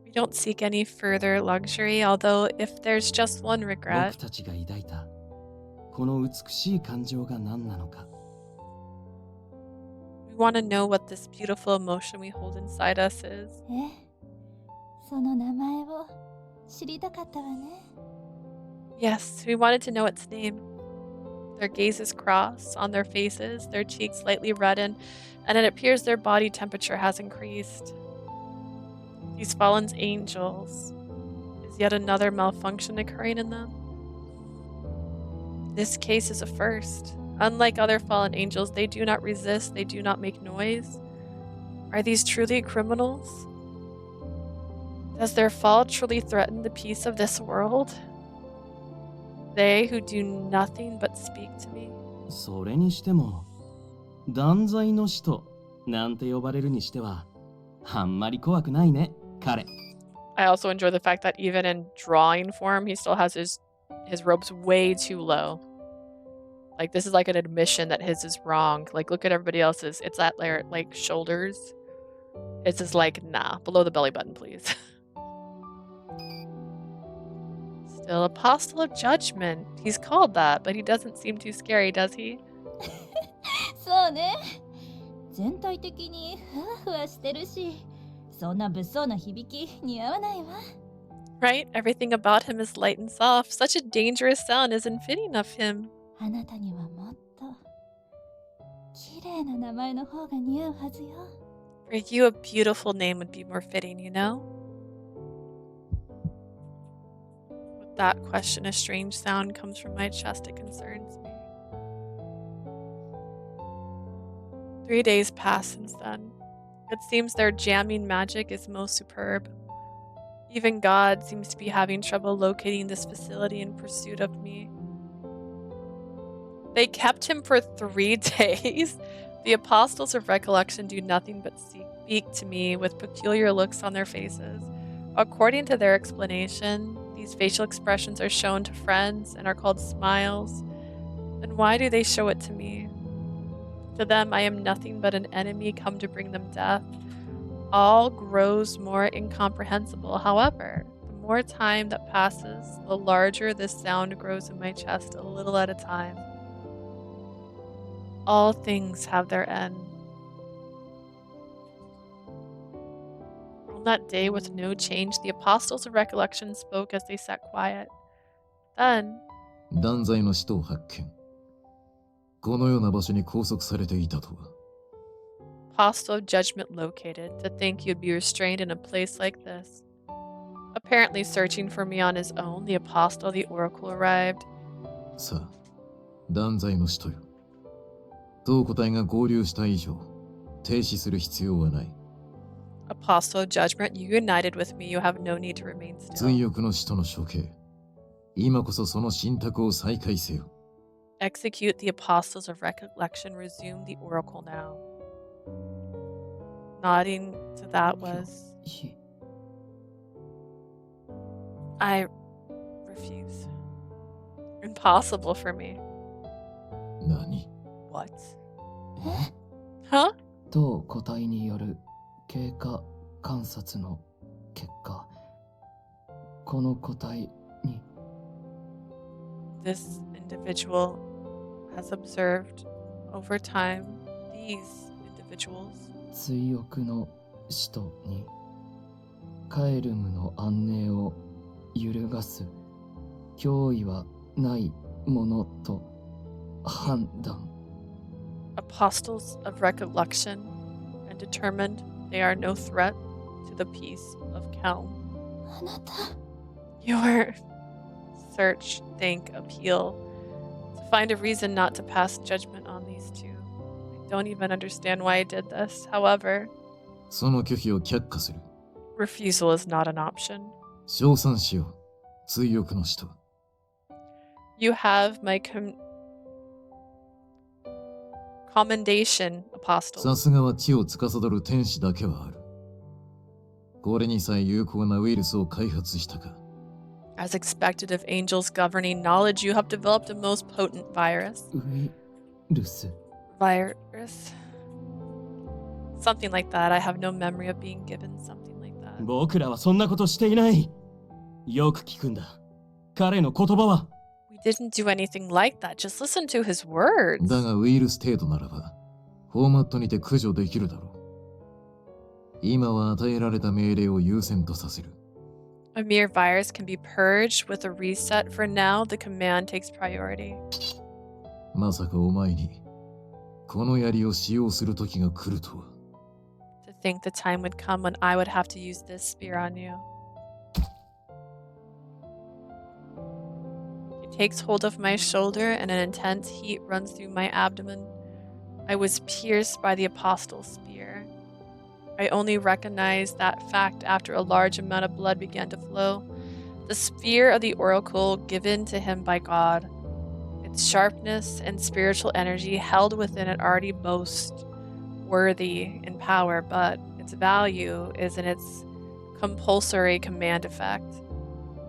We don't seek any further luxury, although if there's just one 僕 regret, たちが抱いたこの美しい感情が何なのか。 we want to know what this beautiful emotion we hold inside us is. その名前を知りたかったわね。 Yes, we wanted to know its name. Their gazes cross on their faces, their cheeks slightly redden, and it appears their body temperature has increased. These fallen angels. Is yet another malfunction occurring in them? This case is a first. Unlike other fallen angels, they do not resist, they do not make noise. Are these truly criminals? Does their fall truly threaten the peace of this world? They who do nothing but speak to me. それにしても断罪の使徒なんて呼ばれるにしてはあんまり怖くないね彼。 I also enjoy the fact that even in drawing form, he still has his robes way too low. Like, this is like an admission that his is wrong. Like, look at everybody else's. It's at their, like, shoulders. It's just like, nah, below the belly button, please. Still Apostle of Judgment. He's called that, but he doesn't seem too scary, does he? そうね。全体的にふわふわしてるし、そんな物騒な響き似合わないわ。Right? Everything about him is light and soft. Such a dangerous sound isn't fitting of him. あなたにはもっと綺麗な名前の方が似合うはずよ。For you, a beautiful name would be more fitting, you know? With that question, a strange sound comes from my chest. It concerns me. 3 days pass since then. It seems their jamming magic is most superb. Even God seems to be having trouble locating this facility in pursuit of me. They kept him for 3 days. The Apostles of Recollection do nothing but speak to me with peculiar looks on their faces. According to their explanation, these facial expressions are shown to friends and are called smiles. Then why do they show it to me? To them, I am nothing but an enemy come to bring them death. All grows more incomprehensible. However, the more time that passes, the larger this sound grows in my chest, a little at a time. All things have their end. On that day, with no change, the Apostles of Recollection spoke as they sat quiet. Then, 断罪の使徒を発見。このような場所に拘束されていたとは。Apostle of Judgment located. To think you'd be restrained in a place like this. Apparently searching for me on his own, the Apostle of the Oracle arrived. さあ、断罪の使徒よ。当個体が合流した以上、停止する必要はない。Apostle of Judgment, you united with me. You have no need to remain 追 still. 憶の使徒の処刑。今こそその信託を再開せよ。 Execute the Apostles of Recollection. Resume the oracle now. Nodding to that was, I refuse. Impossible for me. 何？ What? Huh? 当個体による経過観察の結果、この個体に This individual has observed over time these individuals 追憶の使徒にカエルムの安寧を揺るがす脅威はないものと判断。 apostles of recollection and determined they are no threat to the peace of Caelm. あなた Your search, think, appeal to find a reason not to pass judgment on these two. I don't even understand why I did this. However, その拒否を却下する。 refusal is not an option. 称賛しよう。追憶の使徒。 You have my commendation, さ apostles. すがは地を司る天使だけはある。これにさえ有効なウイルスを開発したか。 As expected of angels governing knowledge, you have developed a most potent virus. ウイルス Virus? Something like that. I have no memory of being given something like that. 僕らはそんなことしていない。よく聞くんだ。彼の言葉は。We didn't do anything like that. Just listen to his words. だがウイルス程度ならば、フォーマットにて駆除できるだろう。今は与えられた命令を優先とさせる。 A mere virus can be purged with a reset. For now, the command takes priority. まさかお前に、この槍を使用する時が来るとは。 To think the time would come when I would have to use this spear on you. He takes hold of my shoulder and an intense heat runs through my abdomen. I was pierced by the apostle's spear. I only recognized that fact after a large amount of blood began to flow. The spear of the oracle given to him by God. Its sharpness and spiritual energy held within it already boast worthy in power, but its value is in its compulsory command effect.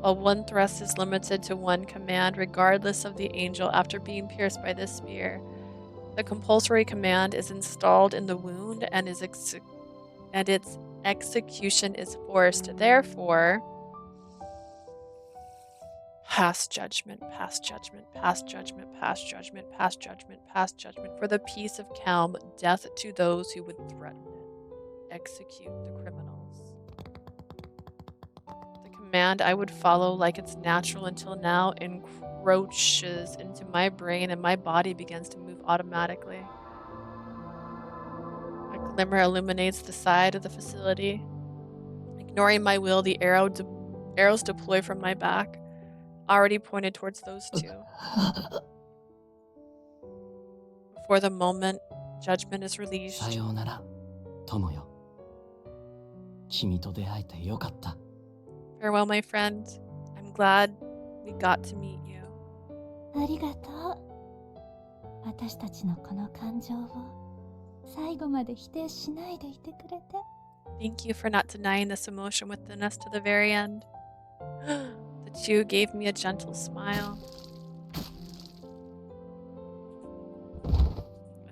While one thrust is limited to one command, regardless of the angel after being pierced by this spear, the compulsory command is installed in the wound and its execution is forced. Therefore, pass judgment, pass judgment, pass judgment, pass judgment, pass judgment, pass judgment. For the peace of Caelm, death to those who would threaten it. Execute the criminals. The command I would follow like it's natural until now encroaches into my brain and my body begins to move automatically. A glimmer illuminates the side of the facility. Ignoring my will, the arrows deploy from my back, already pointed towards those two. Before the moment judgment is さ released, ようなら、友よ。君と出会えてよかった。 farewell, my friend. I'm glad we got to meet you. ありがとう。私たちのこの感情を最後まで否定しないでいてくれて。Thank you for not denying this emotion within us to the very end. The two gave me a gentle smile.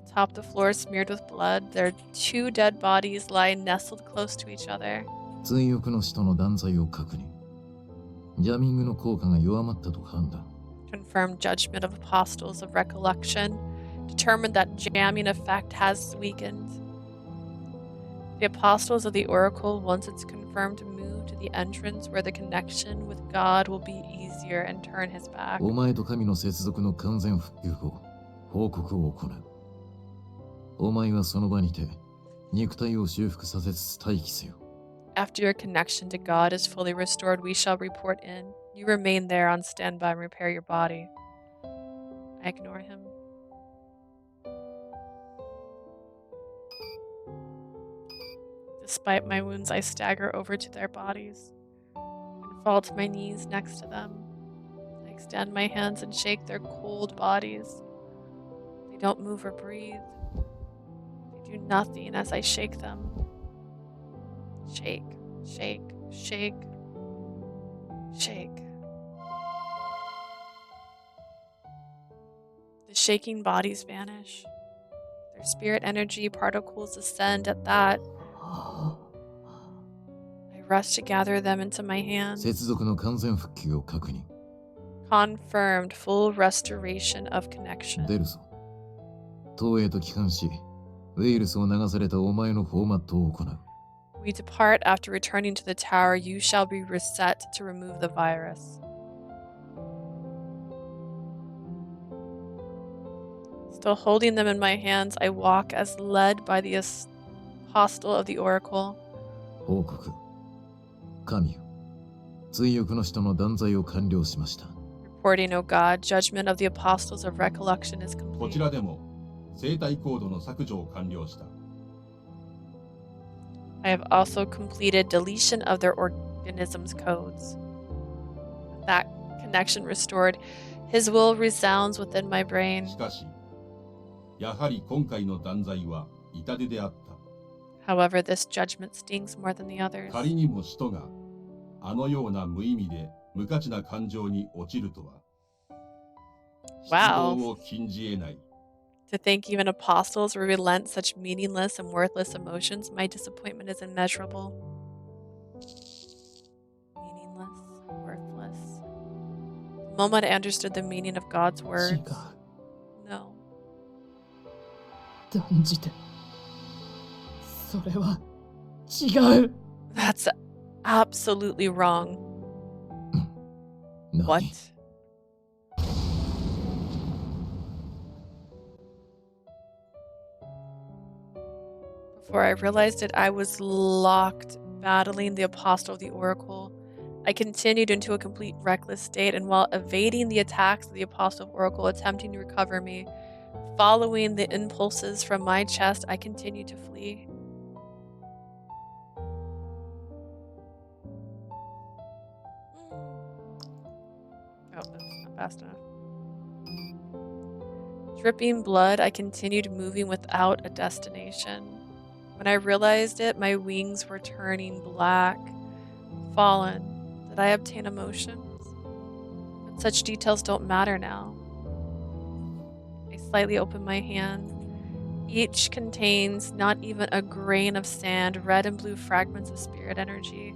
Atop the floor smeared with blood, their two dead bodies lie nestled close to each other. 追憶の使徒の断罪を確認。ジャミングの効果が弱まったと判断。 Confirmed judgment of apostles of recollection. Determined that jamming effect has weakened. The apostles of the oracle, once it's confirmed, to move to the entrance where the connection with God will be easier and turn his back. お前と神の接続の完全復旧後、報告を行う。お前はその場にて、肉体を修復させつつ待機せよ。 After your connection to God is fully restored, we shall report in. You remain there on standby and repair your body. I ignore him. Despite my wounds, I stagger over to their bodies and fall to my knees next to them. I extend my hands and shake their cold bodies. They don't move or breathe. They do nothing as I shake them. Shake, shake, shake, shake. The shaking bodies vanish. Their spirit energy particles ascend at that. I rush to gather them into my hands. 接続の完全復旧を確認。 Confirmed full restoration of connection. 出るぞ。東へと帰還し、ウェイルスを流されたお前のフォーマットを行う。 We depart after returning to the tower. You shall be reset to remove the virus. Still holding them in my hands, I walk as led by the apostle of the oracle. 報告。神よ。追憶の使徒の断罪を完了しました。 Reporting, O God, judgment of the apostles of recollection is こ complete. ちらでも生体コードの削除を完了した。 I have also completed deletion of their organism's codes. With that connection restored, his will resounds within my brain. しかし、やはり今回の断罪は痛手であった。 However, this judgment stings more than the others. 仮にも使徒があのような無意味で無価値な感情に落ちるとは。 Wow. 失望を禁じ得ない。 To think even apostles will relent such meaningless and worthless emotions, my disappointment is immeasurable. Meaningless, worthless. The moment I understood the meaning of God's 違 words. う。 No. 断じて。それは違う。 That's absolutely wrong. 何 What? Before I realized it, I was locked, battling the apostle of the oracle. I continued into a complete reckless state, and while evading the attacks of the apostle of oracle, attempting to recover me, following the impulses from my chest, I continued to flee. Oh, that's not fast enough. Dripping blood, I continued moving without a destination. When I realized it, my wings were turning black. Fallen. Did I obtain emotions? But such details don't matter now. I slightly open my hand. Each contains not even a grain of sand, red and blue fragments of spirit energy.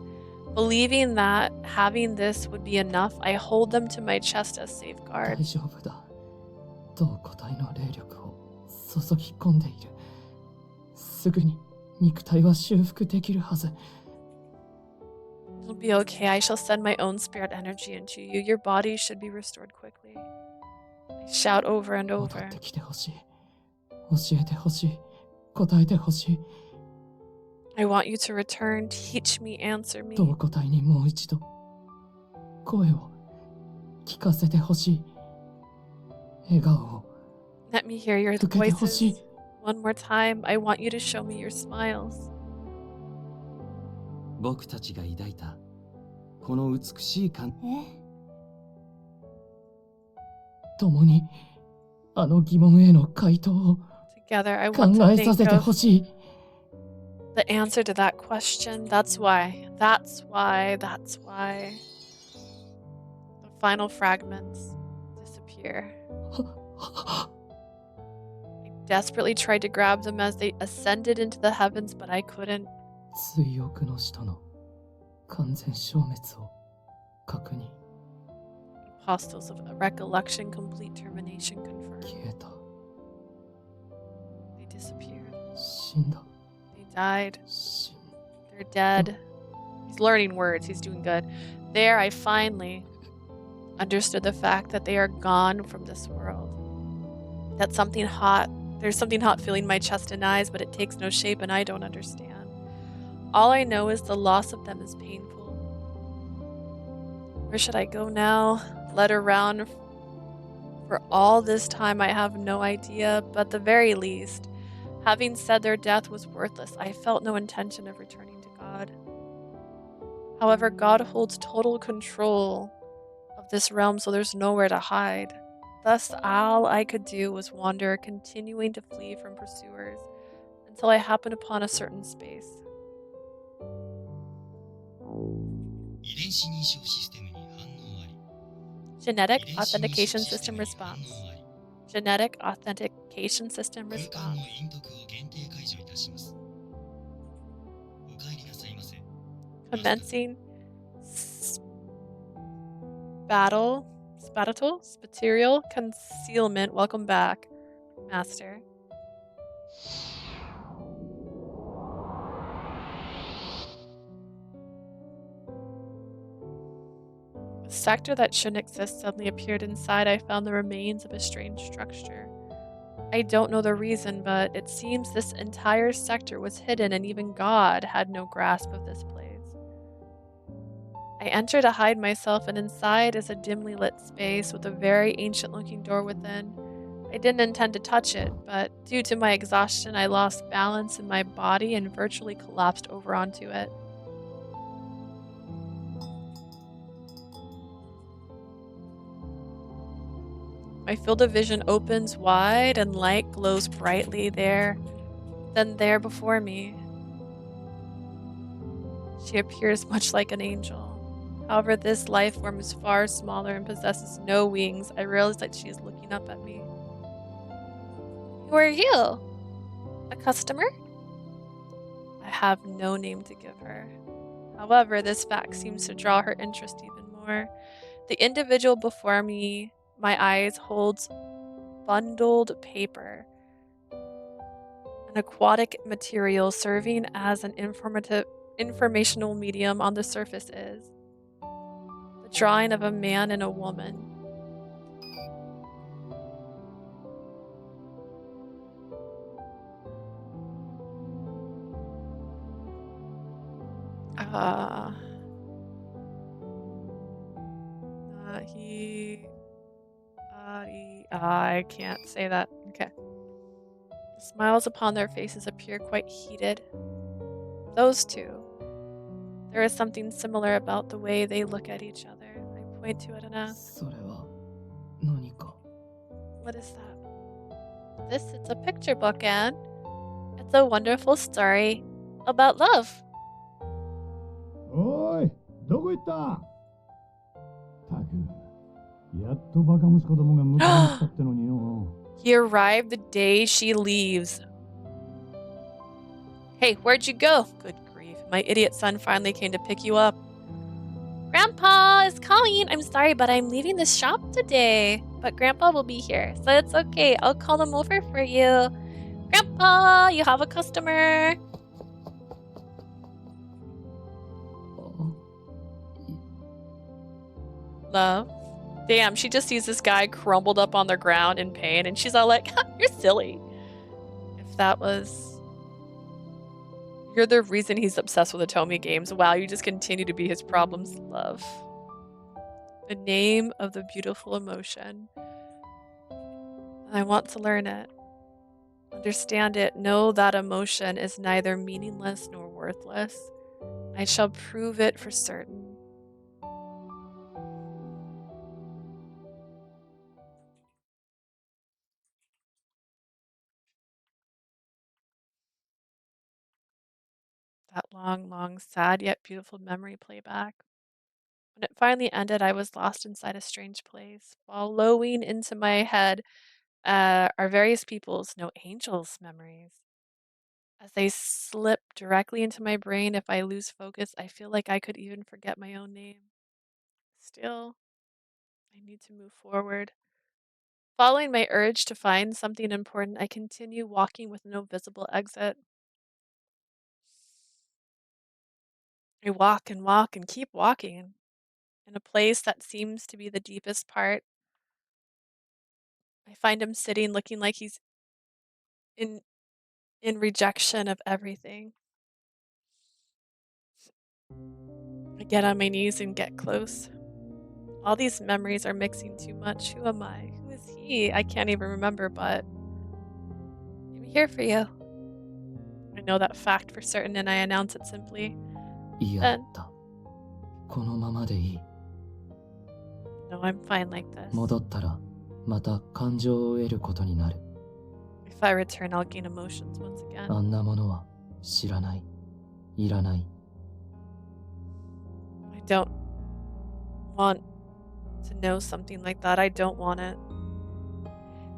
Believing that having this would be enough, I hold them to my chest as 大 safeguard. 丈夫だ。同個体の霊力を注ぎ込んでいる。すぐに肉体は修復できるはず。 It'll be okay. I shall send my own spirit energy into you. Your body should be restored quickly. I shout over and 戻 over. ってきてほしい。教えてほしい。答えてほしい。 I want you to return. Teach me, answer me. 同個体にもう一度声を聞かせてほしい。笑顔を Let me hear your 受けてほし voices. い。 One more time. I want you to show me your smiles. 僕たちが抱いたこの美しい感共にあの疑問への回答を Together, I 考 want to えさせ think てほ of しい。 the answer to that question. That's why. That's why. That's why. The final fragments disappear. I desperately tried to grab them as they ascended into the heavens, but I couldn't. 追憶の使徒の完全消滅を確認。 Apostles of recollection, complete termination confirmed. 消えた。 They disappeared. 死んだ。 They died. 死ん They're dead. He's learning words. He's doing good. There, I finally understood the fact that they are gone from this world. That something hot, there's something hot filling my chest and eyes, but it takes no shape and I don't understand. All I know is the loss of them is painful. Where should I go now? Led around for all this time, I have no idea, but at the very least, Having said their death was worthless, I felt no intention of returning to God. However, God holds total control of this realm, so there's nowhere to hide. Thus, all I could do was wander, continuing to flee from pursuers, until I happened upon a certain space. Genetic authentication system response. Genetic authentication system response. Commencing spatial concealment. Welcome back, Master. A sector that shouldn't exist suddenly appeared inside. I found the remains of a strange structure. I don't know the reason, but it seems this entire sector was hidden and even God had no grasp of this place. I enter to hide myself, and inside is a dimly lit space with a very ancient-looking door within. I didn't intend to touch it, but due to my exhaustion, I lost balance in my body and virtually collapsed over onto it. My field of vision opens wide and light glows brightly there before me. She appears much like an angel. However, this life form is far smaller and possesses no wings. I realize that she is looking up at me. Who are you? A customer? I have no name to give her. However, this fact seems to draw her interest even more. The individual before me, my eyes, holds bundled paper, an aquatic material serving as an informational medium on the surface is the drawing of a man and a woman. I can't say that. Okay. The smiles upon their faces appear quite heated. Those two. There is something similar about the way they look at each other. I point to it and ask, what is that? It's a picture book, Anne. It's a wonderful story about love. Oi, どこ行った?たく、やっとバカ息子どもが迎えに来たってのによ。He arrived the day she leaves. Hey, where'd you go? Good grief. My idiot son finally came to pick you up. Grandpa is calling. I'm sorry, but I'm leaving the shop today. But Grandpa will be here, so it's okay. I'll call him over for you. Grandpa, you have a customer. Love. Damn, she just sees this guy crumbled up on the ground in pain, and she's all like, you're silly. If that was... You're the reason he's obsessed with Atomi games. Wow, you just continue to be his problems. Love. The name of the beautiful emotion. I want to learn it. Understand it. Know that emotion is neither meaningless nor worthless. I shall prove it for certain. That long, long, sad yet beautiful memory playback. When it finally ended, I was lost inside a strange place. Following into my head are various people's, no angels' memories. As they slip directly into my brain, if I lose focus, I feel like I could even forget my own name. Still, I need to move forward. Following my urge to find something important, I continue walking with no visible exit. I walk and keep walking in a place that seems to be the deepest part. I find him sitting looking like he's in rejection of everything. I get on my knees and get close. All these memories are mixing too much. Who am I? Who is he? I can't even remember, but I'm here for you. know that fact for certain and I announce it simply. 嫌だった。このままでいい。 No, I'm fine like this. 戻ったらまた感情を得ることになる。 If I return, I'll gain emotions once again. あんなものは知らない。いらない。 I don't want to know something like that. I don't want it.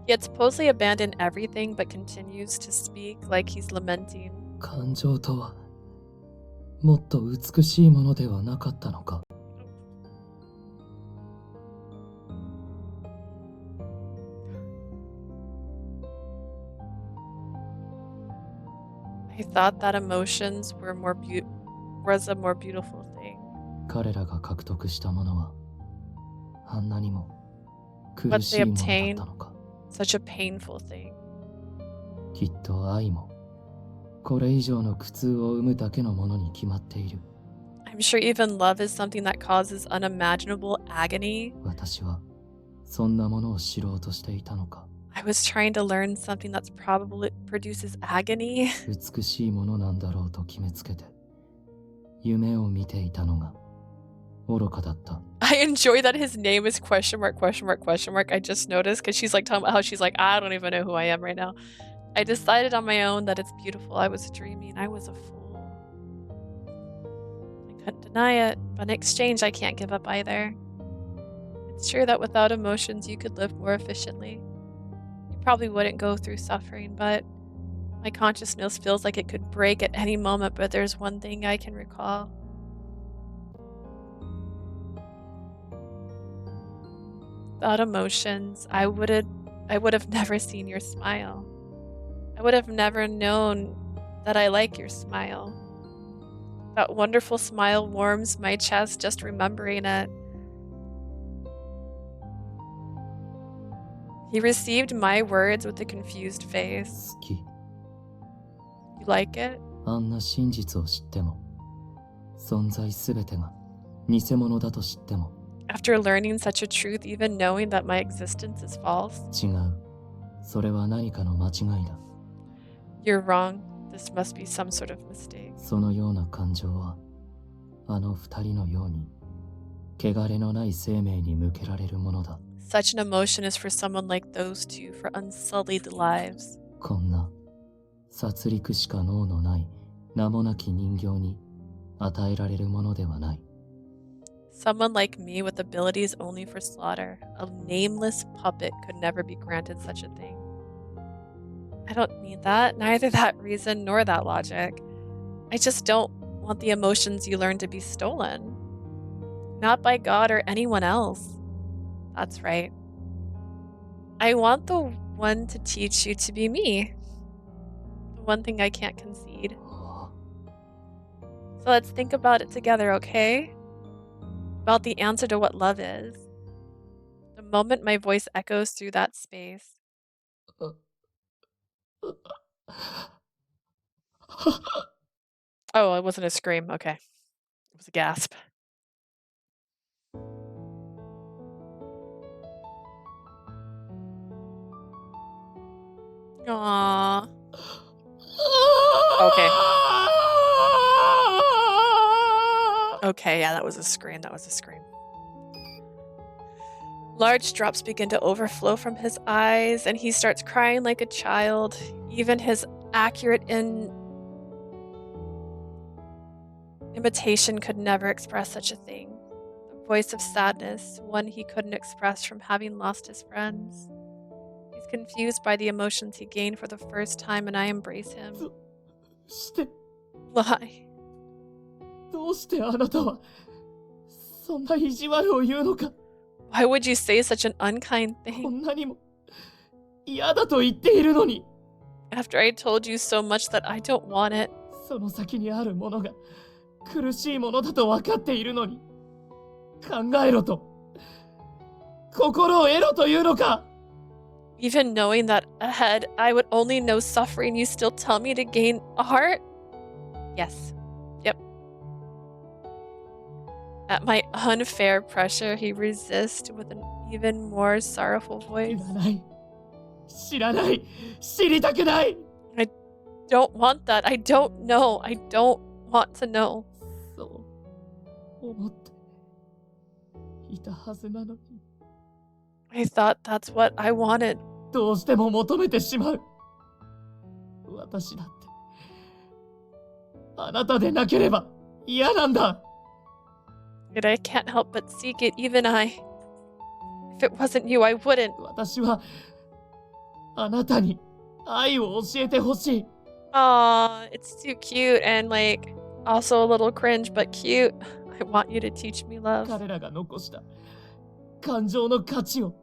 He had supposedly abandoned everything but continues to speak like he's lamenting. 感情とはもっと美しいものではなかったのか。 I thought that emotions were was a more beautiful thing. 彼らが獲得したものはあんなにも苦 But し they いものだっ obtained たのか。 such a painful thing. きっと愛もこれ以上の苦痛を生むだけのものに決まっている。 I'm sure even love is something that causes unimaginable agony. 私はそんなものを知ろうとしていたのか。 I was trying to learn something that's probably produces agony. 美しいものなんだろうと決めつけて夢を見ていたのが愚かだった。 I enjoy that his name is question mark question mark question mark. I just noticed because she's like talking about how she's like, I don't even know who I am right now. I decided on my own that it's beautiful. I was dreaming. I was a fool. I couldn't deny it, but in exchange, I can't give up either. It's true that without emotions, you could live more efficiently. You probably wouldn't go through suffering, but my consciousness feels like it could break at any moment, but there's one thing I can recall. Without emotions, I would have never seen your smile. I would have never known that I like your smile. That wonderful smile warms my chest just remembering it. He received my words with a confused face. 好き。 You like it? あんな真実を知っても存在すべてが偽物だと知っても After learning such a truth, even knowing that my existence is false. 違う。それは何かの間違いだ。 You're wrong. This must be some sort of mistake. そのような感情はあの二人のように汚れのない生命に向けられるものだ。 Such an emotion is for someone like those two, for unsullied lives. こんな殺戮しか脳のない名もなき人形に与えられるものではない。 Someone like me with abilities only for slaughter, a nameless puppet, could never be granted such a thing. I don't need that, neither that reason nor that logic. I just don't want the emotions you learn to be stolen. Not by God or anyone else. That's right. I want the one to teach you to be me. The one thing I can't concede. So let's think about it together, okay? About the answer to what love is. The moment my voice echoes through that space. Oh, it wasn't a scream. Okay. It was a gasp. Aww. Okay. Okay, yeah, that was a scream. That was a scream. Large drops begin to overflow from his eyes, and he starts crying like a child. Even his accurate imitation could never express such a thing. The voice of sadness, one he couldn't express from having lost his friends. He's confused by the emotions he gained for the first time, and I embrace him. して Lie. どうしてあなたはそんな意地悪を言うのか。 Why would you say such an unkind こ thing? んなにも嫌だと言っているのに。 After I told you so much that I don't want it. その先にあるものが苦しいものだと分かっているのに考えろと心を得ろというのか。 Even knowing that ahead I would only know suffering, you still tell me to gain a heart? Yes. Yep. At my unfair pressure, he resists with an even more sorrowful 知 voice. らない知らない知りたくない。don't want that. I don't know. I don't want to know. そう思っていたはずなのに I thought that's what I wanted. どうしても求めてしまう私だってあなたでなければ嫌なんだ Yet I can't help but seek it, even I. If it wasn't you, I wouldn't. 私はあなたに愛を教えてほしい Aw, it's too cute and like also a little cringe, but cute. I want you to teach me love. 彼らが残した感情の価値を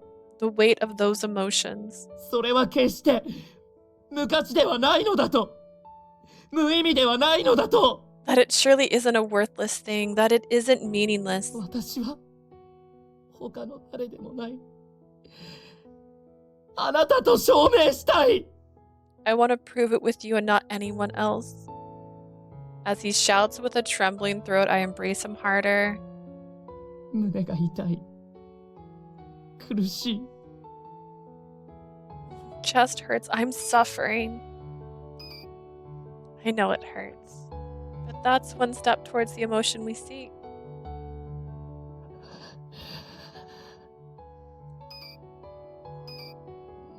The weight of those emotions. それは決して無価値ではないのだと無意味ではないのだと That it surely isn't a worthless thing, that it isn't meaningless. 私は他の誰でもないあなたと証明したい I want to prove it with you and not anyone else. As he shouts with a trembling throat, I embrace him harder. 胸が痛い苦しい Chest hurts. I'm suffering. I know it hurts. But that's one step towards the emotion we seek.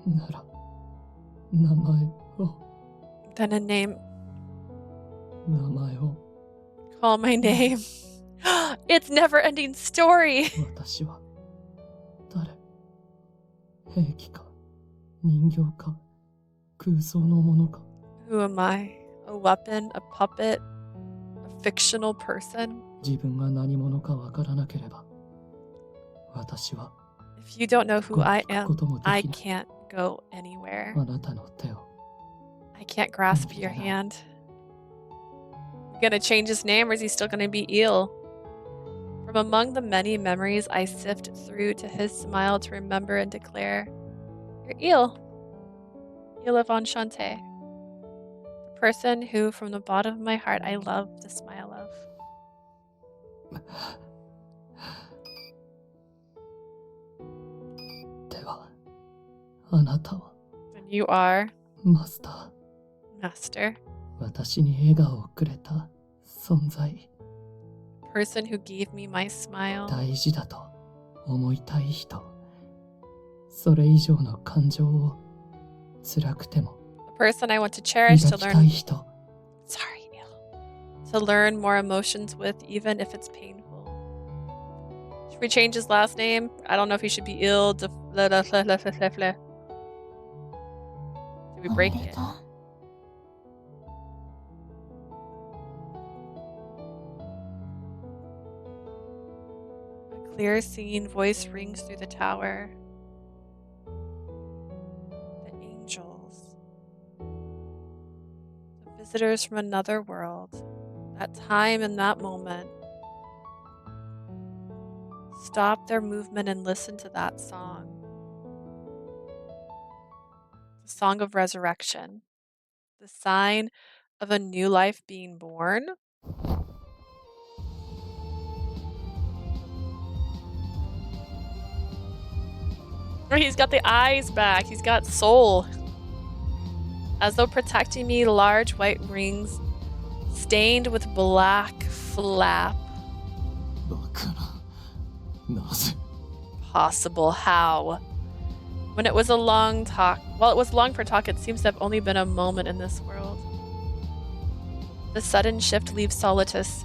なら名前を Then a name. 名前を Call my name. It's never ending story. 私は誰兵器か人形か空想のものか Who am I? A weapon? A puppet? A fictional person? 自分が何者かわからなければ私は If you don't know who I 聞くこ am, ともで I きない can't go anywhere. あなたの手を I can't grasp your hand. You gonna change his name or is he still gonna be Eel? From among the many memories I sift through to his smile to remember and declare, you're Eel. Eel of Enchante. The person who, from the bottom of my heart, I love the smile of. ではあなたは And you are マスタ Master. ー私に笑顔をくれた存在 Person who gave me my smile. 大事だと思いたい人それ以上の感情を辛くても The person I want to cherish, to 抱きたい learn. 人 Sorry, Eel. To learn more emotions with, even if it's painful. Should we change his last name? I don't know if he should be Eel. Did we break it? A clear singing voice rings through the tower. The angels. The visitors from another world. That time and that moment. Stop their movement and listen to that song. The song of resurrection. The sign of a new life being born. Oh, he's got the eyes back. He's got soul. As though protecting me, large white rings stained with black flap. バカななぜ Possible how? When it was a long talk, well, it was long for talk, it seems to have only been a moment in this world. The sudden shift leaves Solitus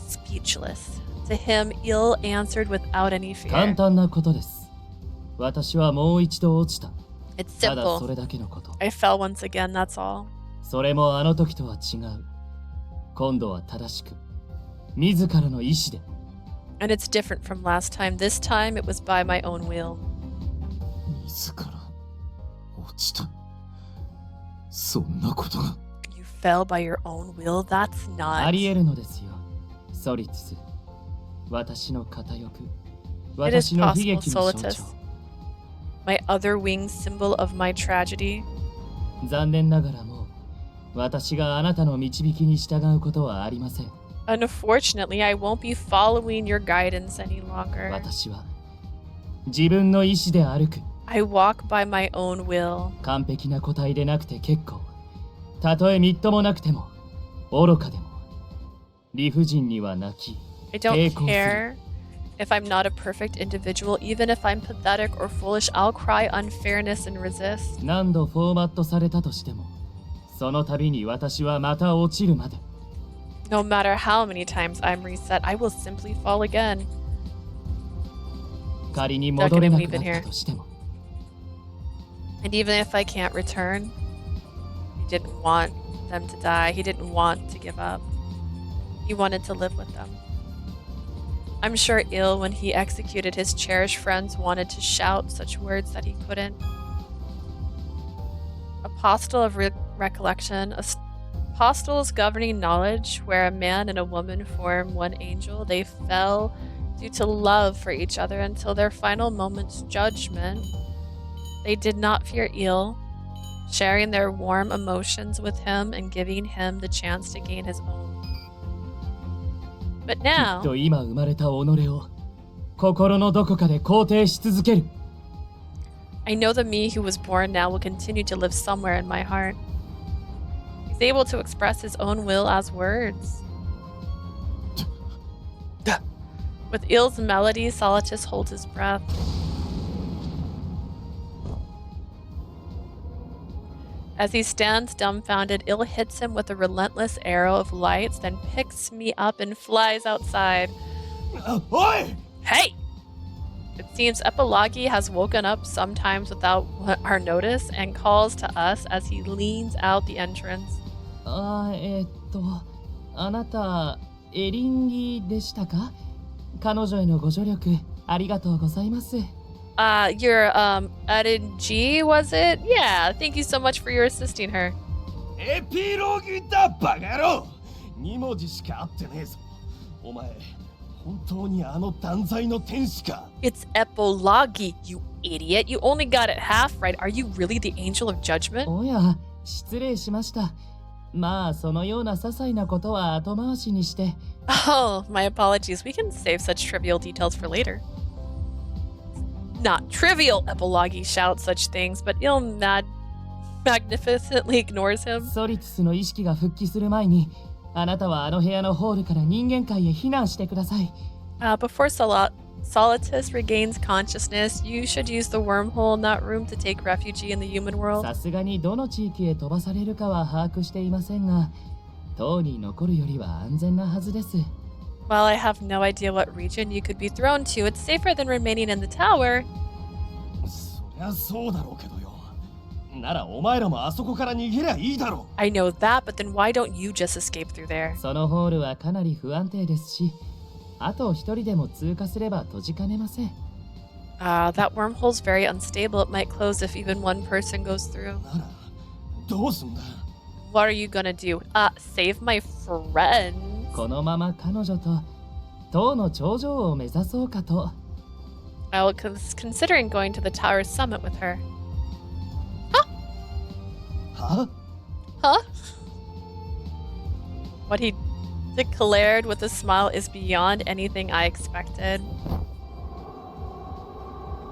speechless. To him, ill answered without any 簡 fear. 単なことです。私はもう一度落ちた。 It's ただそ simple. れだけのこと。 I fell once again, that's all. それもあの時とは違う。今度は正しく、自らの意志で。 And it's different from last time. This time, it was by my own will. 自ら落ちたそんなことが You fell by your own will? That's あ not. り得るのですよ。ソリティス。私の片翼。 It is 私の悲 possible, 劇の象 Solitus. 徴。 My other winged symbol of my tragedy. 残念ながらもう、私があなたの導きに従うことはありません。 Unfortunately, I won't be following your guidance any longer. 私は自分の意志で歩く。 I walk by my own will. 完璧な個体でなくて結構。たとえみっともなくても愚かでも理不尽には泣き I don't care if I'm not a perfect individual, even if I'm pathetic or foolish, I'll cry unfairness and resist. 何度フォーマットされたとしてもその度に私はまた落ちるまで No matter how many times I'm reset, I will simply fall again. 仮に戻れなくなったとしても And even if I can't return, he didn't want them to die. He didn't want to give up. He wanted to live with them. I'm sure ill when he executed his cherished friends wanted to shout such words that he couldn't. Apostle of recollection. Apostles governing knowledge, where a man and a woman form one angel, they fell due to love for each other until their final moment's judgment. They did not fear ill, sharing their warm emotions with him and giving him the chance to gain his own. But now, きっと今生まれた己を心のどこかで肯定し続ける I know the me who was born now will continue to live somewhere in my heart. He's able to express his own will as words. With Il's melody, Solitus holds his breath. As he stands dumbfounded, Il hits him with a relentless arrow of lights, then picks me up and flies outside. Oi! Hey! It seems Epilogi has woken up sometimes without our notice and calls to us as he leans out the entrance. あなたエリンギでしたか彼女へのご助力ありがとうございます Your G, was it? Yeah, thank you so much for your assisting her. エピローギだバカ野郎2文字しか合ってねえぞお前本当にあの断罪の天使か It's Epilogi, you idiot. You only got it half right. Are you really the angel of judgment? おや失礼しましたまあそのような些細なことは後回しにして Oh, my apologies. We can save such trivial details for later. Not trivial, Epilogi shouts such things, but Il magnificently ignores him. ソリツスの意識が復帰する前にあなたはあの部屋のホールから人間界へ避難してください Before Solitus regains consciousness, you should use the wormhole in that room to take refuge in the human world. さすがにどの地域へ飛ばされるかは把握していませんが塔に残るよりは安全なはずです While I have no idea what region you could be thrown to, it's safer than remaining in the tower. そりゃそうだろうけどよならお前らもあそこから逃げりゃいいだろ I know that, but then why don't you just escape through there? そのホールはかなり不安定ですしあと一人でも通過すれば閉じかねません That wormhole's very unstable. It might close if even one person goes through. ならどうすんだ What are you gonna do? Save my friend? このまま彼女と塔の頂上を目指そうかと I was considering going to the tower's summit with her. は Huh? What he declared with a smile is beyond anything I expected.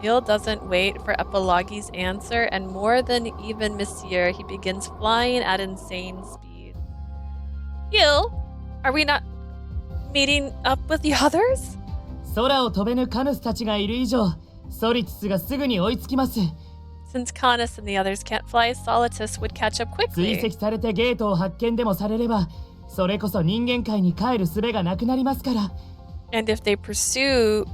Il doesn't wait for Epilogi's answer, and more than even Monsieur, he begins flying at insane speed. Il, are we not meeting up with the others? 空を飛べぬカヌスたちがいる以上ソリツスがすぐに追いつきます Since Canis and the others can't fly, Solitus would catch up 追 quickly. 跡されてゲートを発見でもされればそれこそ人間界に帰る術がなくなりますから And if they pursued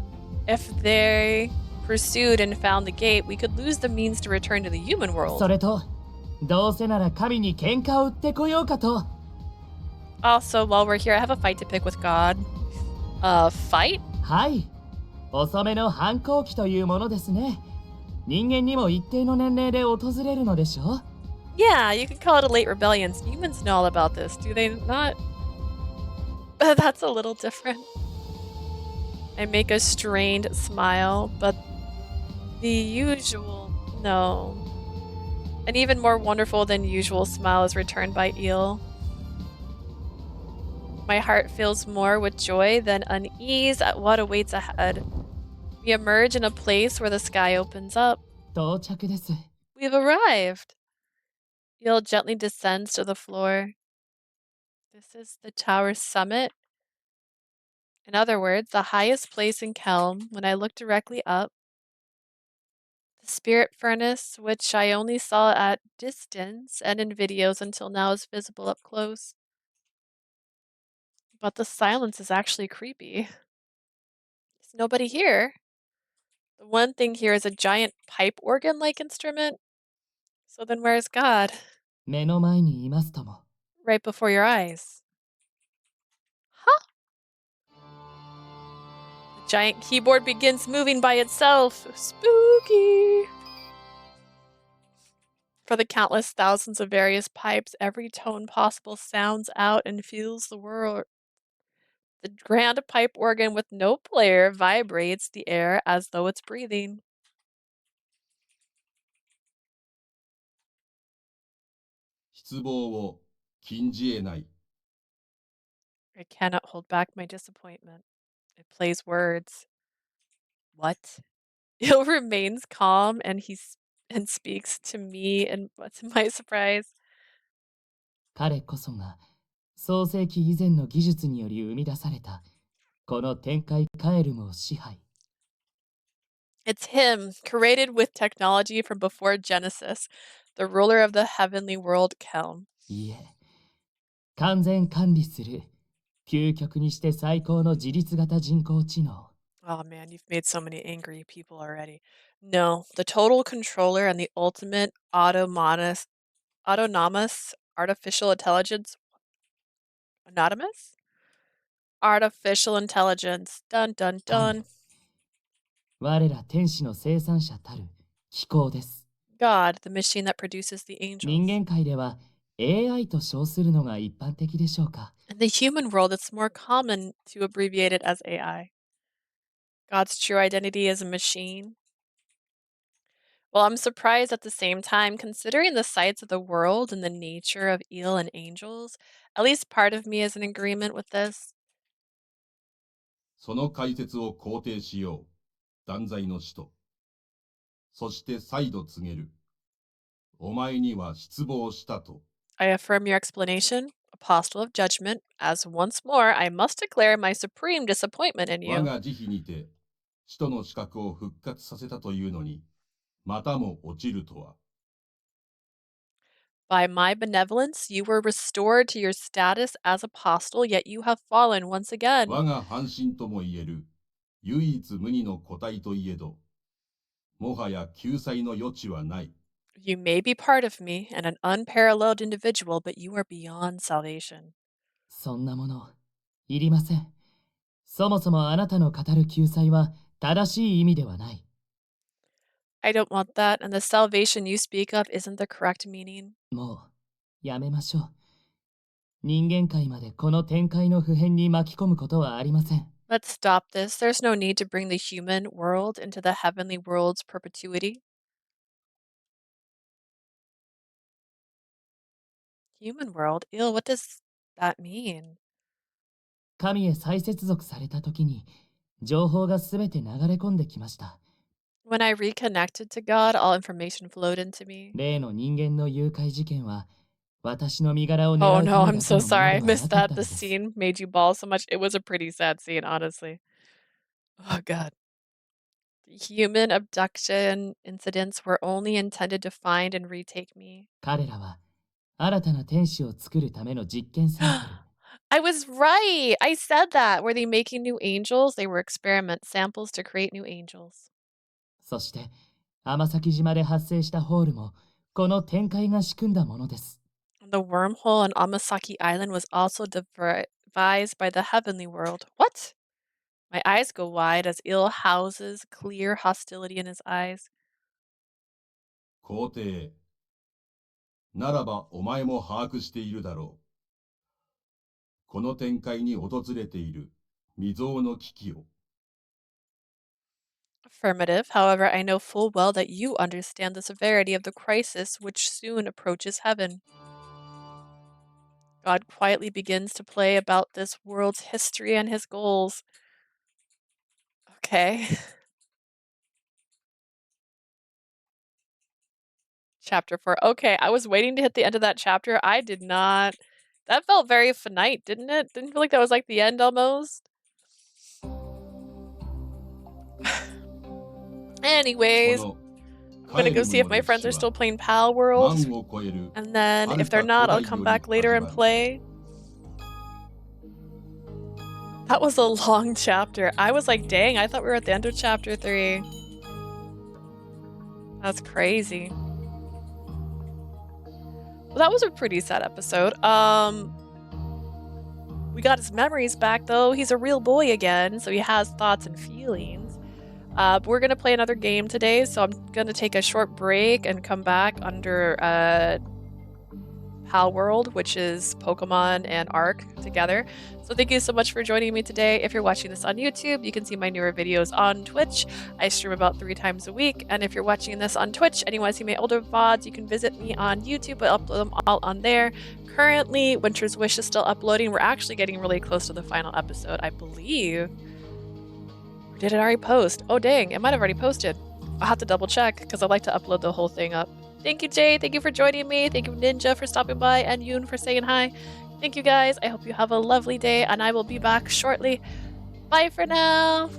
and found the gate, we could lose the means to return to the human そ world. れとどうせなら神に喧嘩を売ってこようかと Also, while we're here, I have a fight to pick with God. Fight? はい遅めの反抗期というものですね人間にも一定の年齢で訪れるのでしょ Yeah, you could call it a late rebellion. Humans know all about this, do they not? That's a little different. I make a strained smile, but the usual, no. An even more wonderful than usual smile is returned by Il. My heart fills more with joy than unease at what awaits ahead. We emerge in a place where the sky opens up. 到着です We've arrived. Eel gently descends to the floor. This is the tower's summit. In other words, the highest place in Caelm. When I look directly up, the spirit furnace, which I only saw at distance and in videos until now, is visible up close. But the silence is actually creepy. There's nobody here. The one thing here is a giant pipe organ-like instrument. So then where's God? 目の前にいますとも。 Right before your eyes. Huh? The giant keyboard begins moving by itself. Spooky! For the countless thousands of various pipes, every tone possible sounds out and fills the world. The grand pipe organ with no player vibrates the air as though it's breathing. I cannot hold back my disappointment. It plays words. What? Il remains calm and and speaks to me, and to my surprise. 彼こそが創世紀以前の技術により生み出されたこの天界カエルムを支配。 It's him, created with technology from before Genesis, the ruler of the heavenly world Caelm. いいえ、完全管理する究極にして最高の自律型人工知能。 Oh man, you've made so many angry people already. No, the total controller and the ultimate autonomous artificial intelligence. Anonymous? Artificial intelligence. Dun dun 神、 dun. 我ら天使の生産者たる機構です。 God, the machine that produces the 人 angels. 間界では AI と称するのが一般的でしょうか。 In the human world, it's more common to abbreviate it as AI. God's true identity is a machine. Well, I'm surprised at the same time, considering the sights of the world and the nature of eel and angels. At least part of me is in agreement with this. その解説を肯定しよう。断罪の使徒。そして再度告げる。お前には失望したと。I affirm your explanation, apostle of judgment, as once more I must declare my supreme disappointment in 我 you. が慈悲にて、使徒の資格を復活させたというのに、またも落ちるとは。By my benevolence, you were restored to your status as apostle, yet you have fallen once again. 我が半身とも言える、唯一無二の個体といえど、もはや救済の余地はない。You may be part of me and an unparalleled individual, but you are beyond salvation. そんなものいりません。そもそもあなたの語る救済は正しい意味ではない。 I don't want that, and the salvation you speak of isn't the correct meaning. もうやめましょう。人間界までこの天界の普遍に巻き込むことはありません。 Let's stop this. There's no need to bring the human world into the heavenly world's perpetuity. Human world? Ew, what does that mean? 神へ再接続された時に情報がすべて流れ込んできました。 When I reconnected to God, all information flowed into me. 例の人間の誘拐事件は私の身柄を狙 Oh う no, ため I'm だけ so のもの sorry. で I はな missed かっ that. たの The です。 scene made you bawl so much. It was a pretty sad scene, honestly. Oh god. Human abduction incidents were only intended to find and retake me. 彼らは新たな天使を作るための実験サンプル。 I was right. I said that. Were they making new angels? They were experiment samples to create new angels. そして天崎島で発生したホールもこの天界が仕組んだものです。 The wormhole on Amasaki Island was also devised by the heavenly world. What? My eyes go wide as ill houses clear hostility in his eyes. 皇帝。ならばお前も把握しているだろう。この展開に訪れている未曾有の危機を。Affirmative. However, I know full well that you understand the severity of the crisis which soon approaches heaven. God quietly begins to play about this world's history and his goals. Okay. chapter 4. Okay, I was waiting to hit the end of that chapter. I did not. That felt very finite, didn't it? Didn't feel like that was like the end almost. Anyways, I'm gonna go see if my friends are still playing Pal World. And then if they're not, I'll come back later and play. That was a long chapter. I was like, dang, I thought we were at the end of chapter 3. That's crazy. Well, that was a pretty sad episode. We got his memories back though. He's a real boy again, so he has thoughts and feelings. But we're gonna play another game today, so I'm gonna take a short break and come back under Pal World, which is Pokemon and Arc together. So thank you so much for joining me today. If you're watching this on YouTube, you can see my newer videos on Twitch. I stream about 3 times a week. And if you're watching this on Twitch and you want to see my older VODs, you can visit me on YouTube. I upload them all on there. Currently, Winter's Wish is still uploading. We're actually getting really close to the final episode, I believe. Or did it already post? Oh dang, it might have already posted. I'll have to double check because I like to upload the whole thing up. Thank you, Jay. Thank you for joining me. Thank you, Ninja, for stopping by, and Yoon for saying hi. Thank you, guys. I hope you have a lovely day, and I will be back shortly. Bye for now.